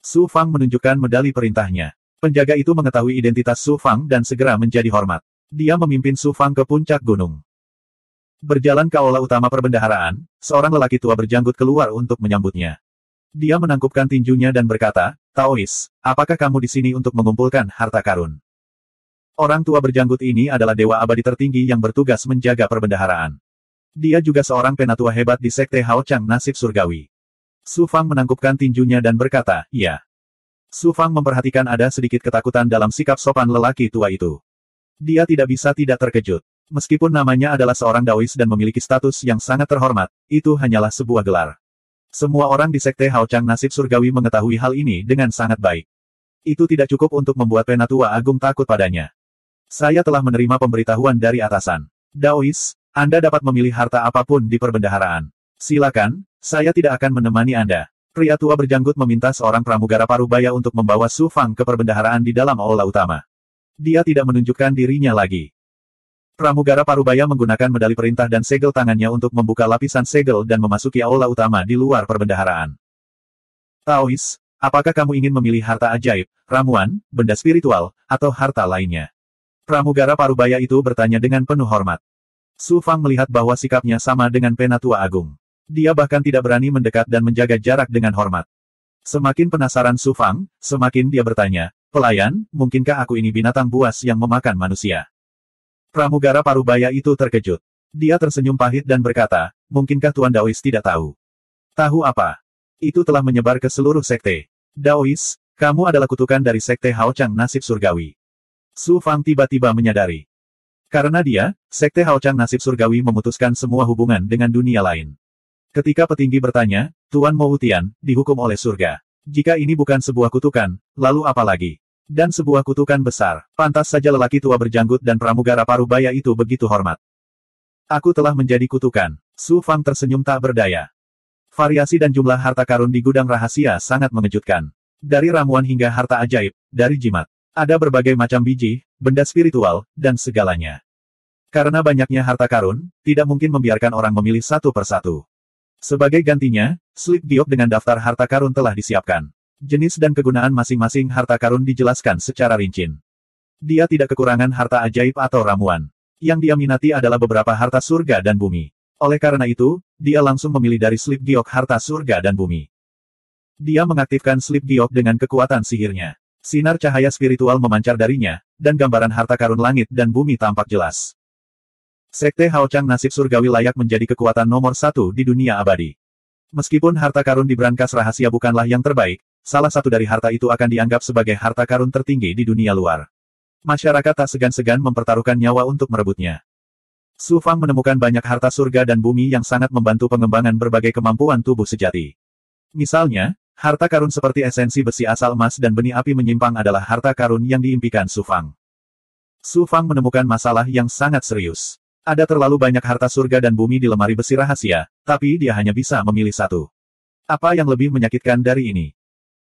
Su Fang menunjukkan medali perintahnya. Penjaga itu mengetahui identitas Su Fang dan segera menjadi hormat. Dia memimpin Su Fang ke puncak gunung. Berjalan ke aula utama perbendaharaan, seorang lelaki tua berjanggut keluar untuk menyambutnya. Dia menangkupkan tinjunya dan berkata, "Taois, apakah kamu di sini untuk mengumpulkan harta karun?" Orang tua berjanggut ini adalah Dewa Abadi tertinggi yang bertugas menjaga perbendaharaan. Dia juga seorang penatua hebat di Sekte Haochang Nasib Surgawi. Su Fang menangkupkan tinjunya dan berkata, "Iya." Su Fang memperhatikan ada sedikit ketakutan dalam sikap sopan lelaki tua itu. Dia tidak bisa tidak terkejut. Meskipun namanya adalah seorang Daois dan memiliki status yang sangat terhormat, itu hanyalah sebuah gelar. Semua orang di Sekte Haochang Nasib Surgawi mengetahui hal ini dengan sangat baik. Itu tidak cukup untuk membuat penatua agung takut padanya. Saya telah menerima pemberitahuan dari atasan. Daois, Anda dapat memilih harta apapun di perbendaharaan. Silakan, saya tidak akan menemani Anda. Pria tua berjanggut meminta seorang pramugara parubaya untuk membawa Su Fang ke perbendaharaan di dalam aula utama. Dia tidak menunjukkan dirinya lagi. Pramugara parubaya menggunakan medali perintah dan segel tangannya untuk membuka lapisan segel dan memasuki aula utama di luar perbendaharaan. Taois, apakah kamu ingin memilih harta ajaib, ramuan, benda spiritual, atau harta lainnya? Pramugara parubaya itu bertanya dengan penuh hormat. Su Fang melihat bahwa sikapnya sama dengan penatua agung. Dia bahkan tidak berani mendekat dan menjaga jarak dengan hormat. Semakin penasaran Su Fang, semakin dia bertanya, "Pelayan, mungkinkah aku ini binatang buas yang memakan manusia?" Pramugara parubaya itu terkejut. Dia tersenyum pahit dan berkata, "Mungkinkah Tuan Daois tidak tahu?" "Tahu apa?" "Itu telah menyebar ke seluruh sekte. Daois, kamu adalah kutukan dari Sekte Haochang Nasib Surgawi." Su Fang tiba-tiba menyadari. Karena dia, Sekte Haochang Nasib Surgawi memutuskan semua hubungan dengan dunia lain. Ketika petinggi bertanya, "Tuan Mo Wutian, dihukum oleh surga. Jika ini bukan sebuah kutukan, lalu apa lagi?" Dan sebuah kutukan besar. Pantas saja lelaki tua berjanggut dan pramugara parubaya itu begitu hormat. "Aku telah menjadi kutukan." Su Fang tersenyum tak berdaya. Variasi dan jumlah harta karun di gudang rahasia sangat mengejutkan. Dari ramuan hingga harta ajaib, dari jimat. Ada berbagai macam biji, benda spiritual, dan segalanya. Karena banyaknya harta karun, tidak mungkin membiarkan orang memilih satu persatu. Sebagai gantinya, slip giok dengan daftar harta karun telah disiapkan. Jenis dan kegunaan masing-masing harta karun dijelaskan secara rinci. Dia tidak kekurangan harta ajaib atau ramuan. Yang dia minati adalah beberapa harta surga dan bumi. Oleh karena itu, dia langsung memilih dari slip giok harta surga dan bumi. Dia mengaktifkan slip giok dengan kekuatan sihirnya. Sinar cahaya spiritual memancar darinya, dan gambaran harta karun langit dan bumi tampak jelas. Sekte Haochang Nasib Surgawi layak menjadi kekuatan nomor 1 di dunia abadi. Meskipun harta karun di brankas rahasia bukanlah yang terbaik, salah satu dari harta itu akan dianggap sebagai harta karun tertinggi di dunia luar. Masyarakat tak segan-segan mempertaruhkan nyawa untuk merebutnya. Su Fang menemukan banyak harta surga dan bumi yang sangat membantu pengembangan berbagai kemampuan tubuh sejati. Misalnya, harta karun seperti esensi besi asal emas dan benih api menyimpang adalah harta karun yang diimpikan Su Fang. Su Fang menemukan masalah yang sangat serius. Ada terlalu banyak harta surga dan bumi di lemari besi rahasia, tapi dia hanya bisa memilih satu. Apa yang lebih menyakitkan dari ini?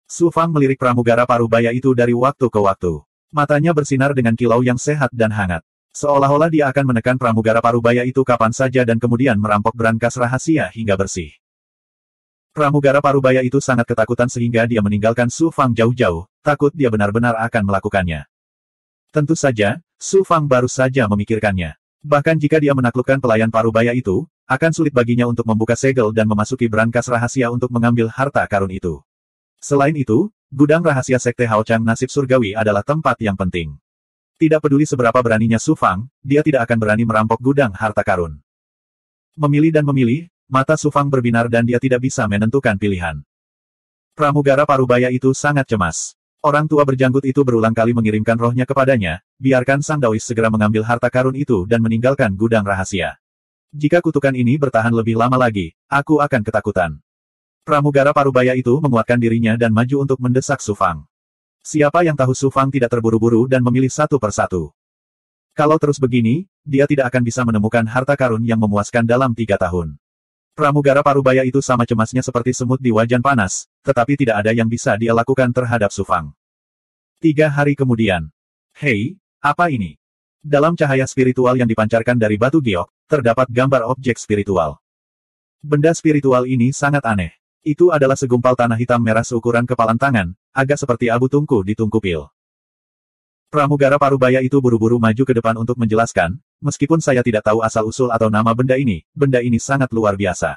Su Fang melirik pramugara parubaya itu dari waktu ke waktu. Matanya bersinar dengan kilau yang sehat dan hangat. Seolah-olah dia akan menekan pramugara parubaya itu kapan saja dan kemudian merampok brankas rahasia hingga bersih. Pramugara parubaya itu sangat ketakutan sehingga dia meninggalkan Su Fang jauh-jauh, takut dia benar-benar akan melakukannya. Tentu saja, Su Fang baru saja memikirkannya. Bahkan jika dia menaklukkan pelayan parubaya itu, akan sulit baginya untuk membuka segel dan memasuki brankas rahasia untuk mengambil harta karun itu. Selain itu, gudang rahasia Sekte Hao Chang Nasib Surgawi adalah tempat yang penting. Tidak peduli seberapa beraninya Su Fang, dia tidak akan berani merampok gudang harta karun. Memilih dan memilih, mata Su Fang berbinar dan dia tidak bisa menentukan pilihan. Pramugara parubaya itu sangat cemas. Orang tua berjanggut itu berulang kali mengirimkan rohnya kepadanya, biarkan Sang Daois segera mengambil harta karun itu dan meninggalkan gudang rahasia. Jika kutukan ini bertahan lebih lama lagi, aku akan ketakutan. Pramugara parubaya itu menguatkan dirinya dan maju untuk mendesak Su Fang. Siapa yang tahu Su Fang tidak terburu-buru dan memilih satu persatu. Kalau terus begini, dia tidak akan bisa menemukan harta karun yang memuaskan dalam 3 tahun. Pramugara parubaya itu sama cemasnya seperti semut di wajan panas, tetapi tidak ada yang bisa dia lakukan terhadap Su Fang. 3 hari kemudian. Hei, apa ini? Dalam cahaya spiritual yang dipancarkan dari batu giok, terdapat gambar objek spiritual. Benda spiritual ini sangat aneh. Itu adalah segumpal tanah hitam merah seukuran kepalan tangan, agak seperti abu tungku di tungku pil. Pramugara parubaya itu buru-buru maju ke depan untuk menjelaskan, meskipun saya tidak tahu asal-usul atau nama benda ini sangat luar biasa.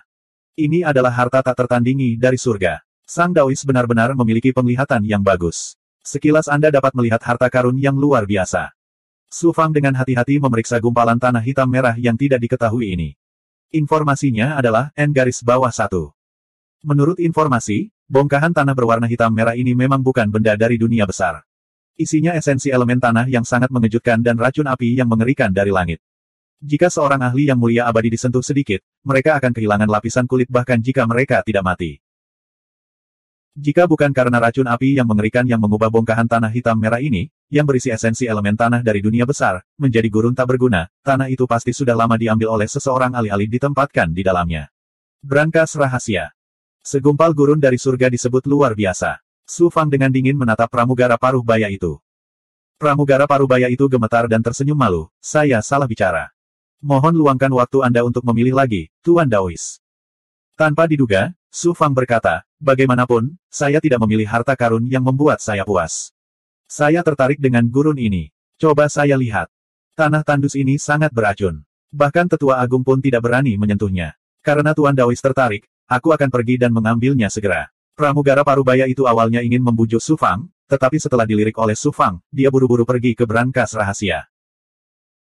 Ini adalah harta tak tertandingi dari surga. Sang Daois benar-benar memiliki penglihatan yang bagus. Sekilas Anda dapat melihat harta karun yang luar biasa. Su Fang dengan hati-hati memeriksa gumpalan tanah hitam merah yang tidak diketahui ini. Informasinya adalah N-1. Menurut informasi, bongkahan tanah berwarna hitam merah ini memang bukan benda dari dunia besar. Isinya esensi elemen tanah yang sangat mengejutkan dan racun api yang mengerikan dari langit. Jika seorang ahli yang mulia abadi disentuh sedikit, mereka akan kehilangan lapisan kulit bahkan jika mereka tidak mati. Jika bukan karena racun api yang mengerikan yang mengubah bongkahan tanah hitam merah ini, yang berisi esensi elemen tanah dari dunia besar, menjadi gurun tak berguna, tanah itu pasti sudah lama diambil oleh seseorang alih-alih ditempatkan di dalamnya. Brankas rahasia. Segumpal gurun dari surga disebut luar biasa. Su Fang dengan dingin menatap pramugara parubaya itu. Pramugara parubaya itu gemetar dan tersenyum malu, saya salah bicara. Mohon luangkan waktu Anda untuk memilih lagi, Tuan Daois. Tanpa diduga, Su Fang berkata, bagaimanapun, saya tidak memilih harta karun yang membuat saya puas. Saya tertarik dengan gurun ini. Coba saya lihat. Tanah tandus ini sangat beracun. Bahkan tetua agung pun tidak berani menyentuhnya. Karena Tuan Daois tertarik, aku akan pergi dan mengambilnya segera. Pramugara parubaya itu awalnya ingin membujuk Su Fang, tetapi setelah dilirik oleh Su Fang, dia buru-buru pergi ke brankas rahasia.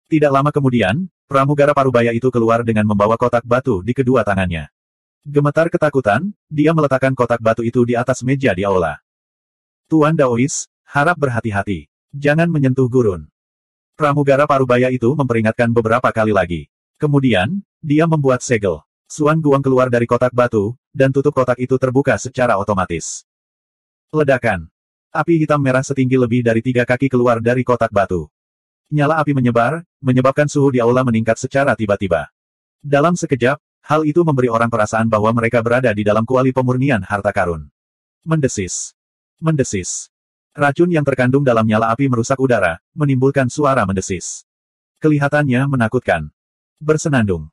Tidak lama kemudian, pramugara parubaya itu keluar dengan membawa kotak batu di kedua tangannya. Gemetar ketakutan, dia meletakkan kotak batu itu di atas meja di aula. Tuan Daois, harap berhati-hati. Jangan menyentuh gurun. Pramugara parubaya itu memperingatkan beberapa kali lagi. Kemudian, dia membuat segel. Suan Guang keluar dari kotak batu, dan tutup kotak itu terbuka secara otomatis. Ledakan. Api hitam merah setinggi lebih dari 3 kaki keluar dari kotak batu. Nyala api menyebar, menyebabkan suhu di aula meningkat secara tiba-tiba. Dalam sekejap, hal itu memberi orang perasaan bahwa mereka berada di dalam kuali pemurnian harta karun. Mendesis. Mendesis. Racun yang terkandung dalam nyala api merusak udara, menimbulkan suara mendesis. Kelihatannya menakutkan. Bersenandung.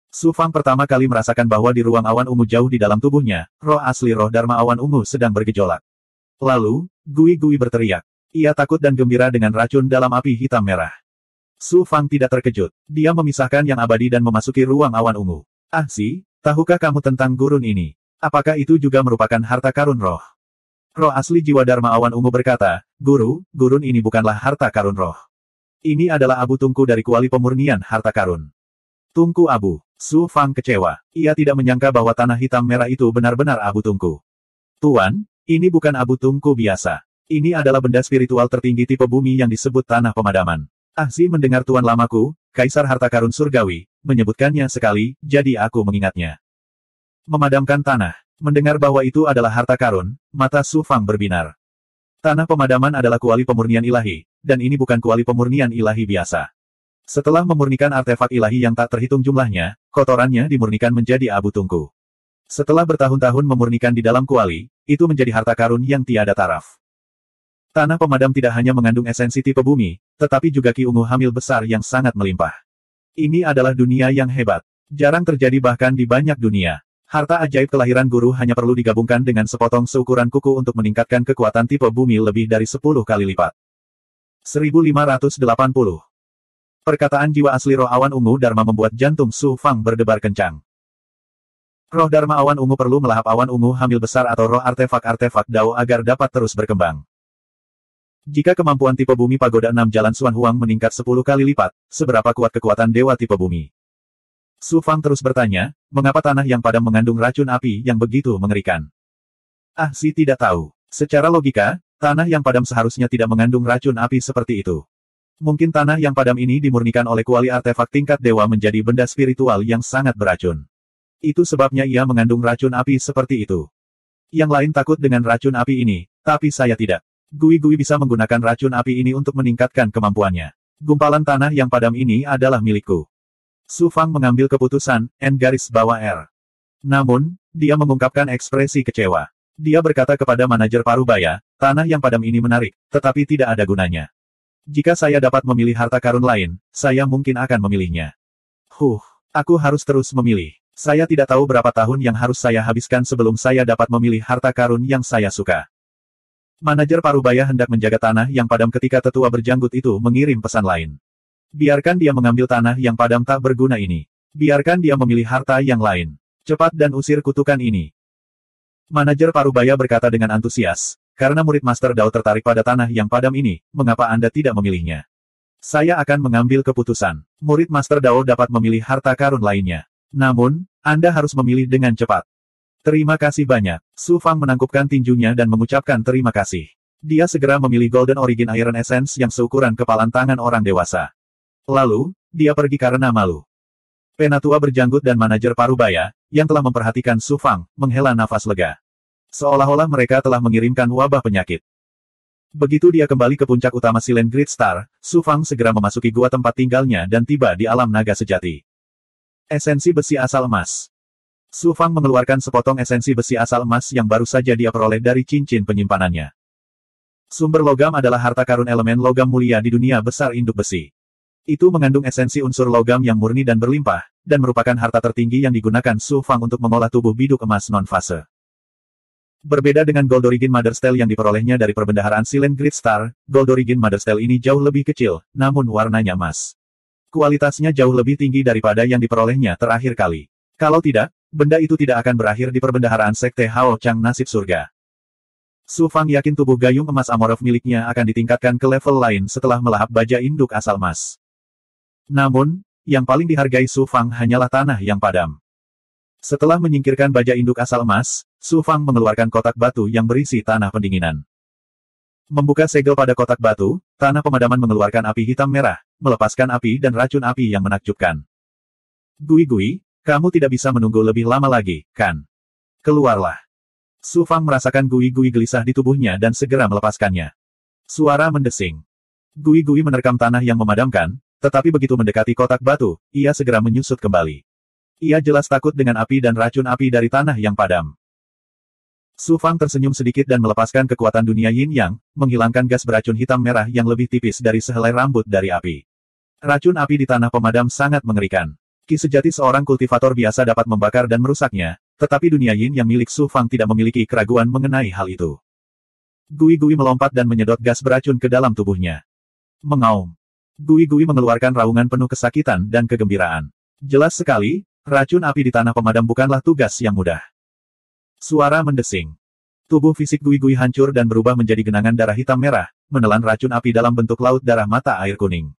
Su Fang pertama kali merasakan bahwa di ruang awan ungu jauh di dalam tubuhnya, roh asli roh Dharma awan ungu sedang bergejolak. Lalu, Gui-Gui berteriak. Ia takut dan gembira dengan racun dalam api hitam merah. Su Fang tidak terkejut. Dia memisahkan yang abadi dan memasuki ruang awan ungu. Ah si, tahukah kamu tentang gurun ini? Apakah itu juga merupakan harta karun roh? Roh asli jiwa Dharma awan ungu berkata, Guru, gurun ini bukanlah harta karun roh. Ini adalah abu tungku dari kuali pemurnian harta karun. Tungku abu. Su Fang kecewa. Ia tidak menyangka bahwa tanah hitam merah itu benar-benar abu tungku. Tuan, ini bukan abu tungku biasa. Ini adalah benda spiritual tertinggi tipe bumi yang disebut tanah pemadaman. Ahsi mendengar Tuan lamaku, Kaisar Harta Karun Surgawi, menyebutkannya sekali, jadi aku mengingatnya. Memadamkan tanah. Mendengar bahwa itu adalah harta karun, mata Su Fang berbinar. Tanah pemadaman adalah kuali pemurnian ilahi, dan ini bukan kuali pemurnian ilahi biasa. Setelah memurnikan artefak ilahi yang tak terhitung jumlahnya, kotorannya dimurnikan menjadi abu tungku. Setelah bertahun-tahun memurnikan di dalam kuali, itu menjadi harta karun yang tiada taraf. Tanah pemadam tidak hanya mengandung esensi tipe bumi, tetapi juga ki ungu hamil besar yang sangat melimpah. Ini adalah dunia yang hebat. Jarang terjadi bahkan di banyak dunia. Harta ajaib kelahiran guru hanya perlu digabungkan dengan sepotong seukuran kuku untuk meningkatkan kekuatan tipe bumi lebih dari 10 kali lipat. 1580. Perkataan jiwa asli roh awan ungu Dharma membuat jantung Su Fang berdebar kencang. Roh Dharma awan ungu perlu melahap awan ungu hamil besar atau roh artefak-artefak Dao agar dapat terus berkembang. Jika kemampuan tipe bumi pagoda 6 jalan Xuan Huang meningkat 10 kali lipat, seberapa kuat kekuatan dewa tipe bumi? Su Fang terus bertanya, mengapa tanah yang padam mengandung racun api yang begitu mengerikan? Si tidak tahu. Secara logika, tanah yang padam seharusnya tidak mengandung racun api seperti itu. Mungkin tanah yang padam ini dimurnikan oleh kuali artefak tingkat dewa menjadi benda spiritual yang sangat beracun. Itu sebabnya ia mengandung racun api seperti itu. Yang lain takut dengan racun api ini, tapi saya tidak. Gui bisa menggunakan racun api ini untuk meningkatkan kemampuannya. Gumpalan tanah yang padam ini adalah milikku. Su Fang mengambil keputusan, N_R. Namun, dia mengungkapkan ekspresi kecewa. Dia berkata kepada manajer Parubaya, tanah yang padam ini menarik, tetapi tidak ada gunanya. Jika saya dapat memilih harta karun lain, saya mungkin akan memilihnya. Aku harus terus memilih. Saya tidak tahu berapa tahun yang harus saya habiskan sebelum saya dapat memilih harta karun yang saya suka. Manajer Parubaya hendak menjaga tanah yang padam ketika tetua berjanggut itu mengirim pesan lain. Biarkan dia mengambil tanah yang padam tak berguna ini. Biarkan dia memilih harta yang lain. Cepat dan usir kutukan ini. Manajer Parubaya berkata dengan antusias, karena murid Master Dao tertarik pada tanah yang padam ini, mengapa Anda tidak memilihnya? Saya akan mengambil keputusan. Murid Master Dao dapat memilih harta karun lainnya. Namun, Anda harus memilih dengan cepat. Terima kasih banyak. Su Fang menangkupkan tinjunya dan mengucapkan terima kasih. Dia segera memilih Golden Origin Iron Essence yang seukuran kepalan tangan orang dewasa. Lalu, dia pergi karena malu. Penatua berjanggut dan manajer Parubaya, yang telah memperhatikan Su Fang, menghela nafas lega. Seolah-olah mereka telah mengirimkan wabah penyakit. Begitu dia kembali ke puncak utama Silent Great Star, Su Fang segera memasuki gua tempat tinggalnya dan tiba di alam naga sejati. Esensi besi asal emas. Su Fang mengeluarkan sepotong esensi besi asal emas yang baru saja dia peroleh dari cincin penyimpanannya. Sumber logam adalah harta karun elemen logam mulia di dunia besar induk besi. Itu mengandung esensi unsur logam yang murni dan berlimpah, dan merupakan harta tertinggi yang digunakan Su Fang untuk mengolah tubuh biduk emas non-fase. Berbeda dengan Gold Origin Mother Stele yang diperolehnya dari perbendaharaan Silent Great Star, Gold Origin Mother Stele ini jauh lebih kecil, namun warnanya emas. Kualitasnya jauh lebih tinggi daripada yang diperolehnya terakhir kali. Kalau tidak, benda itu tidak akan berakhir di perbendaharaan Sekte Hao Chang Nasib Surga. Su Fang yakin tubuh gayung emas Amorph miliknya akan ditingkatkan ke level lain setelah melahap baja induk asal emas. Namun, yang paling dihargai Su Fang hanyalah tanah yang padam. Setelah menyingkirkan baja induk asal emas, Su Fang mengeluarkan kotak batu yang berisi tanah pendinginan. Membuka segel pada kotak batu, tanah pemadaman mengeluarkan api hitam merah, melepaskan api dan racun api yang menakjubkan. Gui, kamu tidak bisa menunggu lebih lama lagi, kan? Keluarlah. Su Fang merasakan Gui gelisah di tubuhnya dan segera melepaskannya. Suara mendesing. Gui menerkam tanah yang memadamkan, tetapi begitu mendekati kotak batu, ia segera menyusut kembali. Ia jelas takut dengan api dan racun api dari tanah yang padam. Su Fang tersenyum sedikit dan melepaskan kekuatan dunia Yin Yang, menghilangkan gas beracun hitam merah yang lebih tipis dari sehelai rambut dari api. Racun api di tanah pemadam sangat mengerikan. Ki sejati seorang kultivator biasa dapat membakar dan merusaknya, tetapi dunia Yin yang milik Su Fang tidak memiliki keraguan mengenai hal itu. Gui melompat dan menyedot gas beracun ke dalam tubuhnya. Mengaum. Gui mengeluarkan raungan penuh kesakitan dan kegembiraan. Jelas sekali, racun api di tanah pemadam bukanlah tugas yang mudah. Suara mendesing. Tubuh fisik Gui hancur dan berubah menjadi genangan darah hitam merah, menelan racun api dalam bentuk laut darah mata air kuning.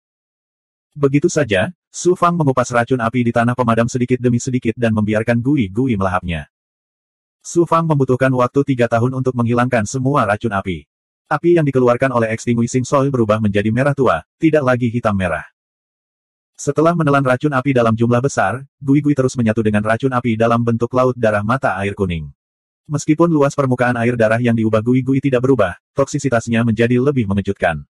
Begitu saja, Su Fang mengupas racun api di tanah pemadam sedikit demi sedikit dan membiarkan Gui melahapnya. Su Fang membutuhkan waktu 3 tahun untuk menghilangkan semua racun api. Api yang dikeluarkan oleh Extinguishing Soul berubah menjadi merah tua, tidak lagi hitam merah. Setelah menelan racun api dalam jumlah besar, Gui terus menyatu dengan racun api dalam bentuk laut darah mata air kuning. Meskipun luas permukaan air darah yang diubah Gui tidak berubah, toksisitasnya menjadi lebih mengejutkan.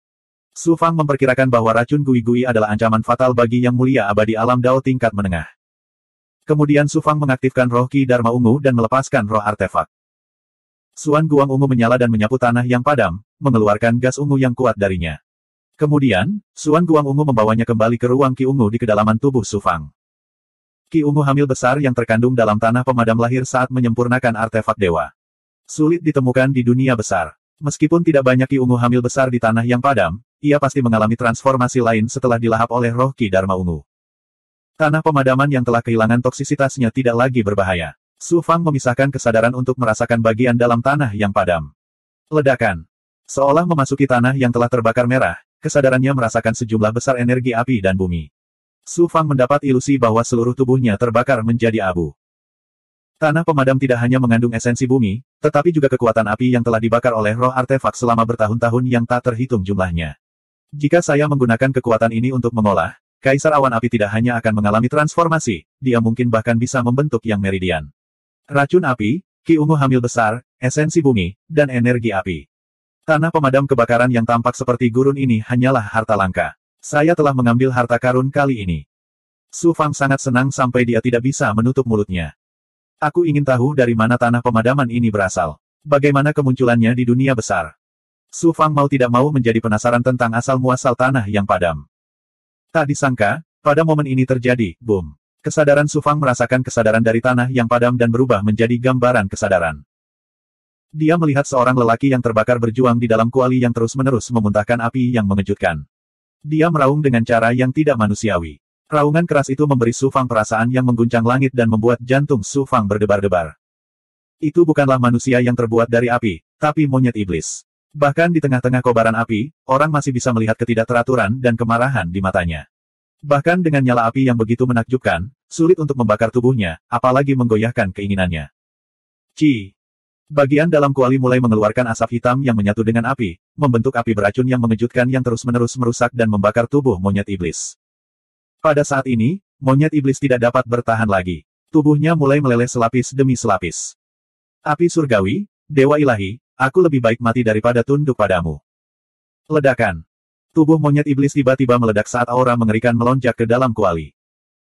Su Fang memperkirakan bahwa racun Gui adalah ancaman fatal bagi yang mulia abadi alam Dao tingkat menengah. Kemudian Su Fang mengaktifkan roh Ki Dharma ungu dan melepaskan roh artefak. Suan Guang ungu menyala dan menyapu tanah yang padam, mengeluarkan gas ungu yang kuat darinya. Kemudian, Suan Guang ungu membawanya kembali ke ruang Ki ungu di kedalaman tubuh Su Fang. Ki ungu hamil besar yang terkandung dalam tanah pemadam lahir saat menyempurnakan artefak dewa. Sulit ditemukan di dunia besar. Meskipun tidak banyak Ki ungu hamil besar di tanah yang padam, ia pasti mengalami transformasi lain setelah dilahap oleh roh Ki Dharma ungu. Tanah pemadaman yang telah kehilangan toksisitasnya tidak lagi berbahaya. Su Fang memisahkan kesadaran untuk merasakan bagian dalam tanah yang padam. Ledakan. Seolah memasuki tanah yang telah terbakar merah, kesadarannya merasakan sejumlah besar energi api dan bumi. Su Fang mendapat ilusi bahwa seluruh tubuhnya terbakar menjadi abu. Tanah pemadam tidak hanya mengandung esensi bumi, tetapi juga kekuatan api yang telah dibakar oleh roh artefak selama bertahun-tahun yang tak terhitung jumlahnya. Jika saya menggunakan kekuatan ini untuk mengolah, Kaisar Awan Api tidak hanya akan mengalami transformasi, dia mungkin bahkan bisa membentuk yang meridian. Racun api, Ki ungu hamil besar, esensi bumi, dan energi api. Tanah pemadam kebakaran yang tampak seperti gurun ini hanyalah harta langka. Saya telah mengambil harta karun kali ini. Su Fang sangat senang sampai dia tidak bisa menutup mulutnya. Aku ingin tahu dari mana tanah pemadaman ini berasal. Bagaimana kemunculannya di dunia besar. Su Fang mau tidak mau menjadi penasaran tentang asal-muasal tanah yang padam. Tak disangka, pada momen ini terjadi, boom. Kesadaran Su Fang merasakan kesadaran dari tanah yang padam dan berubah menjadi gambaran kesadaran. Dia melihat seorang lelaki yang terbakar berjuang di dalam kuali yang terus-menerus memuntahkan api yang mengejutkan. Dia meraung dengan cara yang tidak manusiawi. Raungan keras itu memberi Su Fang perasaan yang mengguncang langit dan membuat jantung Su Fang berdebar-debar. Itu bukanlah manusia yang terbuat dari api, tapi monyet iblis. Bahkan di tengah-tengah kobaran api, orang masih bisa melihat ketidakteraturan dan kemarahan di matanya. Bahkan dengan nyala api yang begitu menakjubkan, sulit untuk membakar tubuhnya, apalagi menggoyahkan keinginannya. Ci. Bagian dalam kuali mulai mengeluarkan asap hitam yang menyatu dengan api, membentuk api beracun yang mengejutkan yang terus-menerus merusak dan membakar tubuh monyet iblis. Pada saat ini, monyet iblis tidak dapat bertahan lagi. Tubuhnya mulai meleleh selapis demi selapis. Api surgawi, dewa ilahi, aku lebih baik mati daripada tunduk padamu. Ledakan. Tubuh monyet iblis tiba-tiba meledak saat aura mengerikan melonjak ke dalam kuali.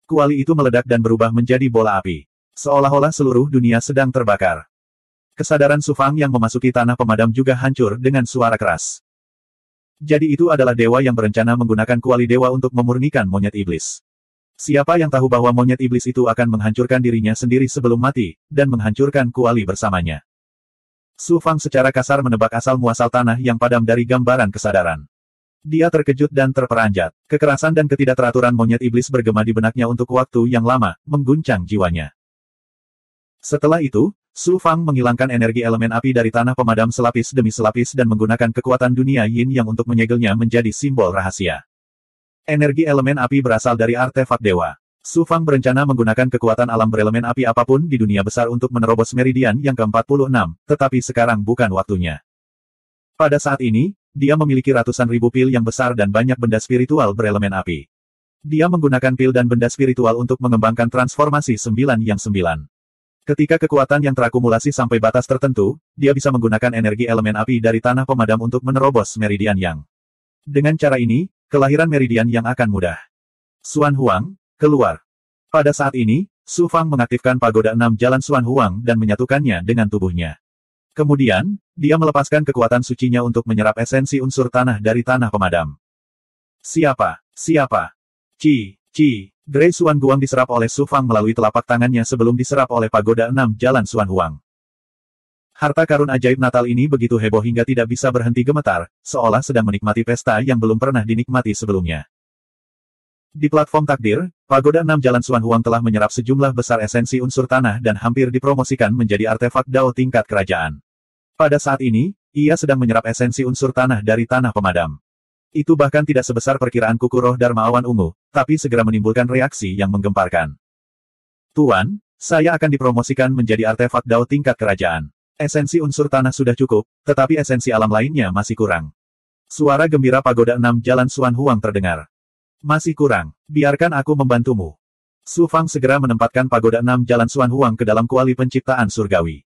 Kuali itu meledak dan berubah menjadi bola api. Seolah-olah seluruh dunia sedang terbakar. Kesadaran Su Fang yang memasuki tanah pemadam juga hancur dengan suara keras. Jadi itu adalah dewa yang berencana menggunakan kuali dewa untuk memurnikan monyet iblis. Siapa yang tahu bahwa monyet iblis itu akan menghancurkan dirinya sendiri sebelum mati, dan menghancurkan kuali bersamanya. Su Fang secara kasar menebak asal-muasal tanah yang padam dari gambaran kesadaran. Dia terkejut dan terperanjat. Kekerasan dan ketidakteraturan monyet iblis bergema di benaknya untuk waktu yang lama, mengguncang jiwanya. Setelah itu, Su Fang menghilangkan energi elemen api dari tanah pemadam selapis demi selapis dan menggunakan kekuatan dunia yin yang untuk menyegelnya menjadi simbol rahasia. Energi elemen api berasal dari artefak dewa. Su Fang berencana menggunakan kekuatan alam berelemen api apapun di dunia besar untuk menerobos meridian yang ke-46, tetapi sekarang bukan waktunya. Pada saat ini, dia memiliki ratusan ribu pil yang besar dan banyak benda spiritual berelemen api. Dia menggunakan pil dan benda spiritual untuk mengembangkan transformasi 9 yang 9. Ketika kekuatan yang terakumulasi sampai batas tertentu, dia bisa menggunakan energi elemen api dari tanah pemadam untuk menerobos meridian yang. Dengan cara ini, kelahiran meridian yang akan mudah. Suan Huang, keluar. Pada saat ini, Su Fang mengaktifkan pagoda 6 jalan Suan Huang dan menyatukannya dengan tubuhnya. Kemudian, dia melepaskan kekuatan sucinya untuk menyerap esensi unsur tanah dari tanah pemadam. Siapa? Siapa? Ci. Grey Suan Guang diserap oleh Su Fang melalui telapak tangannya sebelum diserap oleh pagoda 6 jalan Suan Huang. Harta karun ajaib Natal ini begitu heboh hingga tidak bisa berhenti gemetar, seolah sedang menikmati pesta yang belum pernah dinikmati sebelumnya. Di platform takdir, pagoda 6 jalan Suan Huang telah menyerap sejumlah besar esensi unsur tanah dan hampir dipromosikan menjadi artefak Dao tingkat kerajaan. Pada saat ini, ia sedang menyerap esensi unsur tanah dari tanah pemadam. Itu bahkan tidak sebesar perkiraan kuku roh Dharma Awan Ungu, tapi segera menimbulkan reaksi yang menggemparkan. Tuan, saya akan dipromosikan menjadi artefak Dao tingkat kerajaan. Esensi unsur tanah sudah cukup, tetapi esensi alam lainnya masih kurang. Suara gembira pagoda 6 jalan Suan Huang terdengar. Masih kurang, biarkan aku membantumu. Su Fang segera menempatkan pagoda 6 jalan Suan Huang ke dalam kuali penciptaan surgawi.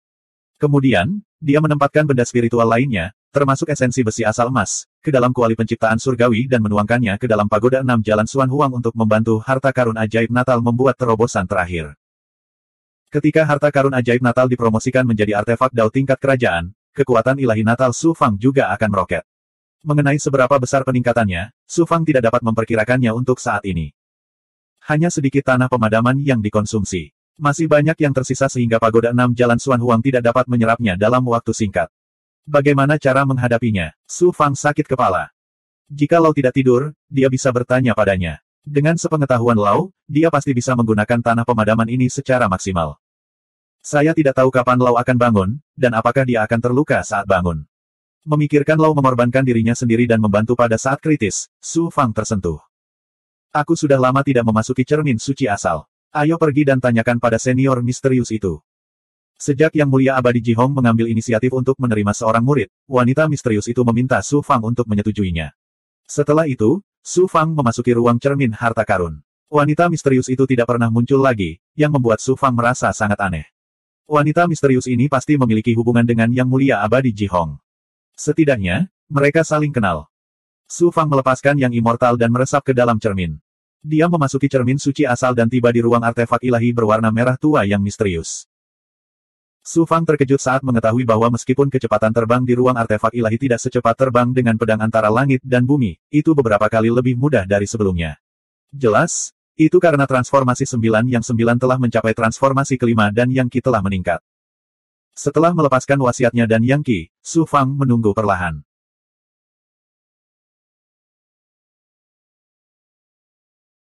Kemudian, dia menempatkan benda spiritual lainnya, termasuk esensi besi asal emas, ke dalam kuali penciptaan surgawi dan menuangkannya ke dalam pagoda 6 jalan Suan Huang untuk membantu harta karun ajaib Natal membuat terobosan terakhir. Ketika harta karun ajaib Natal dipromosikan menjadi artefak Dao tingkat kerajaan, kekuatan ilahi Natal Su Fang juga akan meroket. Mengenai seberapa besar peningkatannya, Su Fang tidak dapat memperkirakannya untuk saat ini. Hanya sedikit tanah pemadaman yang dikonsumsi. Masih banyak yang tersisa sehingga pagoda 6 Jalan Xuan Huang tidak dapat menyerapnya dalam waktu singkat. Bagaimana cara menghadapinya? Su Fang sakit kepala. Jika Lau tidak tidur, dia bisa bertanya padanya. Dengan sepengetahuan Lau, dia pasti bisa menggunakan tanah pemadaman ini secara maksimal. Saya tidak tahu kapan Lau akan bangun, dan apakah dia akan terluka saat bangun. Memikirkan Lau mengorbankan dirinya sendiri dan membantu pada saat kritis, Su Fang tersentuh. Aku sudah lama tidak memasuki cermin suci asal. Ayo pergi dan tanyakan pada senior misterius itu. Sejak Yang Mulia Abadi Jihong mengambil inisiatif untuk menerima seorang murid, wanita misterius itu meminta Su Fang untuk menyetujuinya. Setelah itu, Su Fang memasuki ruang cermin harta karun. Wanita misterius itu tidak pernah muncul lagi, yang membuat Su Fang merasa sangat aneh. Wanita misterius ini pasti memiliki hubungan dengan Yang Mulia Abadi Jihong. Setidaknya, mereka saling kenal. Su Fang melepaskan Yang Immortal dan meresap ke dalam cermin. Dia memasuki cermin suci asal dan tiba di ruang artefak ilahi berwarna merah tua yang misterius. Su Fang terkejut saat mengetahui bahwa meskipun kecepatan terbang di ruang artefak ilahi tidak secepat terbang dengan pedang antara langit dan bumi, itu beberapa kali lebih mudah dari sebelumnya. Jelas, itu karena transformasi 9 Yang 9 telah mencapai transformasi kelima dan Yang Qi telah meningkat. Setelah melepaskan wasiatnya dan Yang Qi, Su Fang menunggu perlahan.